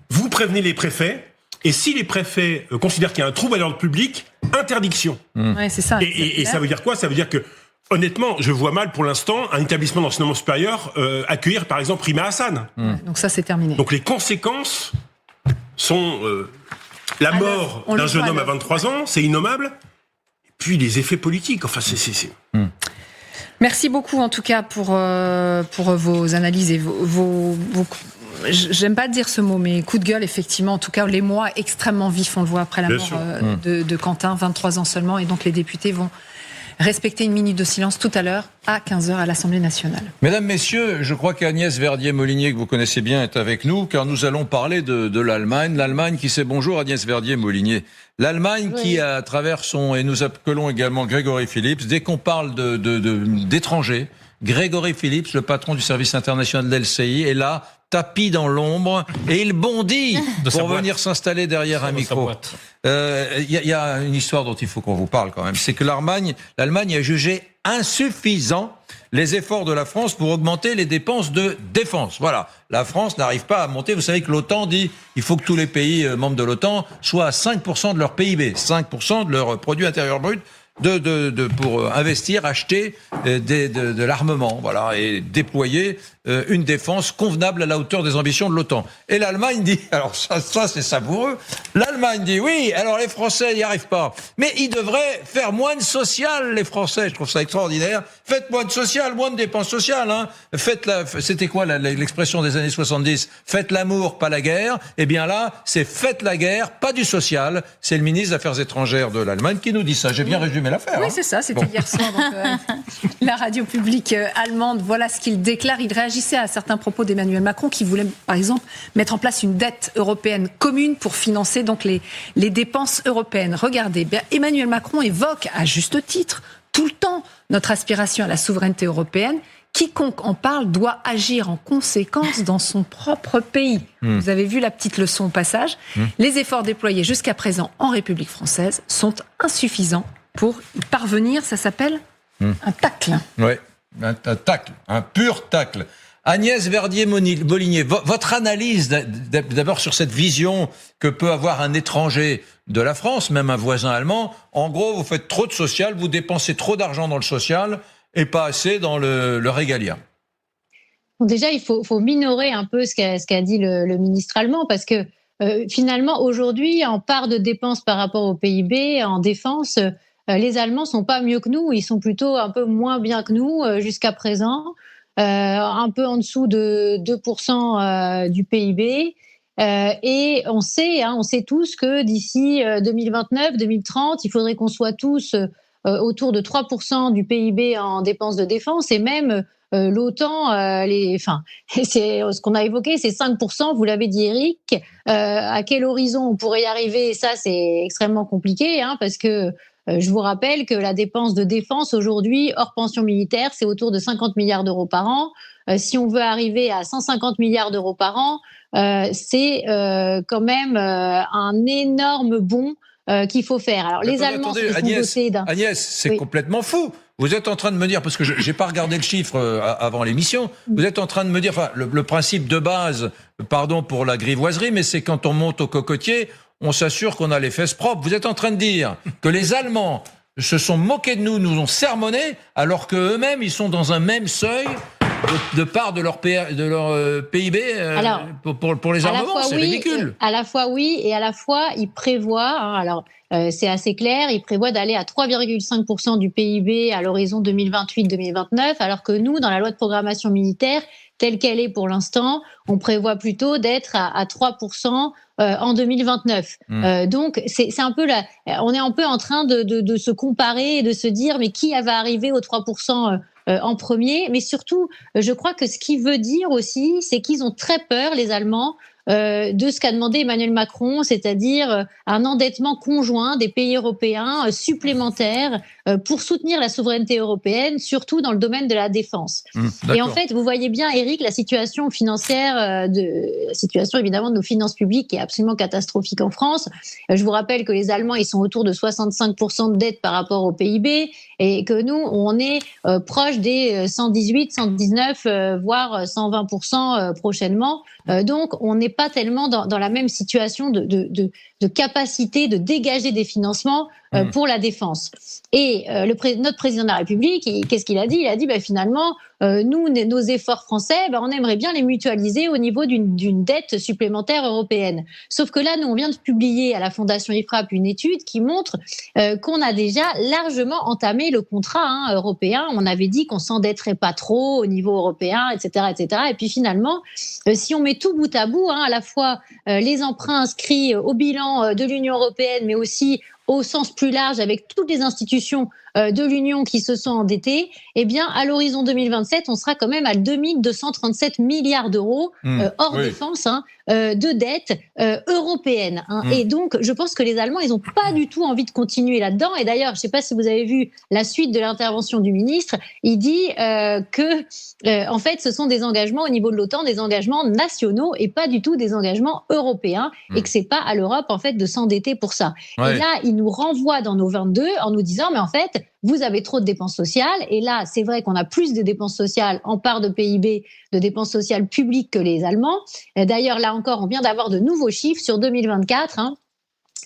vous prévenez les préfets. Et si les préfets considèrent qu'il y a un trouble à l'ordre public, interdiction. Ouais, c'est ça. Et ça veut dire quoi? Ça veut dire que, honnêtement, je vois mal pour l'instant un établissement d'enseignement supérieur accueillir, par exemple, Rima Hassan. Donc ça, c'est terminé. Donc les conséquences sont la mort d'un jeune homme à 23 ans, c'est innommable. Et puis les effets politiques. Enfin, c'est... Merci beaucoup, en tout cas, pour vos analyses et vos j'aime pas dire ce mot, mais coup de gueule, effectivement. En tout cas, les mois extrêmement vifs, on le voit après la mort de Quentin, 23 ans seulement. Et donc, les députés vont respecter une minute de silence tout à l'heure, à 15h, à l'Assemblée nationale. Mesdames, Messieurs, je crois qu'Agnès Verdier-Molinier, que vous connaissez bien, est avec nous, car nous allons parler de l'Allemagne. L'Allemagne qui sait bonjour, Agnès Verdier-Molinier. L'Allemagne qui, à travers et nous appelons également Grégory Phillips, dès qu'on parle d'étrangers, Grégory Phillips, le patron du service international de l'LCI, est là, tapis dans l'ombre, et il bondit pour venir s'installer derrière un micro. Y a une histoire dont il faut qu'on vous parle quand même. C'est que l'Allemagne a jugé insuffisant les efforts de la France pour augmenter les dépenses de défense. Voilà. La France n'arrive pas à monter. Vous savez que l'OTAN dit il faut que tous les pays membres de l'OTAN soient à 5% de leur PIB, 5% de leur produit intérieur brut, pour investir, acheter de l'armement, voilà, et déployer une défense convenable à la hauteur des ambitions de l'OTAN. Et l'Allemagne dit, alors ça c'est savoureux, l'Allemagne dit oui, alors les Français n'y arrivent pas, mais ils devraient faire moins de social, les Français, je trouve ça extraordinaire, faites moins de social, moins de dépenses sociales, hein. C'était quoi l'expression des années 70, faites l'amour, pas la guerre, eh bien là, c'est faites la guerre, pas du social, c'est le ministre des Affaires étrangères de l'Allemagne qui nous dit ça, j'ai bien résumé l'affaire. Oui, c'est ça, c'était hier soir, donc, la radio publique allemande, voilà ce qu'il déclare, il réagissait à certains propos d'Emmanuel Macron qui voulait, par exemple, mettre en place une dette européenne commune pour financer donc les dépenses européennes. Regardez, bien, Emmanuel Macron évoque, à juste titre, tout le temps, notre aspiration à la souveraineté européenne. Quiconque en parle doit agir en conséquence dans son propre pays. Vous avez vu la petite leçon au passage. Les efforts déployés jusqu'à présent en République française sont insuffisants pour y parvenir. Ça s'appelle un tacle. Oui, un tacle, un pur tacle. Agnès Verdier-Molinier, votre analyse d'abord sur cette vision que peut avoir un étranger de la France, même un voisin allemand. En gros, vous faites trop de social, vous dépensez trop d'argent dans le social et pas assez dans le régalien. Déjà, il faut minorer un peu ce qu'a dit le ministre allemand, parce que finalement, aujourd'hui, en part de dépenses par rapport au PIB, en défense, les Allemands sont pas mieux que nous, ils sont plutôt un peu moins bien que nous jusqu'à présent, un peu en dessous de 2% du PIB. Et on sait tous que d'ici 2029-2030, il faudrait qu'on soit tous autour de 3% du PIB en dépenses de défense, et même l'OTAN, c'est ce qu'on a évoqué, c'est 5%, vous l'avez dit Eric. À quel horizon on pourrait y arriver? Ça, c'est extrêmement compliqué, parce que je vous rappelle que la dépense de défense aujourd'hui, hors pension militaire, c'est autour de 50 milliards d'euros par an. Si on veut arriver à 150 milliards d'euros par an, c'est quand même un énorme bond qu'il faut faire. Alors, les Allemands se sont dotés d'un... Agnès, c'est complètement fou. Vous êtes en train de me dire, parce que j'ai pas regardé le chiffre avant l'émission, vous êtes en train de me dire, enfin, le principe de base, pardon pour la grivoiserie, mais c'est quand on monte au cocotier, on s'assure qu'on a les fesses propres. Vous êtes en train de dire que les Allemands se sont moqués de nous ont sermonnés, alors qu'eux-mêmes, ils sont dans un même seuil de part de leur PIB pour les armements. C'est ridicule. À la fois oui, et à la fois ils prévoient, c'est assez clair, ils prévoient d'aller à 3,5% du PIB à l'horizon 2028-2029, alors que nous, dans la loi de programmation militaire, telle qu'elle est pour l'instant, on prévoit plutôt d'être à 3% en 2029. Donc c'est un peu on est un peu en train de se comparer et de se dire mais qui va arriver aux 3% en premier. Mais surtout, je crois que ce qu'il veut dire aussi, c'est qu'ils ont très peur, les Allemands, de ce qu'a demandé Emmanuel Macron, c'est-à-dire un endettement conjoint des pays européens supplémentaires pour soutenir la souveraineté européenne, surtout dans le domaine de la défense. Et en fait, vous voyez bien, Eric, la situation financière, la situation évidemment de nos finances publiques est absolument catastrophique en France. Je vous rappelle que les Allemands, ils sont autour de 65% de dette par rapport au PIB et que nous, on est proche des 118, 119, voire 120% prochainement. Donc, on n'est pas tellement dans la même situation de capacité de dégager des financements pour la défense. Et notre président de la République, qu'est-ce qu'il a dit ? Il a dit finalement, nous, nos efforts français, on aimerait bien les mutualiser au niveau d'une dette supplémentaire européenne. Sauf que là, nous, on vient de publier à la Fondation IFRAP une étude qui montre qu'on a déjà largement entamé le contrat européen. On avait dit qu'on s'endetterait pas trop au niveau européen, etc., etc. Et puis finalement, si on met tout bout à bout, à la fois les emprunts inscrits au bilan de l'Union européenne, mais aussi au sens plus large avec toutes les institutions de l'Union qui se sont endettées, eh bien, à l'horizon 2027, on sera quand même à 2237 milliards d'euros hors défense de dette européenne. Et donc, je pense que les Allemands, ils n'ont pas du tout envie de continuer là-dedans. Et d'ailleurs, je ne sais pas si vous avez vu la suite de l'intervention du ministre, il dit que, en fait, ce sont des engagements au niveau de l'OTAN, des engagements nationaux et pas du tout des engagements européens, et que c'est pas à l'Europe, en fait, de s'endetter pour ça. Et là, il nous renvoie dans nos 22 en nous disant, mais en fait, vous avez trop de dépenses sociales. Et là, c'est vrai qu'on a plus de dépenses sociales en part de PIB, de dépenses sociales publiques que les Allemands. D'ailleurs, là encore, on vient d'avoir de nouveaux chiffres sur 2024.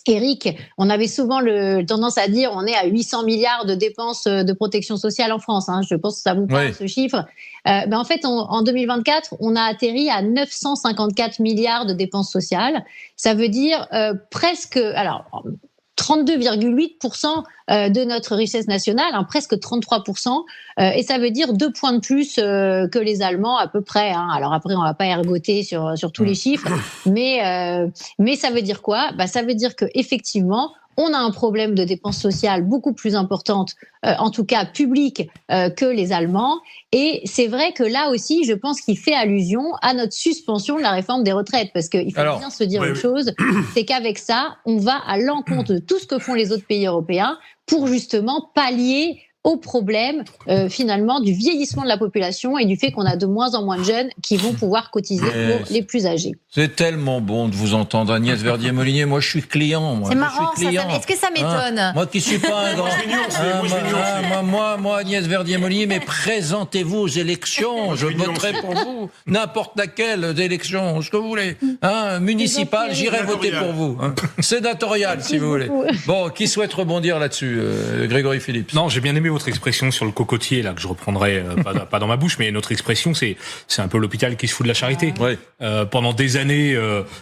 Eric, on avait souvent tendance à dire on est à 800 milliards de dépenses de protection sociale en France. Je pense que ça vous parle, ce chiffre. En fait, en 2024, on a atterri à 954 milliards de dépenses sociales. Ça veut dire presque... Alors, 32,8% de notre richesse nationale, presque 33%, et ça veut dire 2 points de plus que les Allemands à peu près. Alors après, on va pas ergoter sur tous les chiffres, mais ça veut dire quoi ? Ça veut dire que effectivement, on a un problème de dépenses sociales beaucoup plus importante, en tout cas publique, que les Allemands. Et c'est vrai que là aussi, je pense qu'il fait allusion à notre suspension de la réforme des retraites. Parce qu'il faut bien se dire une chose, c'est qu'avec ça, on va à l'encontre de tout ce que font les autres pays européens pour justement pallier au problème finalement du vieillissement de la population et du fait qu'on a de moins en moins de jeunes qui vont pouvoir cotiser pour les plus âgés. C'est tellement bon de vous entendre, Agnès Verdier-Molinier. Moi, je suis client. C'est marrant, est-ce que ça m'étonne ? Moi qui suis pas un grand... Moi, Agnès Verdier-Molinier, mais présentez-vous aux élections. Je voterai pour vous. N'importe laquelle élection, ce que vous voulez. Municipal, j'irai voter pour vous. Sénatorial, si vous voulez. Bon, qui souhaite rebondir là-dessus ? Grégory Phillips. Non, j'ai bien aimé votre expression sur le cocotier, là, que je reprendrai pas dans ma bouche, mais notre expression, c'est un peu l'hôpital qui se fout de la charité. Pendant des années,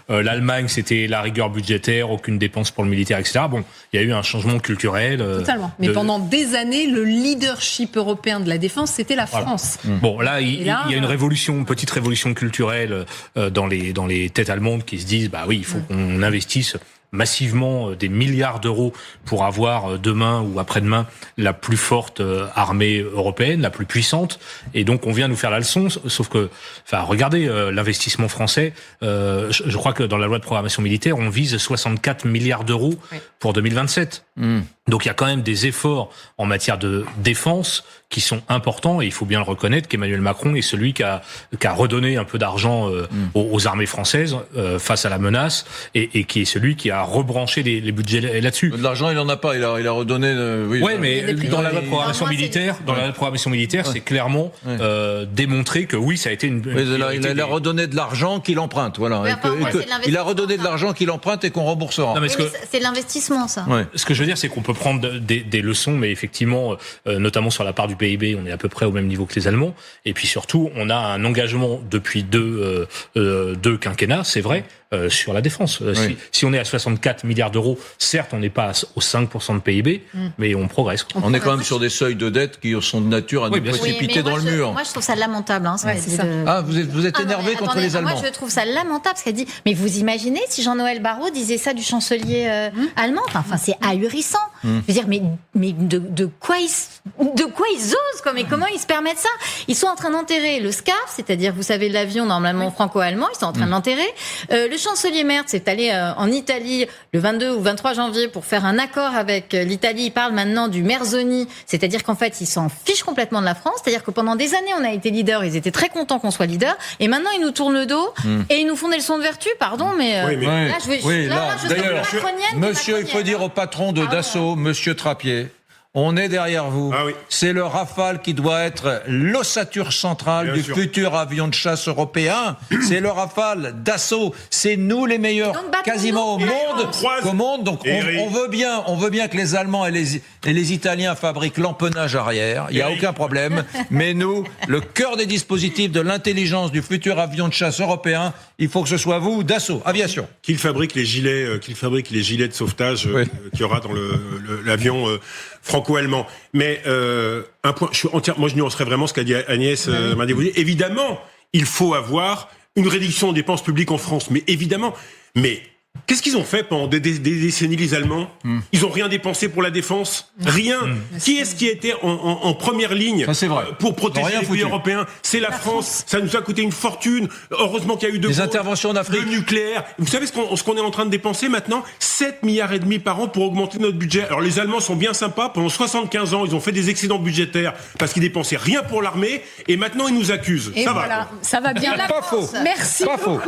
l'Allemagne, c'était la rigueur budgétaire, aucune dépense pour le militaire, etc. Bon, il y a eu un changement culturel. Totalement. Mais pendant des années, le leadership européen de la défense, c'était la France. Bon, là, il y a une petite révolution culturelle dans les têtes allemandes qui se disent, il faut qu'on investisse massivement des milliards d'euros pour avoir demain ou après-demain la plus forte armée européenne, la plus puissante. Et donc on vient nous faire la leçon, sauf que, regardez l'investissement français. Je crois que dans la loi de programmation militaire, on vise 64 milliards d'euros pour 2027. Donc il y a quand même des efforts en matière de défense qui sont importants, et il faut bien le reconnaître qu'Emmanuel Macron est celui qui a redonné un peu d'argent aux armées françaises face à la menace, et qui est celui qui a rebranché les budgets là-dessus. De l'argent, il en a pas, il a redonné... mais dans la loi de programmation militaire, c'est clairement démontré que oui, ça a été une... Il a redonné de l'argent qu'il emprunte, voilà. Il a redonné de l'argent qu'il emprunte et qu'on remboursera. Non, mais c'est l'investissement, ça. Ce que je veux dire, c'est qu'on peut prendre des leçons, mais effectivement, notamment sur la part du PIB, on est à peu près au même niveau que les Allemands. Et puis surtout, on a un engagement depuis deux quinquennats, c'est vrai, sur la défense. Si on est à 64 milliards d'euros, certes, on n'est pas aux 5% de PIB, mais on progresse. On est quand même sur des seuils de dette qui sont de nature à nous précipiter dans le mur. Moi, je trouve ça lamentable. Vous êtes énervé contre les Allemands. Moi, je trouve ça lamentable parce qu'elle dit. Mais vous imaginez si Jean-Noël Barrot disait ça du chancelier allemand? Enfin, c'est ahurissant. Je veux dire, mais de quoi ils osent quoi? Mais comment ils se permettent ça? Ils sont en train d'enterrer le SCAF, c'est-à-dire, vous savez, l'avion normalement franco-allemand. Ils sont en train de l'enterrer. Le chancelier Merz est allé en Italie le 22 ou 23 janvier pour faire un accord avec l'Italie. Il parle maintenant du Merzoni, c'est-à-dire qu'en fait, ils s'en fichent complètement de la France. C'est-à-dire que pendant des années, on a été leader. Ils étaient très contents qu'on soit leader. Et maintenant, ils nous tournent le dos et ils nous font des leçons de vertu. Pardon, mais là, je d'ailleurs, monsieur, il faut dire au patron de Dassault, monsieur Trappier, on est derrière vous. C'est le Rafale qui doit être l'ossature centrale du futur avion de chasse européen. C'est le Rafale, Dassault. C'est nous les meilleurs, quasiment au monde. Donc on veut bien que les Allemands et les Italiens fabriquent l'empennage arrière. Il n'y a aucun problème. Mais nous, le cœur des dispositifs de l'intelligence du futur avion de chasse européen, il faut que ce soit vous, Dassault Aviation. Qu'il fabrique les gilets de sauvetage qu'il y aura dans l'avion franco-allemand. Mais un point, moi je nuancerais vraiment ce qu'a dit Agnès Mardé-Boudier. Évidemment, il faut avoir une réduction des dépenses publiques en France, mais évidemment. Mais qu'est-ce qu'ils ont fait pendant des décennies, les Allemands? Ils n'ont rien dépensé pour la défense. Rien. Qui est-ce qui était en première ligne pour protéger les pays européens? C'est la France. Ça nous a coûté une fortune. Heureusement qu'il y a eu des interventions en Afrique. Le nucléaire. Vous savez ce qu'on est en train de dépenser maintenant? 7 milliards et demi par an pour augmenter notre budget. Alors les Allemands sont bien sympas. Pendant 75 ans, ils ont fait des excédents budgétaires parce qu'ils dépensaient rien pour l'armée. Et maintenant, ils nous accusent. Et ça va bien. Pas faux. Merci beaucoup.